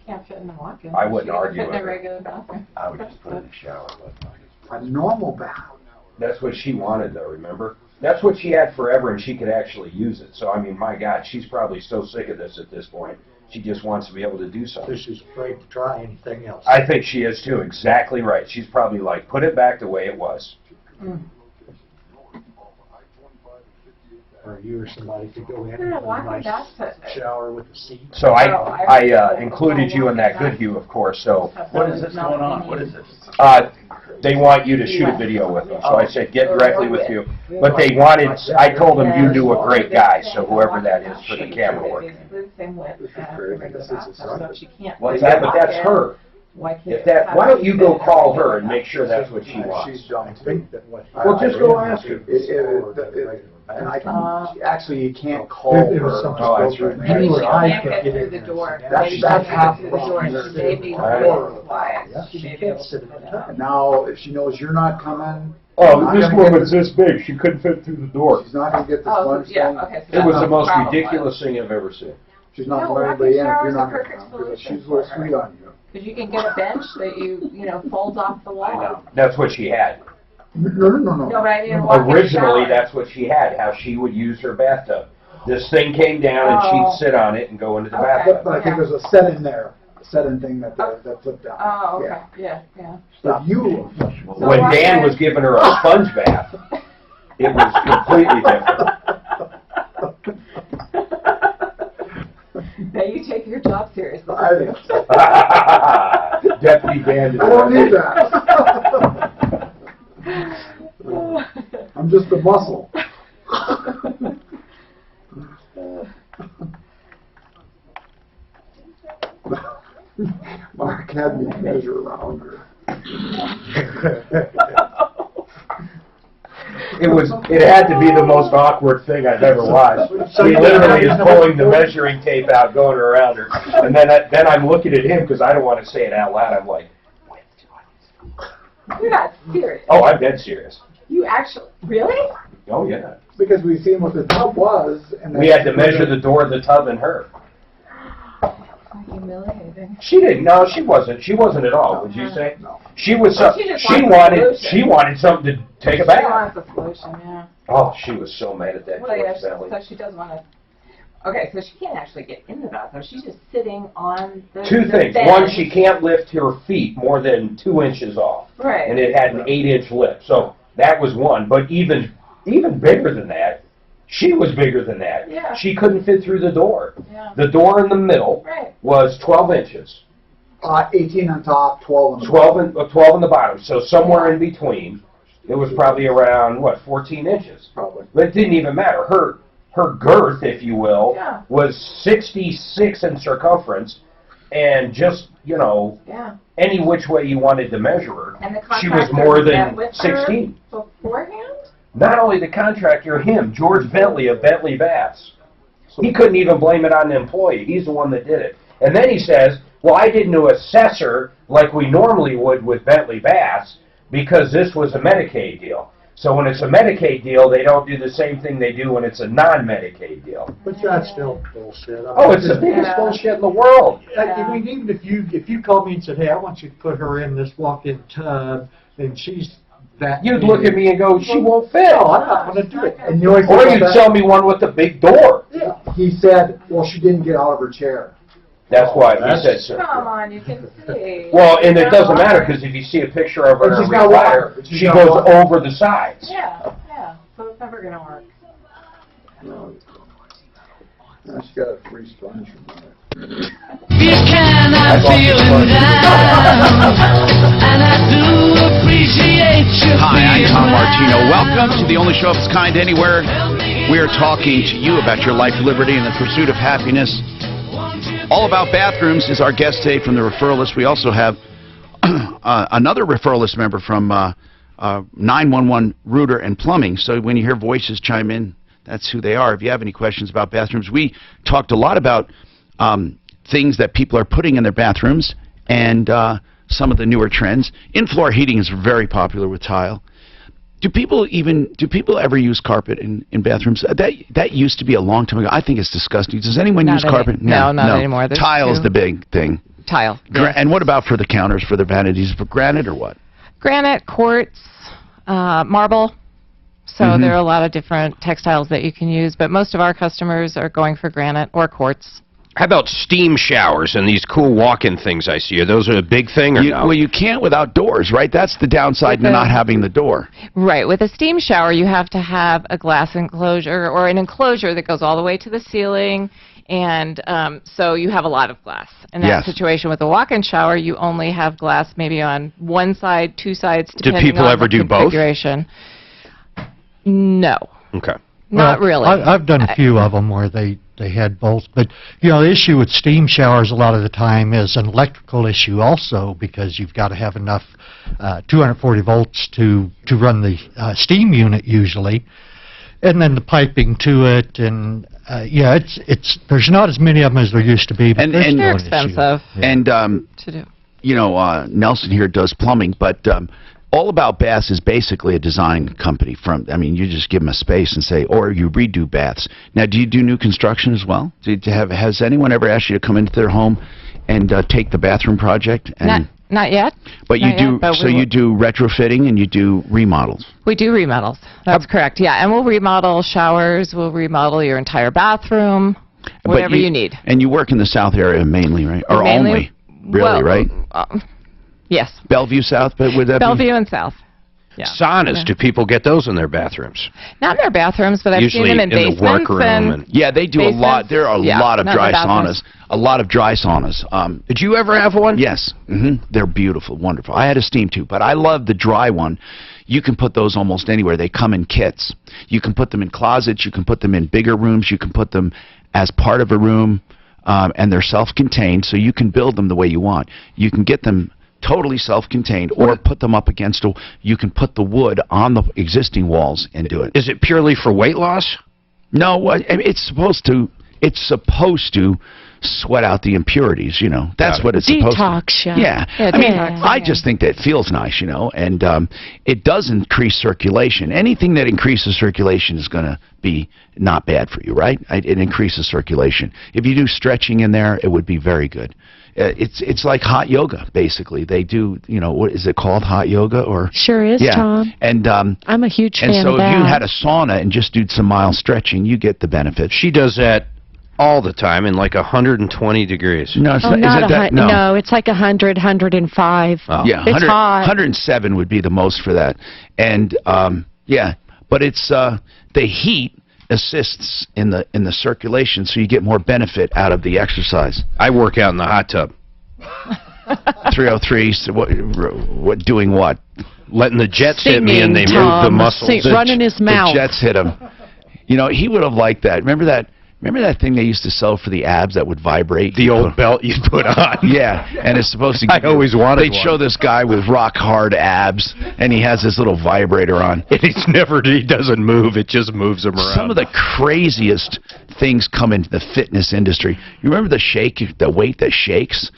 Can't fit in the walk-in. I wouldn't She can argue fit in with a her. regular bathroom. I would just put it in the shower. a normal bath. That's what she wanted, though, remember? That's what she had forever, and she could actually use it. So, I mean, my God, she's probably so sick of this at this point. She just wants to be able to do something. She's afraid to try anything else. I think she is, too. Exactly right. She's probably like, put it back the way it was. Or you or somebody could go in Yeah, and have a walk-in nice baths. shower with a seat. So I included you in that Good Hue, of course, so. What is this going on? What is this? They want you to shoot a video with them, so I said, get directly with you. But they wanted, I told them you knew a great guy, so whoever that is for the camera work. Same with the regular bathtub, so she can't. Well, yeah, but that's her. If that, why don't you go call her and make sure that's what she wants? Well, just go ask her. And I can, actually, you can't call her. Oh, that's right. Maybe she can't get through the door. Maybe she can't get through the door, and she may be quiet. She may be able to fit it out. Now, if she knows you're not coming. Oh, this woman's this big, she couldn't fit through the door. She's not gonna get the sponge thing. It was the most ridiculous thing I've ever seen. She's not No, gonna let anybody in if walk-in you're not showers are gonna come, perfect because she's a solution little for sweet on you. Because you can get a bench that folds off the wall. I know. That's what she had. No. No, but I mean, a walk-in Originally, shower. that's what she had, how she would use her bathtub. This thing came down and she'd sit on it and go into the bathtub. But I think there's a set-in there, set-in thing that flipped out. Oh, okay, yeah. So you. When Dan was giving her a sponge bath, it was completely different. Now you take your job seriously. Deputy Dan. I don't need that. I'm just a muscle. Mark had me measure around her. It had to be the most awkward thing I've ever watched. He literally is pulling the measuring tape out, going around her, and then I'm looking at him because I don't want to say it out loud. I'm like, You're not serious. oh, I'm dead serious. You actually, really? Oh yeah. Because we seen what the tub was, and We had to measure the door of the tub and her. Humiliating. She didn't. No, she wasn't. She wasn't at all. Would you say? No. She was. Well, she just She wanted wanted. solution. She wanted something to take a She bath. wants a solution, yeah. Oh, she was so mad at that. Well, yeah, poor Sally. so she doesn't want to. Okay, so she can't actually get in the bathroom. She's just sitting on the Two the things. bench. One, she can't lift her feet more than 2 inches off. Right. And it had an 8-inch lift. So that was one. But even bigger than that, she was bigger than that. Yeah. She couldn't fit through the door. Yeah. The door in the middle Right. was 12 inches. 18 on top, 12 on the 12 in the bottom. So somewhere in between. it was probably around, what, 14 inches? Probably. But it didn't even matter. Her girth, if you will, Yeah. was 66 in circumference, and just, you know, any which way you wanted to measure her, And the she was contractor more met than with her 16. beforehand? Not only the contractor, him, George Bentley of Bentley Baths. He couldn't even blame it on the employee. He's the one that did it. And then he says, well, I didn't assess her like we normally would with Bentley Baths because this was a Medicaid deal. So when it's a Medicaid deal, they don't do the same thing they do when it's a non-Medicaid deal. But that's still bullshit. Oh, it's the biggest bullshit in the world. I mean, even if you called me and said, hey, I want you to put her in this walk-in tub, and she's that... You'd look at me and go, she won't fit. No, I'm not going to do it. And Or you'd sell me one with a big door. Yeah. He said, well, she didn't get out of her chair. That's why he said so. Come on, you can see. Well, and it doesn't matter, because if you see a picture of her in a she's got recliner, water. She's she got goes water. over the sides. Yeah, so it's never going to work. No. She got a free sponge from that. You cannot feel down, and I do appreciate you. Hi, I'm Tom Martino. Welcome to the only show of its kind anywhere. We are talking to you about your life, liberty, and the pursuit of happiness. All About Bathrooms is our guest today from the referral list. We also have another referral list member from 911 Router and Plumbing. So when you hear voices chime in, that's who they are. If you have any questions about bathrooms, we talked a lot about things that people are putting in their bathrooms and some of the newer trends. In-floor heating is very popular with tile. Do people ever use carpet in bathrooms? That used to be a long time ago. I think it's disgusting. Does anyone use carpet? No, not anymore. There's Tile is the big thing. Tile. Yes. And what about for the counters, for the vanities? For granite or what? Granite, quartz, marble. So there are a lot of different textiles that you can use, but most of our customers are going for granite or quartz. How about steam showers and these cool walk-in things I see? Are those a big thing or no? Well, you can't without doors, right? That's the downside to not having the door. Right. With a steam shower, you have to have a glass enclosure or an enclosure that goes all the way to the ceiling, and so you have a lot of glass. In that situation, with a walk-in shower, you only have glass maybe on one side, two sides, depending Do people on ever the do both? configuration. No. Okay. Not really. I've done a few of them where they had both, but you know the issue with steam showers a lot of the time is an electrical issue also, because you've got to have enough 240 volts to run the steam unit usually, and then the piping to it, and yeah, it's there's not as many of them as there used to be, but they're expensive. And to do. You know, Nelson here does plumbing, but All About Baths is basically a design company. I mean, you just give them a space and say, or you redo baths. Now, do you do new construction as well? Has anyone ever asked you to come into their home and take the bathroom project? And Not yet. But you do. So you do retrofitting and you do remodels. We do remodels. That's correct. Yeah, and we'll remodel showers. We'll remodel your entire bathroom. Whatever you need. And you work in the South area mainly, right? Or mainly, only? Really, right? Yes. Bellevue South, but would that Bellevue and South. Yeah. Saunas, do people get those in their bathrooms? Not in their bathrooms, but I've Usually seen them in the workroom. And yeah, they do a lot. There are a lot of dry saunas. A lot of dry saunas. Did you ever have one? Yes. They're beautiful, wonderful. I had a steam tube, but I love the dry one. You can put those almost anywhere. They come in kits. You can put them in closets. You can put them in bigger rooms. You can put them as part of a room, and they're self-contained, so you can build them the way you want. You can get them totally self-contained, or put them up against you can put the wood on the existing walls and do it. Is it purely for weight loss? No, it's supposed to sweat out the impurities, you know. That's what it's supposed to. Detox, yeah. I mean, I just think that feels nice, you know, and it does increase circulation. Anything that increases circulation is going to be not bad for you, right? It increases circulation. If you do stretching in there, it would be very good. It's like hot yoga, basically. They do, you know, what is it called, hot yoga? Or sure is, Tom. And I'm a huge fan of that. And so if you had a sauna and just did some mild stretching, you get the benefit. She does that all the time in like 120 degrees. No, it's not, no, it's like 100, 105. Oh. Yeah, it's hot. 107 would be the most for that. And yeah, but it's the heat assists in the circulation, so you get more benefit out of the exercise. I work out in the hot tub. 303. So what doing what? letting the Jets hit me and they moved the muscles. Running his mouth. The Jets hit him. You know, he would have liked that. Remember that thing they used to sell for the abs that would vibrate? The old belt you put on. Yeah, and it's supposed to. I always wanted They'd show this guy with rock hard abs, and he has this little vibrator on. And he doesn't move. It just moves him around. Some of the craziest things come into the fitness industry. You remember the weight that shakes?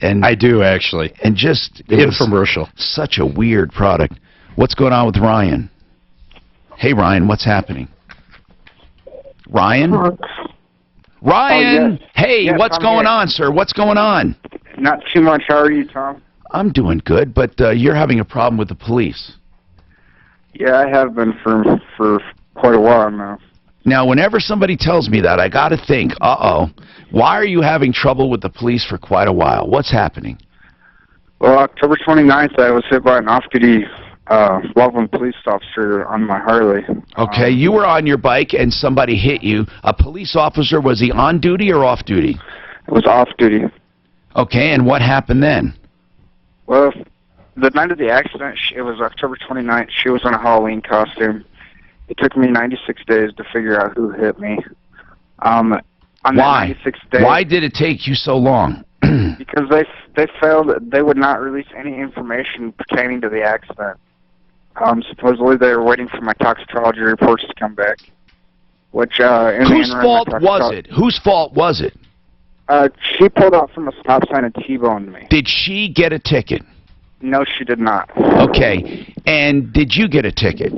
And I do, actually. And just infomercial. Such a weird product. What's going on with Ryan? Hey, Ryan, what's happening? Ryan? Ryan! Yes. Hey, Yes, what's I'm going here. on, sir? What's going on? Not too much. How are you, Tom? I'm doing good, but you're having a problem with the police. Yeah, I have been for quite a while now. Now, whenever somebody tells me that, I got to think, uh-oh, why are you having trouble with the police for quite a while? What's happening? Well, October 29th, I was hit by an off-duty Loveland police officer on my Harley. Okay, you were on your bike and somebody hit you. A police officer, was he on duty or off duty? It was off duty. Okay, and what happened then? Well, the night of the accident, it was October 29th. She was in a Halloween costume. It took me 96 days to figure out who hit me. On Why? That 96 days, Why did it take you so long? because they failed. They would not release any information pertaining to the accident. Supposedly they were waiting for my toxicology reports to come back. Which whose fault was it? Whose fault was it? She pulled out from a stop sign and T-boned me. Did she get a ticket? No, she did not. Okay, and did you get a ticket?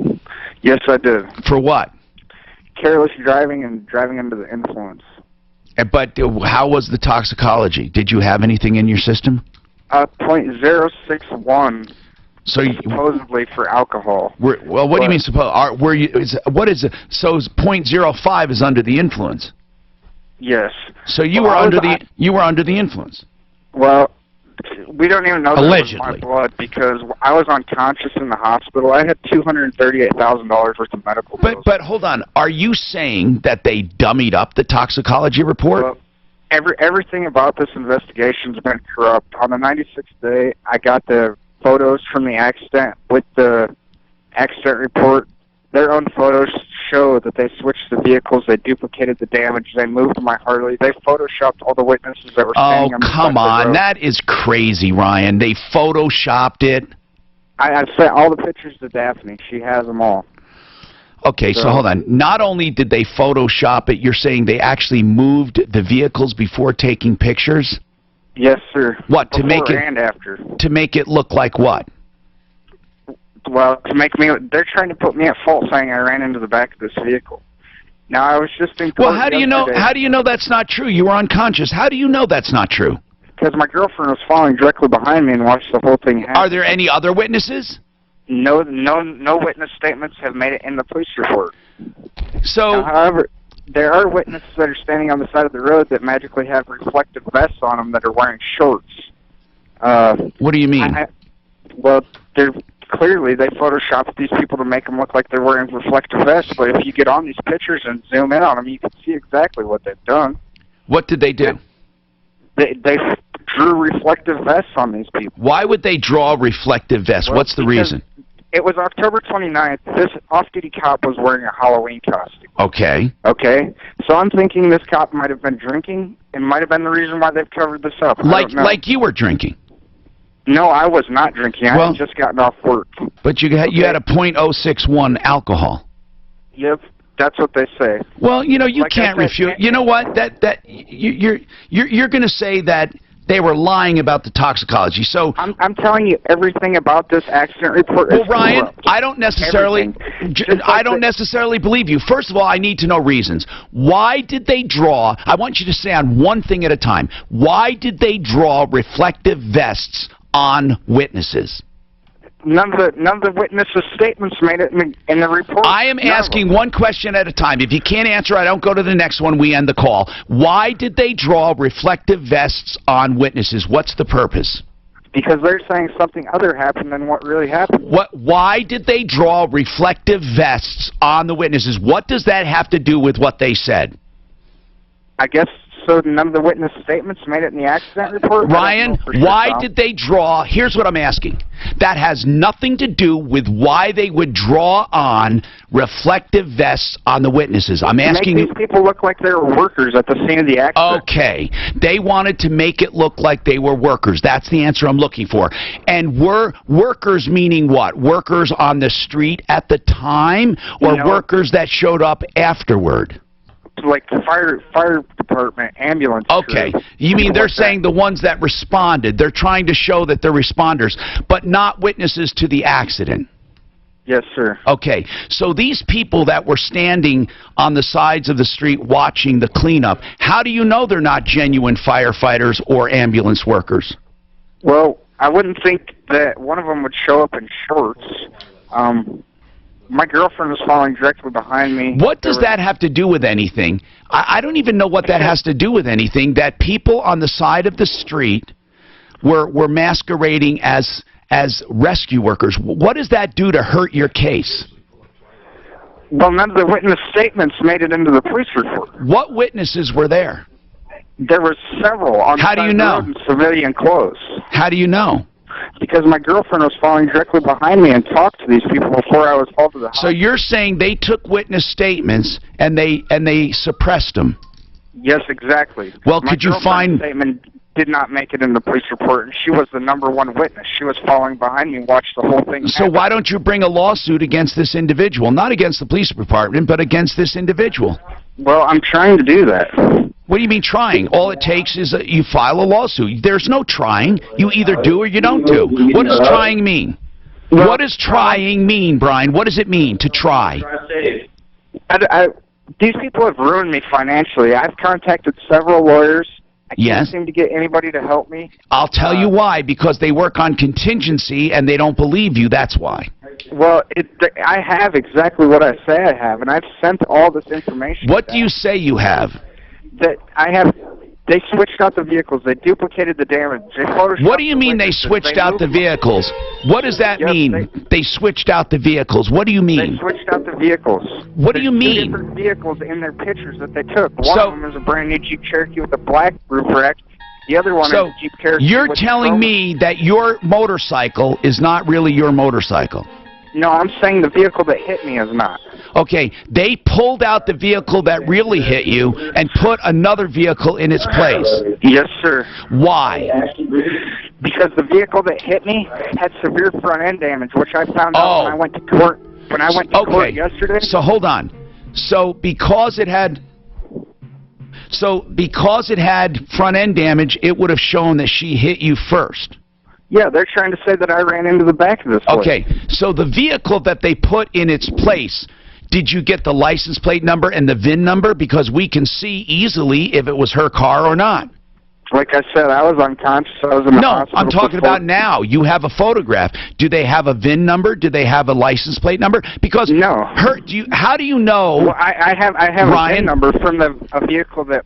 Yes, I did. For what? Careless driving and driving under the influence. But how was the toxicology? Did you have anything in your system? .061. So supposedly for alcohol. Well, what do you mean suppose? Were you? What is it? So .05 is under the influence. Yes. So you were under the influence. Well, we don't even know that Allegedly. it was my blood because I was unconscious in the hospital. I had $238,000 worth of medical bills. But hold on. Are you saying that they dummied up the toxicology report? Well, everything about this investigation's been corrupt. On the 96th day, I got the photos from the accident with the accident report. Their own photos show that they switched the vehicles, they duplicated the damage, they moved my Harley, they photoshopped all the witnesses that were standing on the side of the road. That is crazy, Ryan. They photoshopped it. I've sent all the pictures to Daphne. She has them all. Okay, so hold on. Not only did they Photoshop it, you're saying they actually moved the vehicles before taking pictures? Yes, sir. What, Before to make it and after. To make it look like what? Well, to make me, they're trying to put me at fault, saying I ran into the back of this vehicle. Now, I was just in court Well, how do you know? How do you know that's not true? You were unconscious. How do you know that's not true? Because my girlfriend was following directly behind me and watched the whole thing happen. Are there any other witnesses? No witness statements have made it in the police report. So, now, however, there are witnesses that are standing on the side of the road that magically have reflective vests on them that are wearing shorts. What do you mean? Well, they're clearly they photoshopped these people to make them look like they're wearing reflective vests. But if you get on these pictures and zoom in on them, you can see exactly what they've done. What did they do? They drew reflective vests on these people. Why would they draw reflective vests? Well, What's the reason? It was October 29th. This off-duty cop was wearing a Halloween costume. Okay. Okay. So I'm thinking this cop might have been drinking. It might have been the reason why they've covered this up. Like you were drinking. No, I was not drinking. I had just gotten off work. But you had a .061 alcohol. Yep, that's what they say. Well, you know, you can't refute. You know what? You're going to say that they were lying about the toxicology. So I'm telling you everything about this accident report. Well, Ryan, I don't necessarily believe you. First of all, I need to know reasons. Why did they draw? I want you to say on one thing at a time. Why did they draw reflective vests on witnesses? None of the witnesses' statements made it in the report. I am asking one question at a time. If you can't answer, I don't go to the next one. We end the call. Why did they draw reflective vests on witnesses? What's the purpose? Because they're saying something other happened than what really happened. Why did they draw reflective vests on the witnesses? What does that have to do with what they said? I guess so none of the witness statements made it in the accident report? Ryan, why did they draw? Here's what I'm asking. That has nothing to do with why they would draw on reflective vests on the witnesses. I'm asking you. Make these people look like they were workers at the scene of the accident. Okay. They wanted to make it look like they were workers. That's the answer I'm looking for. And were workers meaning what? Workers on the street at the time, or workers that showed up afterward? Like the fire department, ambulance. Okay. You mean they're saying the ones that responded. They're trying to show that they're responders, but not witnesses to the accident. Yes, sir. Okay. So these people that were standing on the sides of the street watching the cleanup, how do you know they're not genuine firefighters or ambulance workers? Well, I wouldn't think that one of them would show up in shorts. My girlfriend was following directly behind me. What does that have to do with anything? I don't even know what that has to do with anything, that people on the side of the street were masquerading as rescue workers. What does that do to hurt your case? Well, none of the witness statements made it into the police report. What witnesses were there? There were several on How do you the know? road in civilian clothes. How do you know? Because my girlfriend was following directly behind me and talked to these people before I was called to the hospital. So you're saying they took witness statements and they suppressed them? Yes, exactly. Well, could you find... statement did not make it in the police report, and she was the #1 witness. She was following behind me and watched the whole thing So why don't you bring a lawsuit against this individual? Not against the police department, but against this individual. Well, I'm trying to do that. What do you mean trying? All it takes is you file a lawsuit. There's no trying. You either do or you don't do. What does trying mean? What does trying mean, Brian? What does it mean to try? These people have ruined me financially. I've contacted several lawyers. I can't seem to get anybody to help me. I'll tell you why. Because they work on contingency and they don't believe you. That's why. Well, I have exactly what I say I have, and I've sent all this information. What do you say you have? That I have. They switched out the vehicles. They duplicated the damage. What do you mean they switched out the vehicles? What does that mean? They switched out the vehicles. What do you mean? They switched out the vehicles. What do you mean? Two different vehicles in their pictures that they took. One of them is a brand new Jeep Cherokee with a black roof rack. The other one is a Jeep Cherokee. You're telling me that your motorcycle is not really your motorcycle? No, I'm saying the vehicle that hit me is not. Okay, they pulled out the vehicle that really hit you and put another vehicle in its place. Yes, sir. Why? Because the vehicle that hit me had severe front end damage, which I found out when I went to court. When I went to court yesterday. So hold on. So because it had front end damage, it would have shown that she hit you first. Yeah, they're trying to say that I ran into the back of this place. Okay, so the vehicle that they put in its place, did you get the license plate number and the VIN number? Because we can see easily if it was her car or not. Like I said, I was unconscious. I was in the hospital. No, I'm talking about now. You have a photograph. Do they have a VIN number? Do they have a license plate number? Because how do you know? Well, I have Ryan, a VIN number from a vehicle that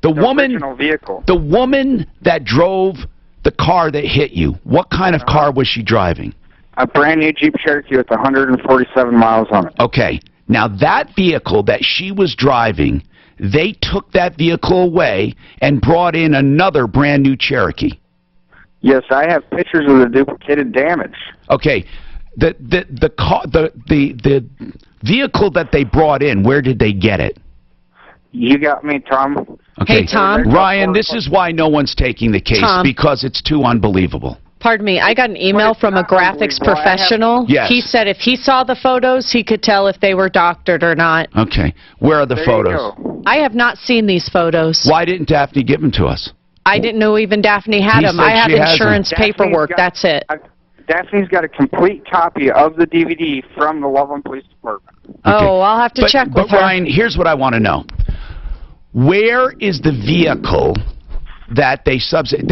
the original vehicle. The woman that drove the car that hit you, what kind of car was she driving? A brand new Jeep Cherokee with 147 miles on it. Okay. Now that vehicle that she was driving, they took that vehicle away and brought in another brand new Cherokee. Yes, I have pictures of the duplicated damage. Okay. The vehicle that they brought in, where did they get it? You got me, Tom. Okay. Hey, Tom. Ryan, this is why no one's taking the case, because it's too unbelievable. Pardon me, I got an email from a graphics professional. Yes. He said if he saw the photos, he could tell if they were doctored or not. Okay. Where are the photos? I have not seen these photos. Why didn't Daphne give them to us? I didn't know even Daphne had them. I have insurance paperwork, that's it. Daphne's got a complete copy of the DVD from the Loveland Police Department. Okay. Oh, I'll have to check with her. But Ryan, here's what I want to know. Where is the vehicle that they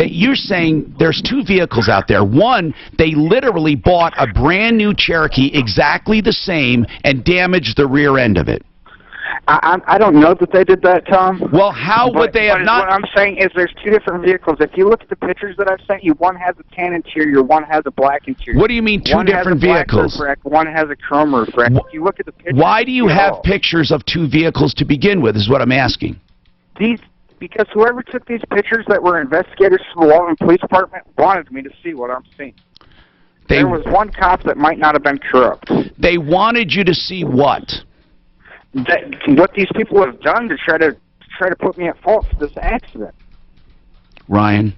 you're saying there's two vehicles out there. One, they literally bought a brand new Cherokee exactly the same and damaged the rear end of it. I don't know that they did that, Tom. Well, how would they have not? What I'm saying is there's two different vehicles. If you look at the pictures that I've sent you, one has a tan interior, one has a black interior. What do you mean two different vehicles? One has a black roof rack, one has a chrome roof rack. If you look at the pictures... Why do you have pictures of two vehicles to begin with, is what I'm asking. Because whoever took these pictures that were investigators from the Waltham Police Department wanted me to see what I'm seeing. There was one cop that might not have been corrupt. They wanted you to see what? What these people have done to try to put me at fault for this accident. Ryan?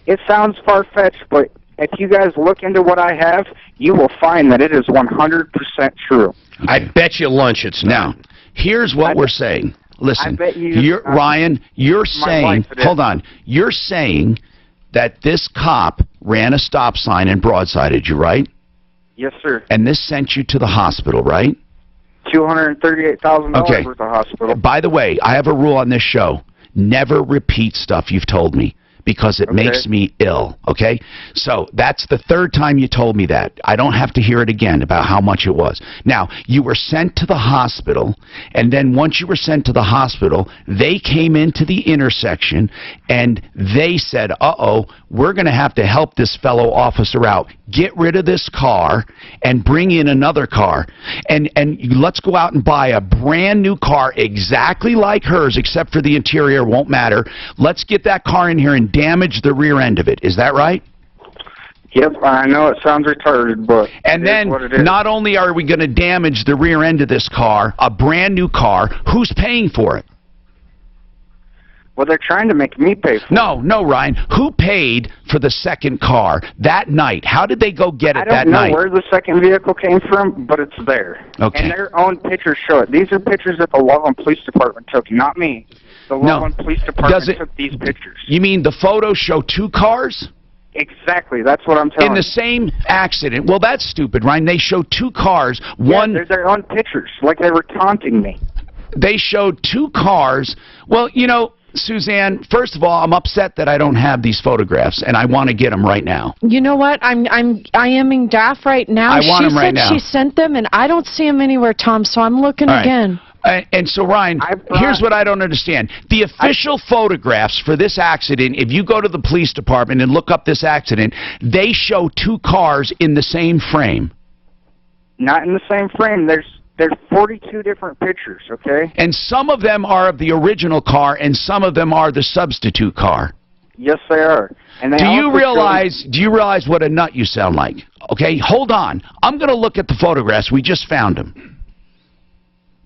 It sounds far-fetched, but if you guys look into what I have, you will find that it is 100% true. I bet you lunch it's not. Now, here's what we're saying. Listen, I bet you, Ryan, you're saying, hold on, you're saying that this cop ran a stop sign and broadsided you, right? Yes, sir. And this sent you to the hospital, right? $238,000 worth of hospital. By the way, I have a rule on this show. Never repeat stuff you've told me, because it makes me ill, okay? So that's the third time you told me that. I don't have to hear it again about how much it was. Now, you were sent to the hospital, and then once you were sent to the hospital, they came into the intersection, and they said, uh-oh, we're going to have to help this fellow officer out. Get rid of this car and bring in another car. And let's go out and buy a brand new car exactly like hers, except for the interior won't matter. Let's get that car in here and damage the rear end of it. Is that right? Yep, I know it sounds retarded, but and then not only are we going to damage the rear end of this car, a brand new car, who's paying for it? Well, they're trying to make me pay for it. No, Ryan. Who paid for the second car that night? How did they go get it that night? I don't know where the second vehicle came from, but it's there. Okay. And their own pictures show it. These are pictures that the Waltham Police Department took, not me. The Waltham Police Department took these pictures. You mean the photos show two cars? Exactly. That's what I'm telling you. In the same accident. Well, that's stupid, Ryan. They showed two cars. One. They're their own pictures, like they were taunting me. They showed two cars. Well, you know, Suzanne, first of all, I'm upset that I don't have these photographs, and I want to get them right now. You know what? I am in DAF right now. I want them right now. She said she sent them, and I don't see them anywhere, Tom, so I'm looking again. And so, Ryan, here's what I don't understand. The official photographs for this accident, if you go to the police department and look up this accident, they show two cars in the same frame. Not in the same frame. There's 42 different pictures, okay? And some of them are of the original car, and some of them are the substitute car. Yes, they are. And do you realize what a nut you sound like? Okay, hold on. I'm going to look at the photographs. We just found them.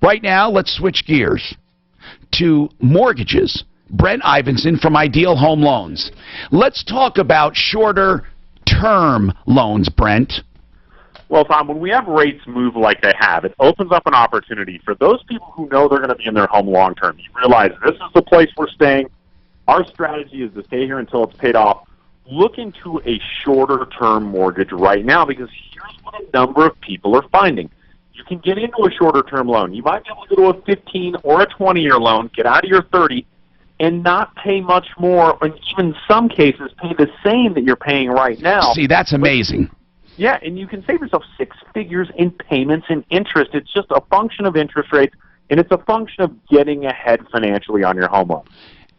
Right now, let's switch gears to mortgages. Brent Ivinson from Ideal Home Loans. Let's talk about shorter term loans, Brent. Well, Tom, when we have rates move like they have, it opens up an opportunity for those people who know they're going to be in their home long term. You realize this is the place we're staying. Our strategy is to stay here until it's paid off. Look into a shorter term mortgage right now, because here's what a number of people are finding. You can get into a shorter term loan. You might be able to go to a 15 or a 20-year loan, get out of your 30, and not pay much more, and even in some cases pay the same that you're paying right now. See, that's amazing. Yeah, and you can save yourself 6 figures in payments and interest. It's just a function of interest rates, and it's a function of getting ahead financially on your home loan.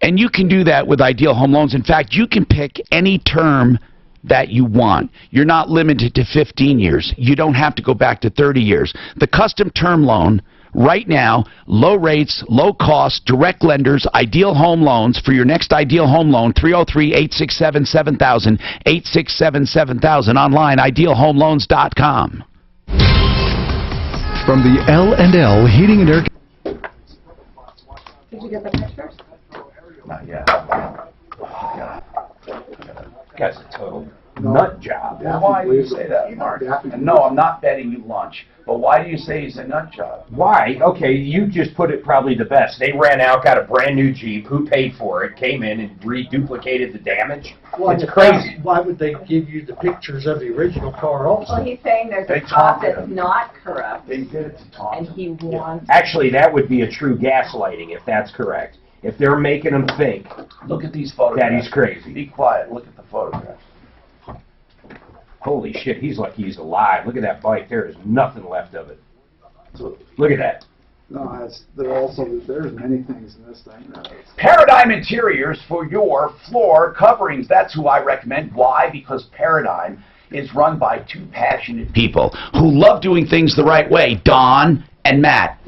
And you can do that with Ideal Home Loans. In fact, you can pick any term that you want. You're not limited to 15 years. You don't have to go back to 30 years. The custom term loan, right now, low rates, low cost, direct lenders, Ideal Home Loans. For your next Ideal Home Loan, 303-867-7000, 867-7000, online, idealhomeloans.com. From the L&L Heating and Air... Did you get the pictures? Not yet. Guy's a total nut job. Well, why do you say that, Mark? And no, I'm not betting you lunch. But why do you say he's a nut job? Why? Okay, you just put it probably the best. They ran out, got a brand new Jeep. Who paid for it? Came in and reduplicated the damage. Well, it's crazy. Why would they give you the pictures of the original car also? Well, he's saying there's a cop that's not corrupt. They did it to taunt and he wants... Actually, that would be a true gaslighting if that's correct. If they're making him think, look at these photographs. That he's crazy. Be quiet. Look at the photographs. Holy shit, he's lucky he's alive. Look at that bike. There is nothing left of it. Look at that. No, there's many things in this thing. Paradigm Interiors for your floor coverings. That's who I recommend. Why? Because Paradigm is run by two passionate people who love doing things the right way, Don and Matt.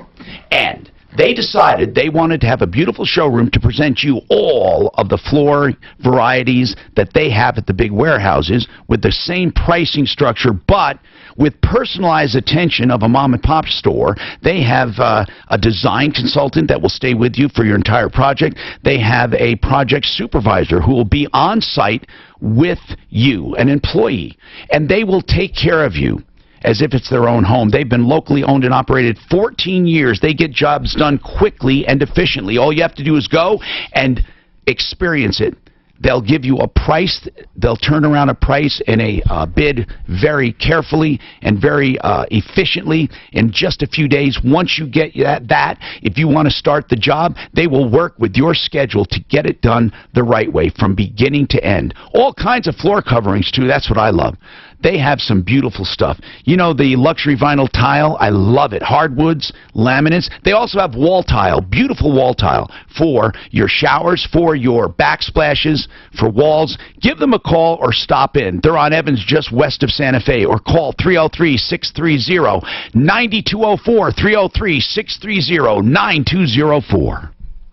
And They decided they wanted to have a beautiful showroom to present you all of the floor varieties that they have at the big warehouses with the same pricing structure, but with personalized attention of a mom-and-pop store. They have a design consultant that will stay with you for your entire project. They have a project supervisor who will be on site with you, an employee, and they will take care of you as if it's their own home. They've been locally owned and operated 14 years. They get jobs done quickly and efficiently. All you have to do is go and experience it. They'll give you a price. They'll turn around a price and a bid very carefully and very efficiently in just a few days. Once you get that, if you want to start the job, they will work with your schedule to get it done the right way from beginning to end. All kinds of floor coverings, too. That's what I love. They have some beautiful stuff. You know, the luxury vinyl tile, I love it. Hardwoods, laminates. They also have wall tile, beautiful wall tile for your showers, for your backsplashes, for walls. Give them a call or stop in. They're on Evans just west of Santa Fe, or call 303-630-9204, 303-630-9204.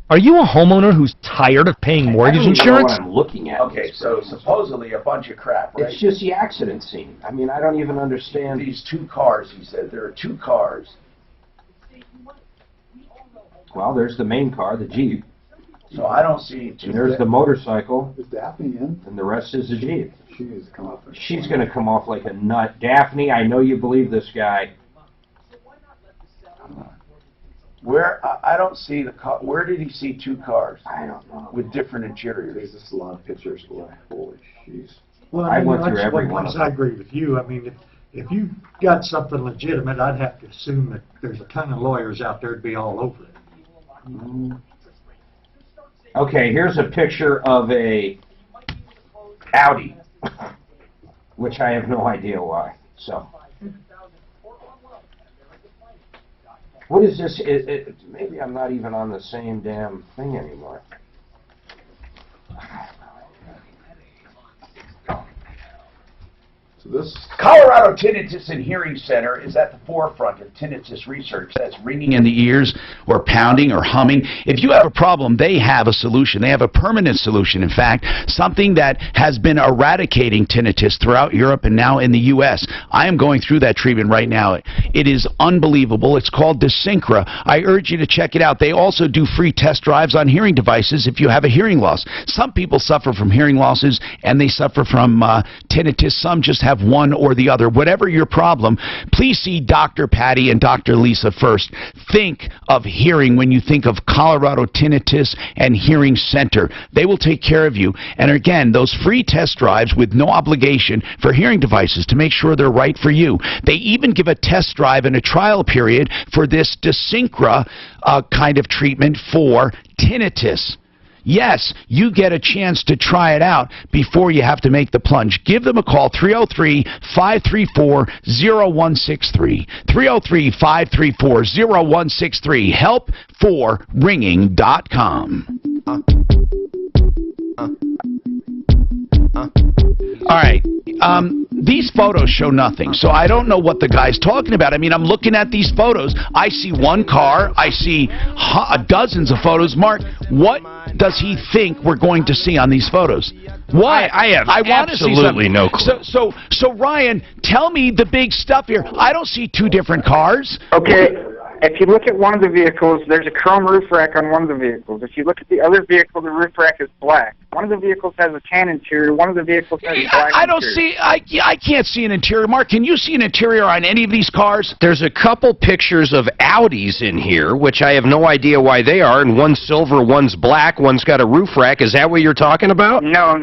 Are you a homeowner who's tired of paying mortgage insurance? I don't even know what I'm looking at. Okay, so supposedly a bunch of crap, right? It's just the accident scene. I mean, I don't even understand. These 2 cars, he said. There are 2 cars. Well, there's the main car, the Jeep. So I don't see... And there's the motorcycle. Is Daphne in? And the rest is the Jeep. She is come off. She's going to come off like a nut. Daphne, I know you believe this guy. Where, I don't see the car. Where did he see 2 cars? I don't know. With different interiors. There's just a lot of pictures. Holy jeez. Well, I went through that's every one one place of I them. agree with you. I mean, if you got something legitimate, I'd have to assume that there's a ton of lawyers out there to be all over it. Okay, here's a picture of a Audi, which I have no idea why. So, what is this? Maybe I'm not even on the same damn thing anymore. So this Colorado Tinnitus and Hearing Center is at the forefront of tinnitus research. That's ringing In the ears or pounding or humming. If you have a problem, they have a solution. They have a permanent solution, in fact, something that has been eradicating tinnitus throughout Europe and now in the U.S. I am going through that treatment right now. It is unbelievable. It's called Desincra. I urge you to check it out. They also do free test drives on hearing devices if you have a hearing loss. Some people suffer from hearing losses and they suffer from tinnitus. Some just have one or the other. Whatever your problem, please see Dr. Patty and Dr. Lisa first. Think of hearing when you think of Colorado Tinnitus and Hearing Center. They will take care of you. And again, those free test drives with no obligation for hearing devices to make sure they're right for you. They even give a test drive and a trial period for this Desincra kind of treatment for tinnitus. Yes, you get a chance to try it out before you have to make the plunge. Give them a call, 303-534-0163. 303-534-0163. Help4ringing.com. All right. These photos show nothing, so I don't know what the guy's talking about. I mean, I'm looking at these photos. I see one car. I see dozens of photos. Mark, what does he think we're going to see on these photos? What? I have absolutely no clue. So Ryan, tell me the big stuff here. I don't see 2 different cars. Okay, if you look at one of the vehicles, there's a chrome roof rack on one of the vehicles. If you look at the other vehicle, the roof rack is black. One of the vehicles has a tan interior. One of the vehicles has a black I don't interior. see. I can't see an interior. Mark, can you see an interior on any of these cars? There's a couple pictures of Audis in here, which I have no idea why they are, and one's silver, one's black, one's got a roof rack. Is that what you're talking about? No. I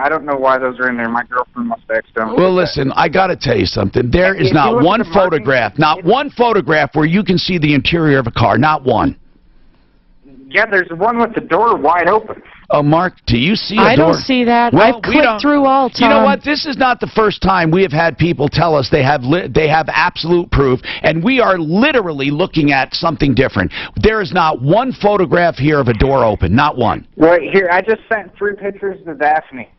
don't know why those are in there. My girlfriend must have accidentally. Well, listen, I got to tell you something. There is not one photograph, not one photograph where you can see the interior of a car. Not one. Yeah, there's one with the door wide open. Oh, Mark, do you see a door? I don't see that. Well, I've clicked through all, Tom. You know what? This is not the first time we have had people tell us they have absolute proof, and we are literally looking at something different. There is not one photograph here of a door open. Not one. Right here, I just sent 3 pictures to Daphne.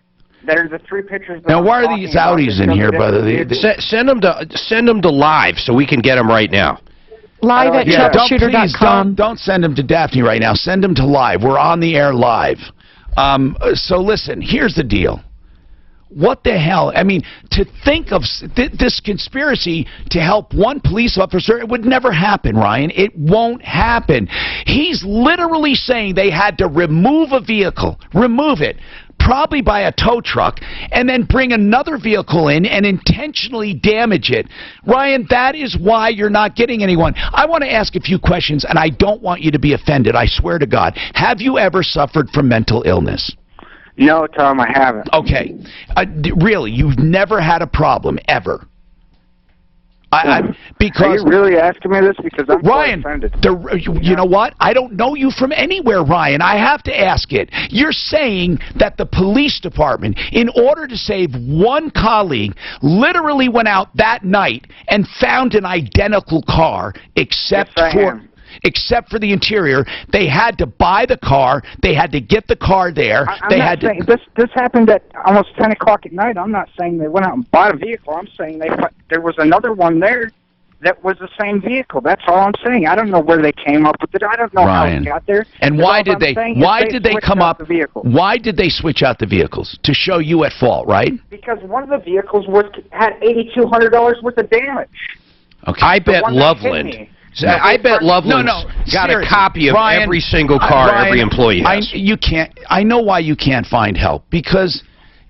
There's the 3 pictures. Now, why are these Audis in here, brother? Send them to live so we can get them right now. Live at Yeah, troubleshooter.com. Don't send them to Daphne right now. Send them to live. We're on the air live. So listen, here's the deal. What the hell? I mean, to think of this conspiracy to help one police officer, it would never happen, Ryan. It won't happen. He's literally saying they had to remove a vehicle, remove it, probably by a tow truck, and then bring another vehicle in and intentionally damage it. Ryan, that is why you're not getting anyone. I want to ask a few questions, and I don't want you to be offended. I swear to God. Have you ever suffered from mental illness? No, Tom, I haven't. Okay. Really, you've never had a problem, ever? Because Are you really asking me this? Because I'm Ryan, offended. You know what? I don't know you from anywhere, Ryan. I have to ask it. You're saying that the police department, in order to save one colleague, literally went out that night and found an identical car, except for the interior. They had to buy the car. They had to get the car there. This happened at almost 10 o'clock at night. I'm not saying they went out and bought a vehicle. I'm saying there was another one there that was the same vehicle. That's all I'm saying. I don't know where they came up with it. I don't know how it got there. And why did they come up? Why did they switch out the vehicles? To show you at fault, right? Because one of the vehicles had $8,200 worth of damage. Okay. I bet Loveland. I bet Loveland's got a copy of every single car every employee has. I know why you can't find help, because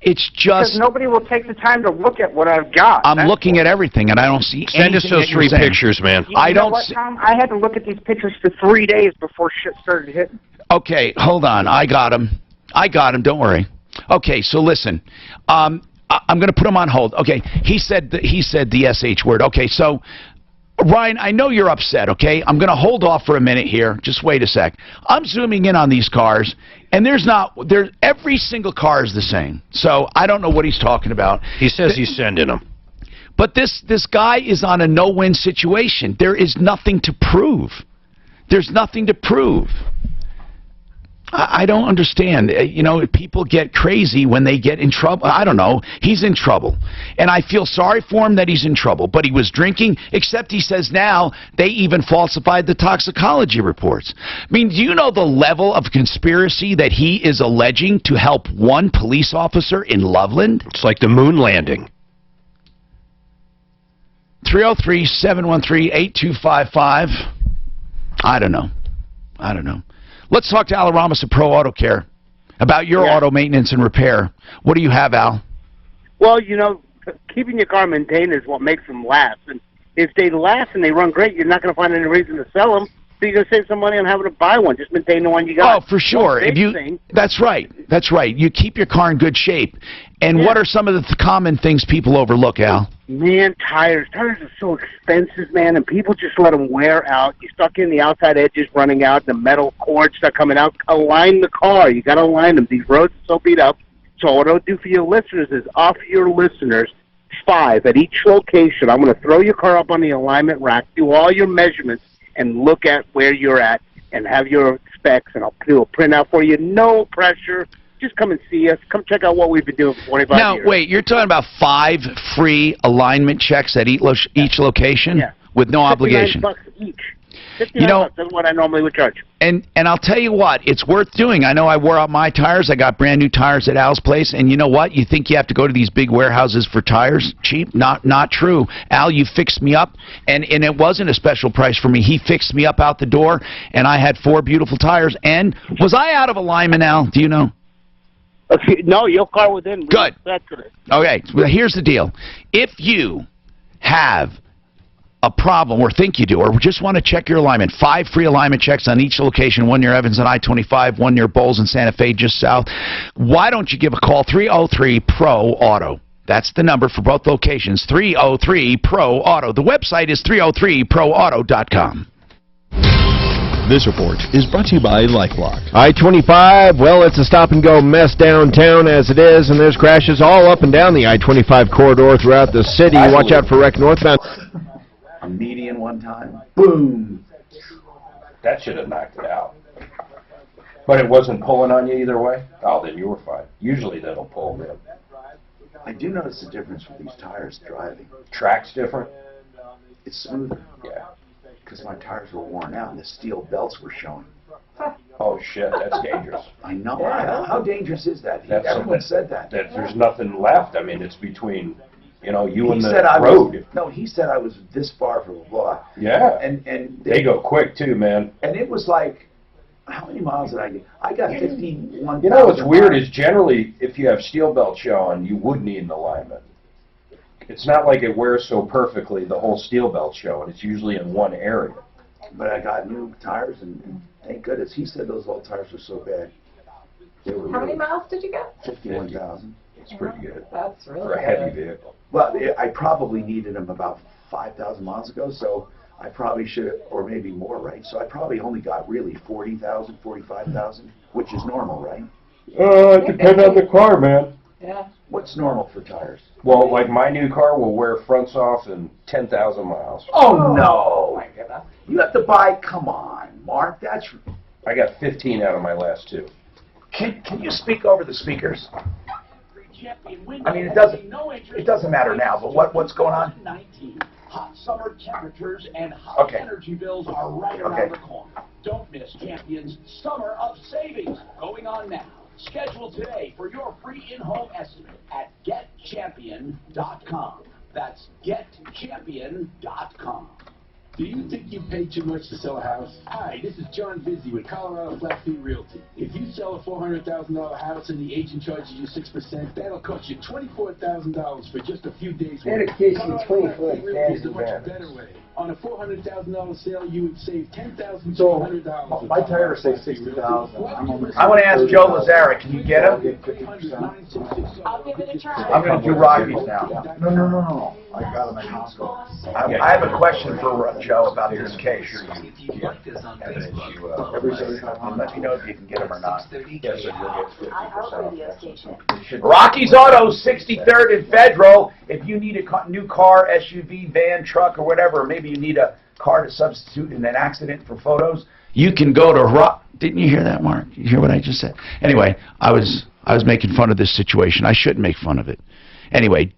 it's just... Because nobody will take the time to look at what I've got. I'm looking at everything, and I don't see anything. Send us those 3 pictures, man. You know what, Tom? I had to look at these pictures for 3 days before shit started hitting. Okay, hold on. I got him. Don't worry. Okay, so listen. I'm going to put him on hold. Okay, he said the SH word. Okay, so... Ryan, I know you're upset, okay? I'm going to hold off for a minute here. Just wait a sec. I'm zooming in on these cars, and every single car is the same. So I don't know what he's talking about. He says he's sending them. But this guy is on a no-win situation. There is nothing to prove. There's nothing to prove. I don't understand. You know, people get crazy when they get in trouble. I don't know. He's in trouble. And I feel sorry for him that he's in trouble. But he was drinking, except he says now they even falsified the toxicology reports. I mean, do you know the level of conspiracy that he is alleging to help one police officer in Loveland? It's like the moon landing. 303-713-8255. I don't know. Let's talk to Al Ramos of Pro Auto Care about your auto maintenance and repair. What do you have, Al? Well, you know, keeping your car maintained is what makes them last. And if they last and they run great, you're not going to find any reason to sell them. So you're going to save some money on having to buy one. Just maintain the one you got. Oh, for sure. That's right. You keep your car in good shape. And what are some of the common things people overlook, Al? Man, tires. Tires are so expensive, man, and people just let them wear out. You start getting the outside edges running out, the metal cords start coming out. Align the car. You got to align them. These roads are so beat up. So what I'll do for your listeners is offer your listeners 5 at each location. I'm going to throw your car up on the alignment rack, do all your measurements, and look at where you're at and have your specs, and I'll do a printout for you. No pressure. Just come and see us. Come check out what we've been doing for 25 years. Now, wait, you're talking about 5 free alignment checks at each location with no obligation? $59 each. $59, that's what I normally would charge. And I'll tell you what, it's worth doing. I know I wore out my tires. I got brand new tires at Al's place, and you know what? You think you have to go to these big warehouses for tires? Cheap? Not true. Al, you fixed me up, and it wasn't a special price for me. He fixed me up out the door, and I had 4 beautiful tires. And was I out of alignment, Al? Do you know? No, your car was in. Good. Okay, well, here's the deal. If you have a problem, or think you do, or just want to check your alignment, 5 free alignment checks on each location, 1 near Evans and I-25, 1 near Bowles and Santa Fe just south. Why don't you give a call, 303-PRO-AUTO. That's the number for both locations, 303-PRO-AUTO. The website is 303proauto.com. This report is brought to you by LifeLock. I-25, well, it's a stop-and-go mess downtown as it is, and there's crashes all up and down the I-25 corridor throughout the city. Watch out for wreck northbound. A median one time, boom. That should have knocked it out. But it wasn't pulling on you either way? Oh, then you were fine. Usually that'll pull, man. I do notice the difference with these tires driving. Track's different? It's smoother. Yeah. because my tires were worn out and the steel belts were showing. Oh shit, that's dangerous. I know. Yeah. How dangerous is that? That's Everyone something said that. There's nothing left. I mean, it's between, you and He the said I road. was, no, he said I was this far from blah, blah. Yeah. And They go quick too, man. And it was like, how many miles did I get? I got 51,000. You know what's weird is generally, if you have steel belt showing, you would need an alignment. It's not like it wears so perfectly, the whole steel belt showing. It's usually in one area. But I got new tires, and thank goodness. He said those old tires were so bad. They were How many miles did you get? 51,000. It's pretty good. That's really For a good. heavy vehicle. Well, I probably needed them about 5,000 miles ago, so I probably should have, or maybe more, right? So I probably only got really 40,000, 45,000, which is normal, right? It depends on the car, man. Yeah. What's normal for tires? Well, like my new car will wear fronts off in 10,000 miles. Oh, no! My goodness. You have to buy, come on, Mark, that's... I got 15 out of my last two. Can you speak over the speakers? I mean, it doesn't matter now, but what's going on? Hot summer temperatures and high energy bills are right around the corner. Don't miss Champion's Summer of Savings going on now. Schedule today for your free in-home estimate at getchampion.com. That's getchampion.com. Do you think you pay too much to sell a house? Hi, this is John Vizzi with Colorado Flat Fee Realty. If you sell a $400,000 house and the agent charges you 6%, that'll cost you $24,000 for just a few days. That'll cost you $24,000 is a much $24,000. better way. On a $400,000 sale, you would save $10,200. So, my tires say 60,000. I want to ask Joe Lazara, can you get him? I'll give it a try. I'm going to do Rockies now. No. I got them at Costco. I have a question for Joe about this case. Let me know if you can get him or not. Yes, sir, you'll get 50%. Rockies Auto, 63rd and Federal. If you need a new car, SUV, van, truck, or whatever, or maybe you need a car to substitute in an accident for photos, you can go to Didn't you hear that, Mark? You hear what I just said? Anyway, I was making fun of this situation. I shouldn't make fun of it. Anyway,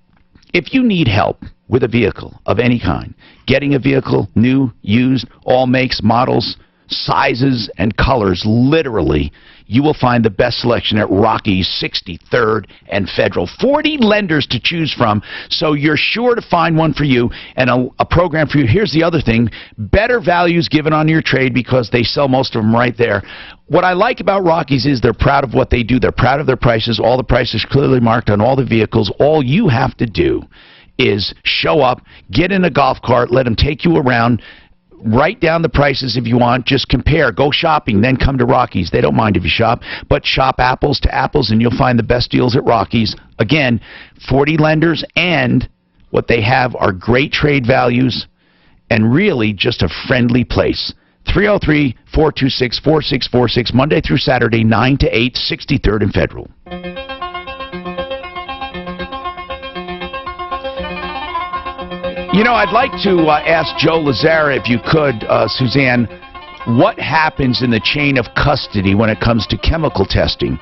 if you need help with a vehicle of any kind, getting a vehicle, new, used, all makes, models, sizes, and colors, literally, you will find the best selection at Rockies 63rd and Federal. 40 lenders to choose from, so you're sure to find one for you and a program for you. Here's the other thing, better values given on your trade because they sell most of them right there. What I like about Rockies is they're proud of what they do. They're proud of their prices. All the prices clearly marked on all the vehicles. All you have to do is show up, get in a golf cart, let them take you around, write down the prices if you want, just compare, go shopping, then come to Rockies. They don't mind if you shop, but shop apples to apples and you'll find the best deals at Rockies. Again, 40 lenders, and what they have are great trade values and really just a friendly place. 303-426-4646, Monday through Saturday, 9 to 8, 63rd and Federal. You know, I'd like to ask Joe Lazara, if you could, Suzanne, what happens in the chain of custody when it comes to chemical testing?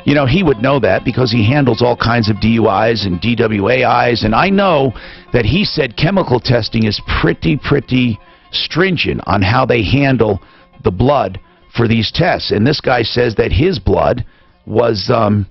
You know, he would know that because he handles all kinds of DUIs and DWAIs, and I know that he said chemical testing is pretty stringent on how they handle the blood for these tests. And this guy says that his blood was, found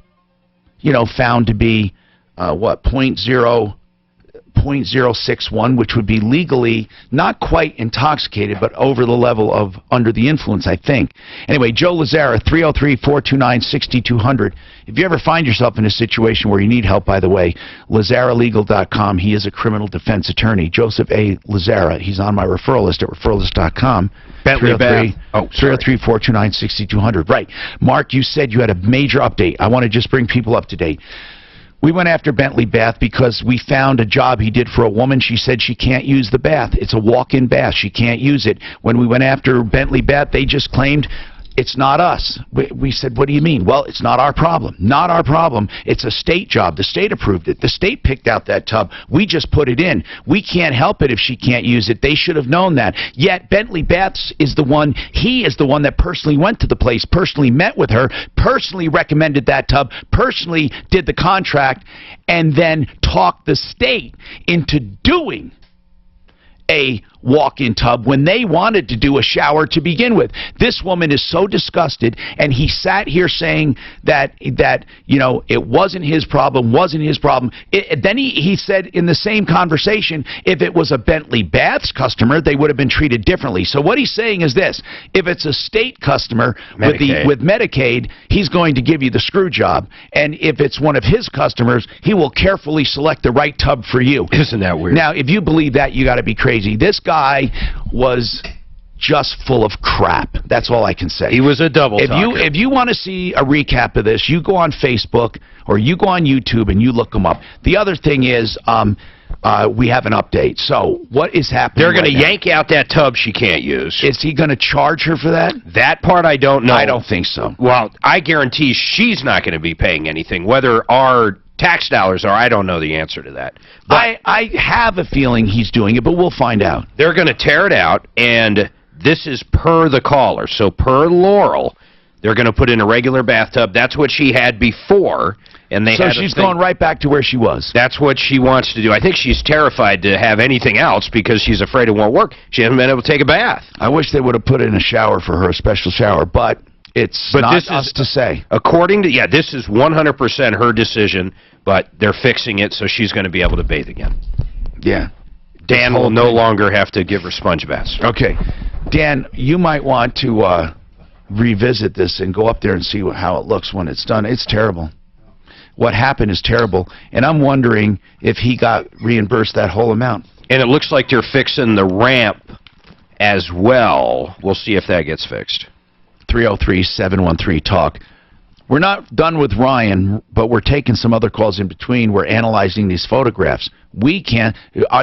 to be, 0.061, which would be legally not quite intoxicated, but over the level of under the influence, I think. Anyway, Joe Lazara, 303-429-6200. If you ever find yourself in a situation where you need help, by the way, LazaraLegal.com. He is a criminal defense attorney. Joseph A. Lazara. He's on my referral list at referralist.com. Bentley Bath. 303-429-6200. Right. Mark, you said you had a major update. I want to just bring people up to date. We went after Bentley Bath because we found a job he did for a woman. She said she can't use the bath. It's a walk-in bath. She can't use it. When we went after Bentley Bath, they just claimed it's not us. We said, what do you mean? Well, it's not our problem. Not our problem. It's a state job. The state approved it. The state picked out that tub. We just put it in. We can't help it if she can't use it. They should have known that. Yet Bentley Baths is the one, he is the one that personally went to the place, personally met with her, personally recommended that tub, personally did the contract, and then talked the state into doing a walk-in tub when they wanted to do a shower to begin with. This woman is so disgusted, and he sat here saying that you know, it wasn't his problem. Then he said in the same conversation, if it was a Bentley Baths customer, they would have been treated differently. So what he's saying is this: if it's a state customer with Medicaid, he's going to give you the screw job, and if it's one of his customers, he will carefully select the right tub for you. Isn't that weird? Now, if you believe that, you got to be crazy. This guy was just full of crap. That's all I can say. He was a double talker. If you want to see a recap of this, you go on Facebook or you go on YouTube and you look them up. The other thing is, we have an update. So what is happening? They're going to yank out that tub she can't use. Is he going to charge her for that? That part I don't know. I don't think so. Well, I guarantee she's not going to be paying anything. Whether our tax dollars are, I don't know the answer to that. But I have a feeling he's doing it, but we'll find out. They're going to tear it out, and this is per the caller. So per Laurel, they're going to put in a regular bathtub. That's what she had before. And so she's going right back to where she was. That's what she wants to do. I think she's terrified to have anything else because she's afraid it won't work. She hasn't been able to take a bath. I wish they would have put in a shower for her, a special shower, but it's not us to say. According to, this is 100% her decision, but they're fixing it so she's going to be able to bathe again. Yeah. Dan will no longer have to give her sponge baths. Okay. Dan, you might want to revisit this and go up there and see how it looks when it's done. It's terrible. What happened is terrible, and I'm wondering if he got reimbursed that whole amount. And it looks like they're fixing the ramp as well. We'll see if that gets fixed. 303-713-TALK. We're not done with Ryan, but we're taking some other calls in between. We're analyzing these photographs. We can't.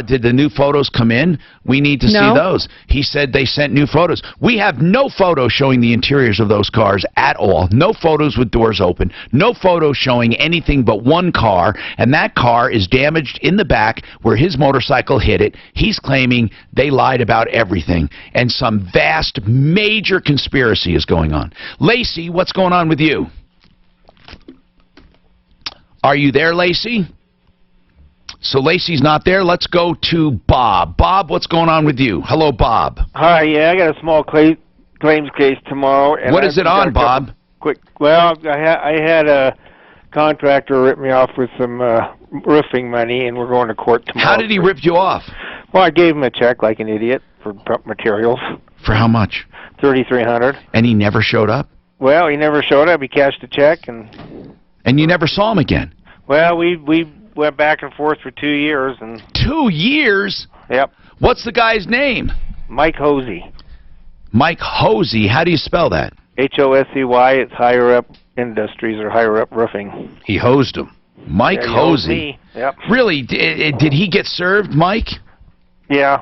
Did the new photos come in? We need to see those. He said they sent new photos. We have no photos showing the interiors of those cars at all. No photos with doors open. No photos showing anything but one car, and that car is damaged in the back where his motorcycle hit it. He's claiming they lied about everything, and some vast, major conspiracy is going on. Lacey, what's going on with you? Are you there, Lacey? So Lacey's not there. Let's go to Bob. Bob, what's going on with you? Hello, Bob. Hi, yeah, I got a small claims case tomorrow. And what is it on, Bob? Well, I had a contractor rip me off with some roofing money, and we're going to court tomorrow. How did he rip you off? Well, I gave him a check like an idiot for materials. For how much? $3,300. And he never showed up? Well, he never showed up. He cashed the check, and... And you never saw him again? Well, we went back and forth for 2 years. And 2 years? Yep. What's the guy's name? Mike Hosey. Mike Hosey. How do you spell that? H-O-S-E-Y. It's Higher Up Industries or Higher Up Roofing. He hosed him. Mike Hosey. Yep. Really? Did he get served, Mike? Yeah.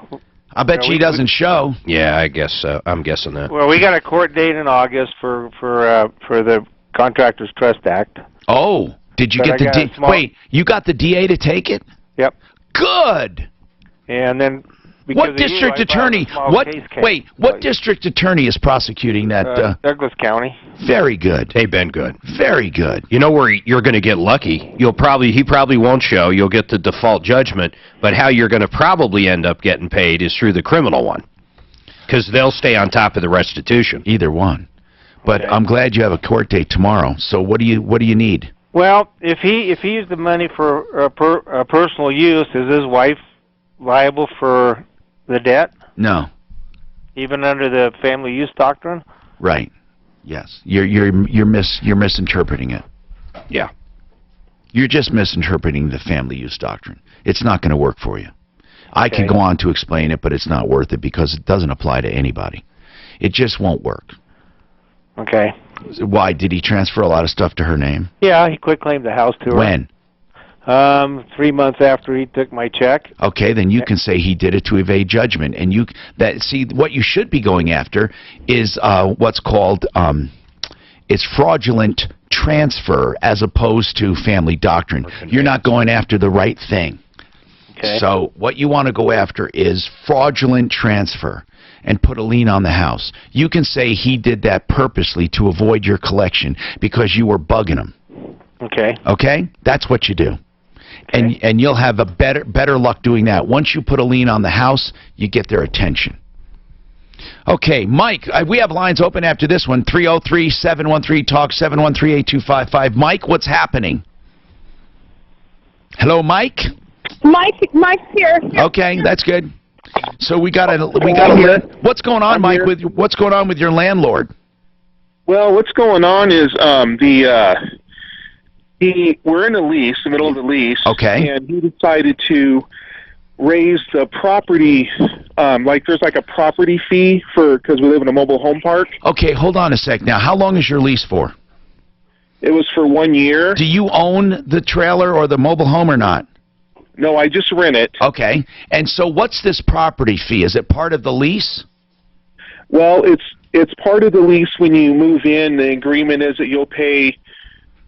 I bet you he doesn't show. Yeah, I guess so. I'm guessing that. Well, we got a court date in August for the Contractors Trust Act. Oh, did you get the DA? Wait, you got the DA to take it? Yep. Good. And then what district attorney? What district attorney is prosecuting that? Douglas County. Very good. Hey, Ben, good. Very good. You know where you're going to get lucky? He probably won't show. You'll get the default judgment, but how you're going to probably end up getting paid is through the criminal one, because they'll stay on top of the restitution. Either one. But I'm glad you have a court date tomorrow. So what do you need? Well, if he used the money for personal use, is his wife liable for the debt? No. Even under the family use doctrine? Right. Yes. You're misinterpreting it. Yeah. You're just misinterpreting the family use doctrine. It's not going to work for you. I could go on to explain it, but it's not worth it because it doesn't apply to anybody. It just won't work. Okay. Why? Did he transfer a lot of stuff to her name? Yeah, he quitclaimed the house to her. When? 3 months after he took my check. Okay, then you can say he did it to evade judgment. And see, what you should be going after is what's called it's fraudulent transfer as opposed to family doctrine. You're not going after the right thing. Okay. So what you want to go after is fraudulent transfer and put a lien on the house. You can say he did that purposely to avoid your collection because you were bugging him. Okay. Okay? That's what you do. And you'll have a better luck doing that. Once you put a lien on the house, you get their attention. Okay, Mike, we have lines open after this one. 303-713-TALK, 713-8255. Mike, what's happening? Hello, Mike? Mike's here. Okay, that's good. So we got a what's going on, Mike, what's going on with your landlord? Well, what's going on is we're in a lease, the middle of the lease. Okay. And he decided to raise the property, there's like a property fee because we live in a mobile home park. Okay, hold on a sec. Now, how long is your lease for? It was for 1 year. Do you own the trailer or the mobile home or not? No, I just rent it. Okay. And so what's this property fee? Is it part of the lease? Well, it's part of the lease when you move in. The agreement is that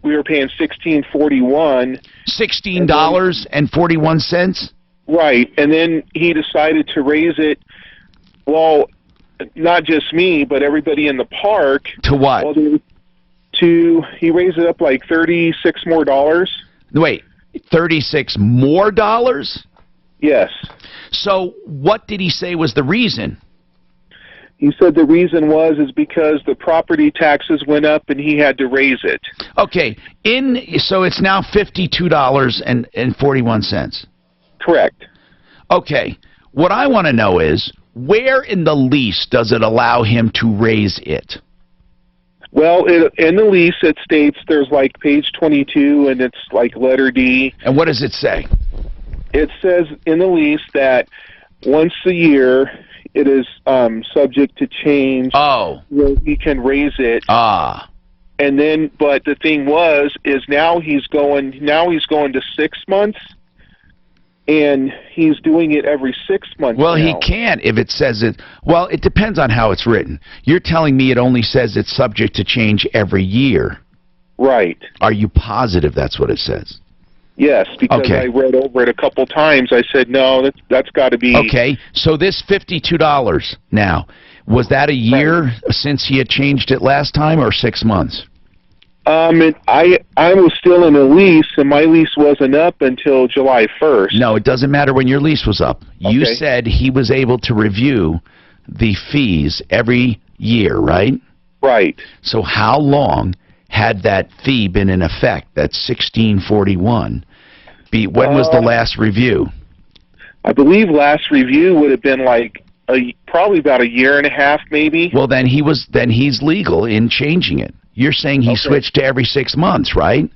we were paying $16.41. $16.41? Right. And then he decided to raise it, well, not just me, but everybody in the park. To what? Well, he raised it up like $36 more. Wait, $36 more? Yes. So what did he say was the reason? He said the reason is because the property taxes went up and he had to raise it. Okay. So it's now $52.41. Correct. Okay. What I want to know is, where in the lease does it allow him to raise it? Well, in the lease it states, there's like page 22 and it's like letter D. And what does it say? It says in the lease that once a year it is subject to change. Oh. Where he can raise it. Ah. And then, but the thing is now he's going to 6 months. And he's doing it every 6 months. Well, now. he can't if it says it. Well, it depends on how it's written. You're telling me it only says it's subject to change every year. Right. Are you positive that's what it says? Yes, because okay. I read over it a couple times. I said, no, that's got to be... Okay, so this $52 now, was that a year since he had changed it last time or 6 months? I was still in a lease, and my lease wasn't up until July 1st. No, it doesn't matter when your lease was up. You Okay. said he was able to review the fees every year, right? Right. So how long had that fee been in effect, that $16.41? When was the last review? I believe last review would have been like probably about a year and a half, maybe. Well, then he's legal in changing it. You're saying he switched to every 6 months, right?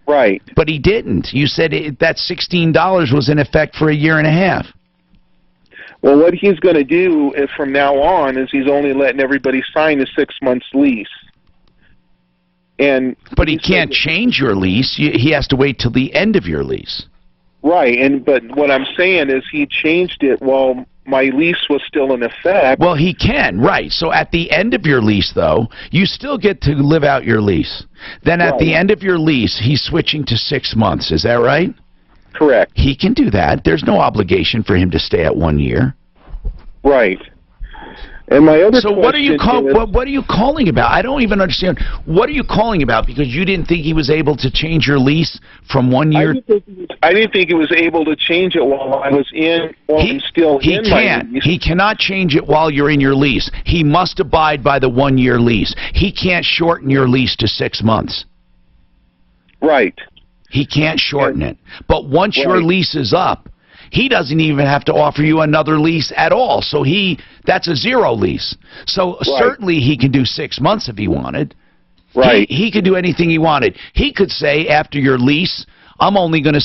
Right. But he didn't. You said that $16 was in effect for a year and a half. Well, what he's going to do from now on is he's only letting everybody sign a 6 months lease. But he can't change your lease. He has to wait till the end of your lease. Right, but what I'm saying is he changed it while my lease was still in effect. Well, he can, right. So at the end of your lease, though, you still get to live out your lease. Then at the end of your lease, he's switching to 6 months. Is that right? Correct. He can do that. There's no obligation for him to stay at 1 year. Right. And my other so what are you what are you calling about? I don't even understand. What are you calling about? Because you didn't think he was able to change your lease from 1 year. I didn't think he was able to change it while I was in. I'm still in my lease. He cannot change it while you're in your lease. He must abide by the 1 year lease. He can't shorten your lease to 6 months. Right. He can't shorten it. But once your lease is up, he doesn't even have to offer you another lease at all. So that's a zero lease. So certainly he can do 6 months if he wanted. Right. He could do anything he wanted. He could say after your lease, I'm only going to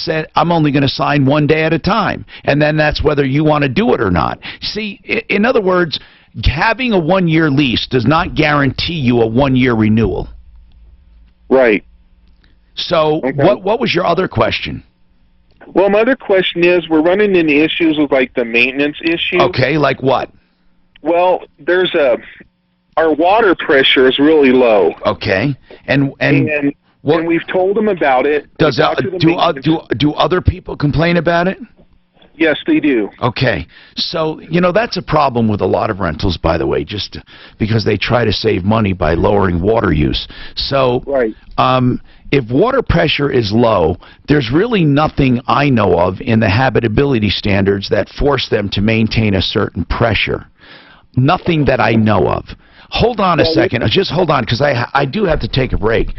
sign 1 day at a time, and then that's whether you want to do it or not. See, in other words, having a 1 year lease does not guarantee you a 1 year renewal. Right. So what was your other question? Well, my other question is, we're running into issues with like the maintenance issue. Okay, like what? Well, our water pressure is really low. Okay, and we've told them about it. Do other people complain about it? Yes, they do. Okay. So, you know, that's a problem with a lot of rentals, by the way, just because they try to save money by lowering water use. So, if water pressure is low, there's really nothing I know of in the habitability standards that force them to maintain a certain pressure. Nothing that I know of. Hold on a second. Just hold on, because I do have to take a break.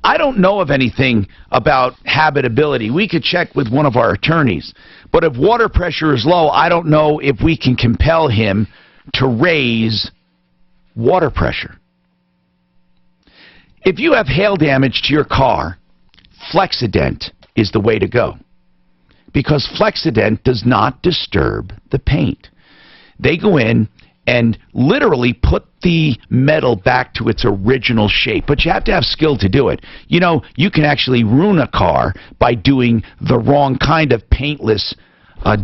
I don't know of anything about habitability. We could check with one of our attorneys. But if water pressure is low, I don't know if we can compel him to raise water pressure. If you have hail damage to your car, Flexident is the way to go. Because Flexident does not disturb the paint. They go in and literally put the metal back to its original shape. But you have to have skill to do it. You know, you can actually ruin a car by doing the wrong kind of paintless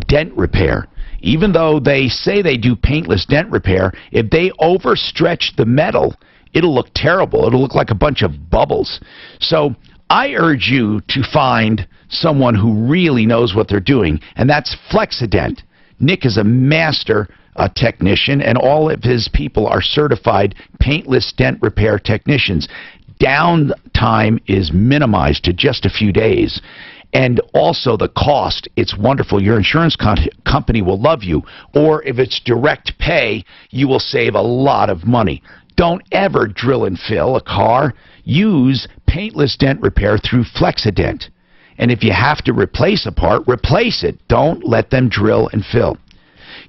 dent repair. Even though they say they do paintless dent repair, if they overstretch the metal, it'll look terrible. It'll look like a bunch of bubbles. So I urge you to find someone who really knows what they're doing, and that's Flexident. Nick is a master technician, and all of his people are certified paintless dent repair technicians. Downtime is minimized to just a few days. And also the cost, it's wonderful. Your insurance company will love you. Or if it's direct pay, you will save a lot of money. Don't ever drill and fill a car. Use paintless dent repair through Flexident. And if you have to replace a part, replace it. Don't let them drill and fill.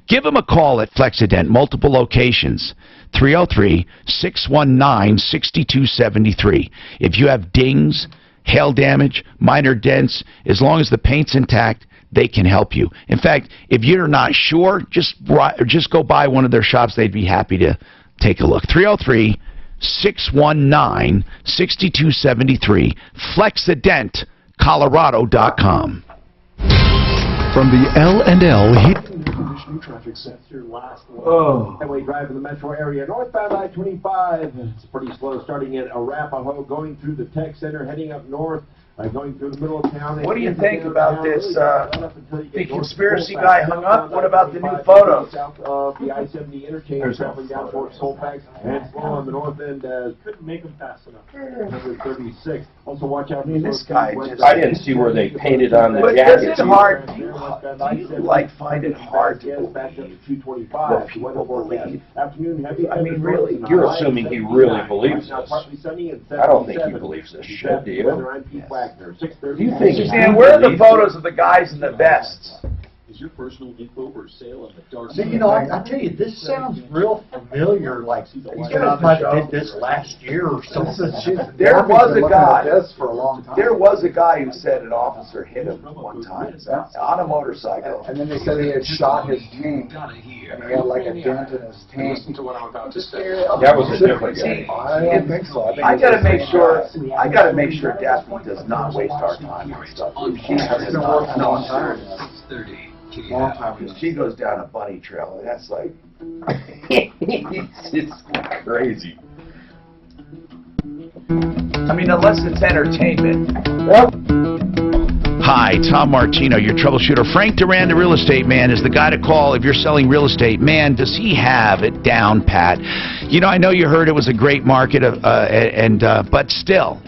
Give them a call at Flexident, multiple locations, 303-619-6273. If you have dings, hail damage, minor dents, as long as the paint's intact, they can help you. In fact, if you're not sure, just go by one of their shops. They'd be happy to take a look. 303-619-6273, FlexidentColorado.com. From the L&L traffic since your last one. Highway Drive in the metro area, northbound I-25. It's pretty slow starting at Arapahoe, going through the tech center, heading up north, going through the middle of town. What do you think about this? The conspiracy guy hung up? What about the new photos? South of the I-70 interchange, traveling down towards Colfax, and slow on the north end. Couldn't make them fast enough. 136. Also watch out. This guy just... I didn't see where they painted on the but jacket. Is it hard? Do you like find it hard to believe back up to 225. people believe? Afternoon heavy. I mean, really? You're assuming he really believes this. I don't think he believes this shit, do you? Do you think Stan, where are the photos of the guys in the vests? Is your personal info for sale on the dark See, you know, I tell you, this sounds real familiar, like these guys might have did this last year or something. There was a guy, for a long time. there was a guy who said an officer hit him one time on a motorcycle. And then they said he had shot his tank, and he had like a dent in his tank. Listen to what I'm about to say. That was a different guy. I don't think so. I gotta make sure Daphne does not waste our time on stuff. She has been working on time. long time ago. She goes down a bunny trail, and that's like, it's crazy. I mean, unless it's entertainment. Hi, Tom Martino, your troubleshooter. Frank Duran, the real estate man, is the guy to call if you're selling real estate. Man, does he have it down pat. You know, I know you heard it was a great market, but still,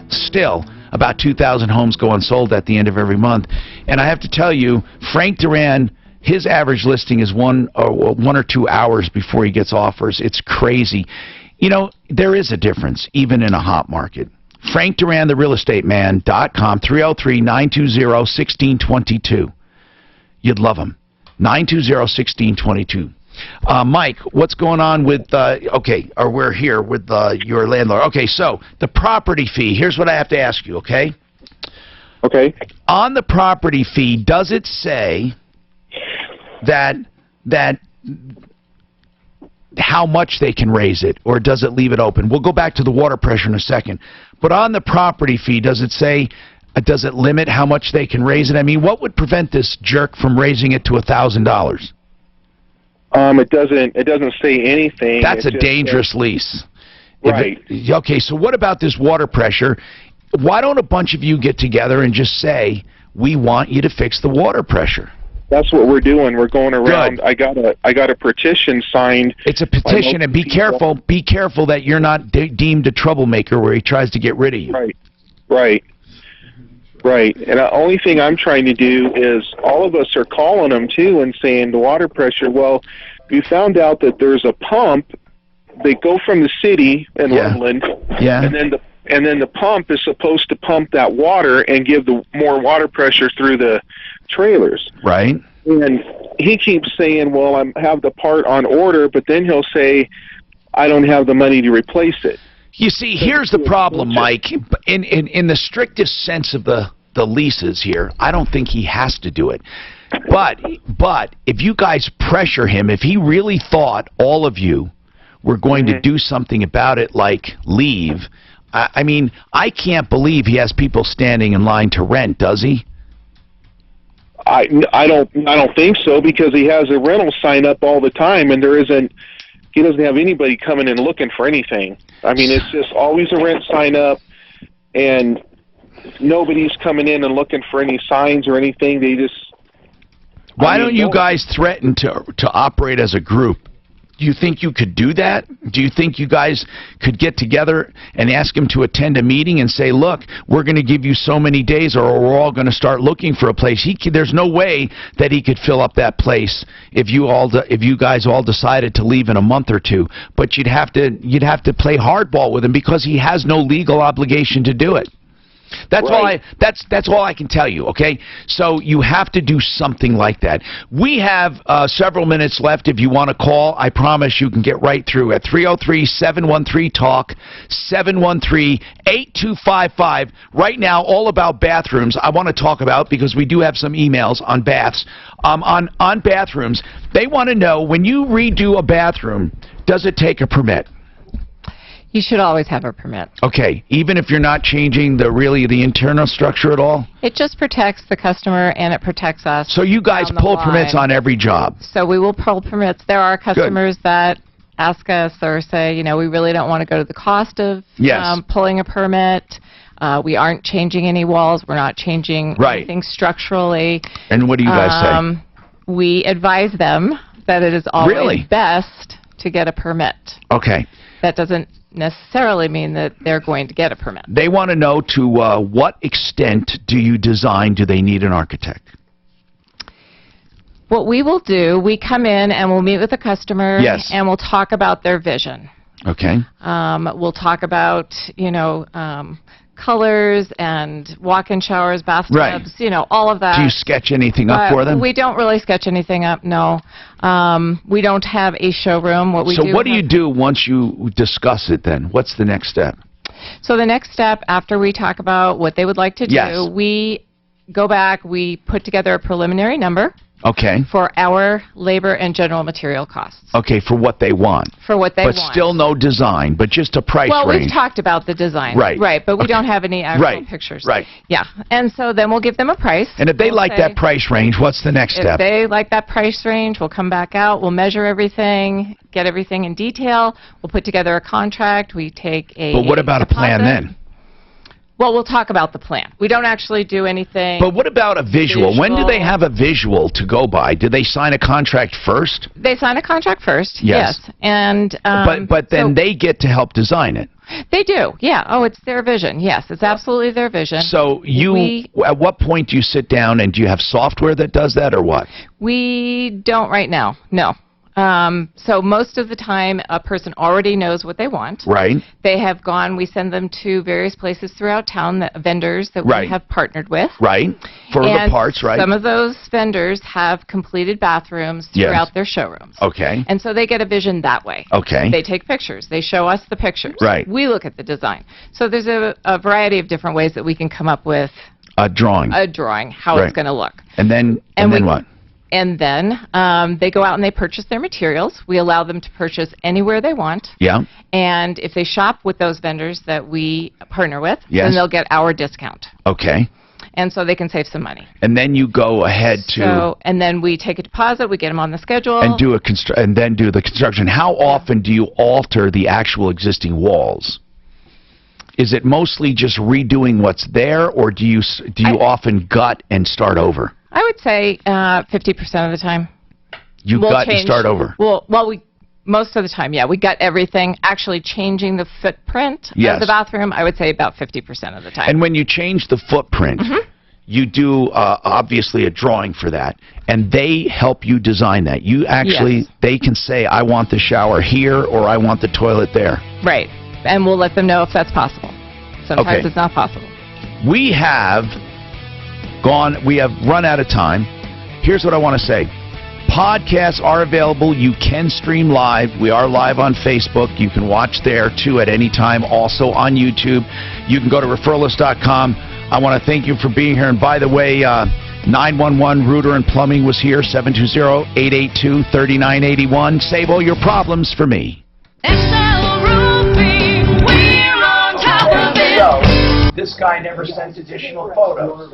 about 2,000 homes go unsold at the end of every month. And I have to tell you, Frank Duran, his average listing is 1 or 2 hours before he gets offers. It's crazy. You know, there is a difference, even in a hot market. Frank Duran, the real estate man.com, 303-920-1622. You'd love him. 920-1622. Mike, what's going on with, we're here with your landlord. Okay, so the property fee, here's what I have to ask you, okay? Okay. On the property fee, does it say that how much they can raise it, or does it leave it open? We'll go back to the water pressure in a second. But on the property fee, does it say, does it limit how much they can raise it? I mean, what would prevent this jerk from raising it to $1,000? It doesn't say anything. That's a dangerous lease. Right. Okay, so what about this water pressure? Why don't a bunch of you get together and just say, we want you to fix the water pressure? That's what we're doing. We're going around. I got a petition signed. It's a petition, and be careful. Be careful that you're not deemed a troublemaker where he tries to get rid of you. Right. And the only thing I'm trying to do is, all of us are calling them too and saying the water pressure. Well, we found out that there's a pump. They go from the city in Loveland, and then the pump is supposed to pump that water and give the more water pressure through the trailers. Right. And he keeps saying, well, I have the part on order, but then he'll say, I don't have the money to replace it. You see, here's the problem, Mike. In the strictest sense of the leases here, I don't think he has to do it. But if you guys pressure him, if he really thought all of you were going to do something about it, like leave, I mean, I can't believe he has people standing in line to rent, does he? I don't think so, because he has a rental sign up all the time, and he doesn't have anybody coming in looking for anything. I mean, it's just always a rent sign up, and nobody's coming in and looking for any signs or anything. They just... Why don't you guys threaten to operate as a group? Do you think you could do that? Do you think you guys could get together and ask him to attend a meeting and say, look, we're going to give you so many days, or we're all going to start looking for a place? There's no way that he could fill up that place if you guys all decided to leave in a month or two. But you'd have to play hardball with him, because he has no legal obligation to do it. That's all I can tell you, okay? So you have to do something like that. We have several minutes left. If you want to call, I promise you can get right through at 303-713-TALK, 713-8255. Right now, all about bathrooms. I want to talk about, because we do have some emails on baths. On bathrooms, they want to know, when you redo a bathroom, does it take a permit? You should always have a permit. Okay, even if you're not changing the internal structure at all? It just protects the customer, and it protects us. So you guys pull permits on every job? So we will pull permits. There are customers that ask us or say, we really don't want to go to the cost of pulling a permit. We aren't changing any walls. We're not changing anything structurally. And what do you guys say? We advise them that it is always best to get a permit. Okay. That doesn't necessarily mean that they're going to get a permit. They want to know, to what extent do you design? Do they need an architect? What we will do, we come in and we'll meet with the customer, and we'll talk about their vision. Okay. We'll talk about, colors and walk-in showers, bathtubs, all of that. Do you sketch anything up for them? We don't really sketch anything up, no. We don't have a showroom. What do you do once you discuss it then? What's the next step? So the next step, after we talk about what they would like to do, we go back, we put together a preliminary number. Okay. For our labor and general material costs. Okay, for what they want. For what they want. But still no design, but just a price range. Well, we've talked about the design. Right, but we don't have any actual pictures. Right. Yeah, and so then we'll give them a price. And if they like that price range, what's the next step? If they like that price range, we'll come back out, we'll measure everything, get everything in detail, we'll put together a contract, we take a But what about deposit. A plan then? Well, we'll talk about the plan. We don't actually do anything. But what about a visual? When do they have a visual to go by? Do they sign a contract first? They sign a contract first, yes. And but then they get to help design it. They do, yeah. Oh, it's their vision. Yes, it's absolutely their vision. So at what point do you sit down, and do you have software that does that, or what? We don't right now, no. So most of the time, a person already knows what they want. Right. They have gone, we send them to various places throughout town, vendors that we have partnered with. Right. For the parts, right. Some of those vendors have completed bathrooms throughout their showrooms. Okay. And so they get a vision that way. Okay. They take pictures. They show us the pictures. Right. We look at the design. So there's a variety of different ways that we can come up with a drawing, how it's going to look. And then what? And then they go out and they purchase their materials. We allow them to purchase anywhere they want. Yeah. And if they shop with those vendors that we partner with, then they'll get our discount. Okay. And so they can save some money. And then you go ahead to... and then we take a deposit, we get them on the schedule. And do then do the construction. How often do you alter the actual existing walls? Is it mostly just redoing what's there, or do you often gut and start over? I would say 50% of the time. You've We'll got to change- start over. Well, most of the time, yeah. We got everything. Actually changing the footprint Yes. of the bathroom, I would say about 50% of the time. And when you change the footprint, Mm-hmm. you do obviously a drawing for that, and they help you design that. You actually, Yes. they can say, I want the shower here, or I want the toilet there. Right. And we'll let them know if that's possible. Sometimes Okay. it's not possible. We have run out of time. Here's what I want to say. Podcasts are available. You can stream live. We are live on Facebook. You can watch there, too, at any time. Also on YouTube. You can go to referralist.com. I want to thank you for being here. And by the way, 911 Rooter and Plumbing was here, 720-882-3981. Save all your problems for me. This guy never sent additional photos.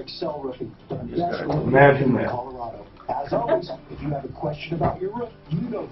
Imagine that. Colorado. As always, if you have a question about your roof, you know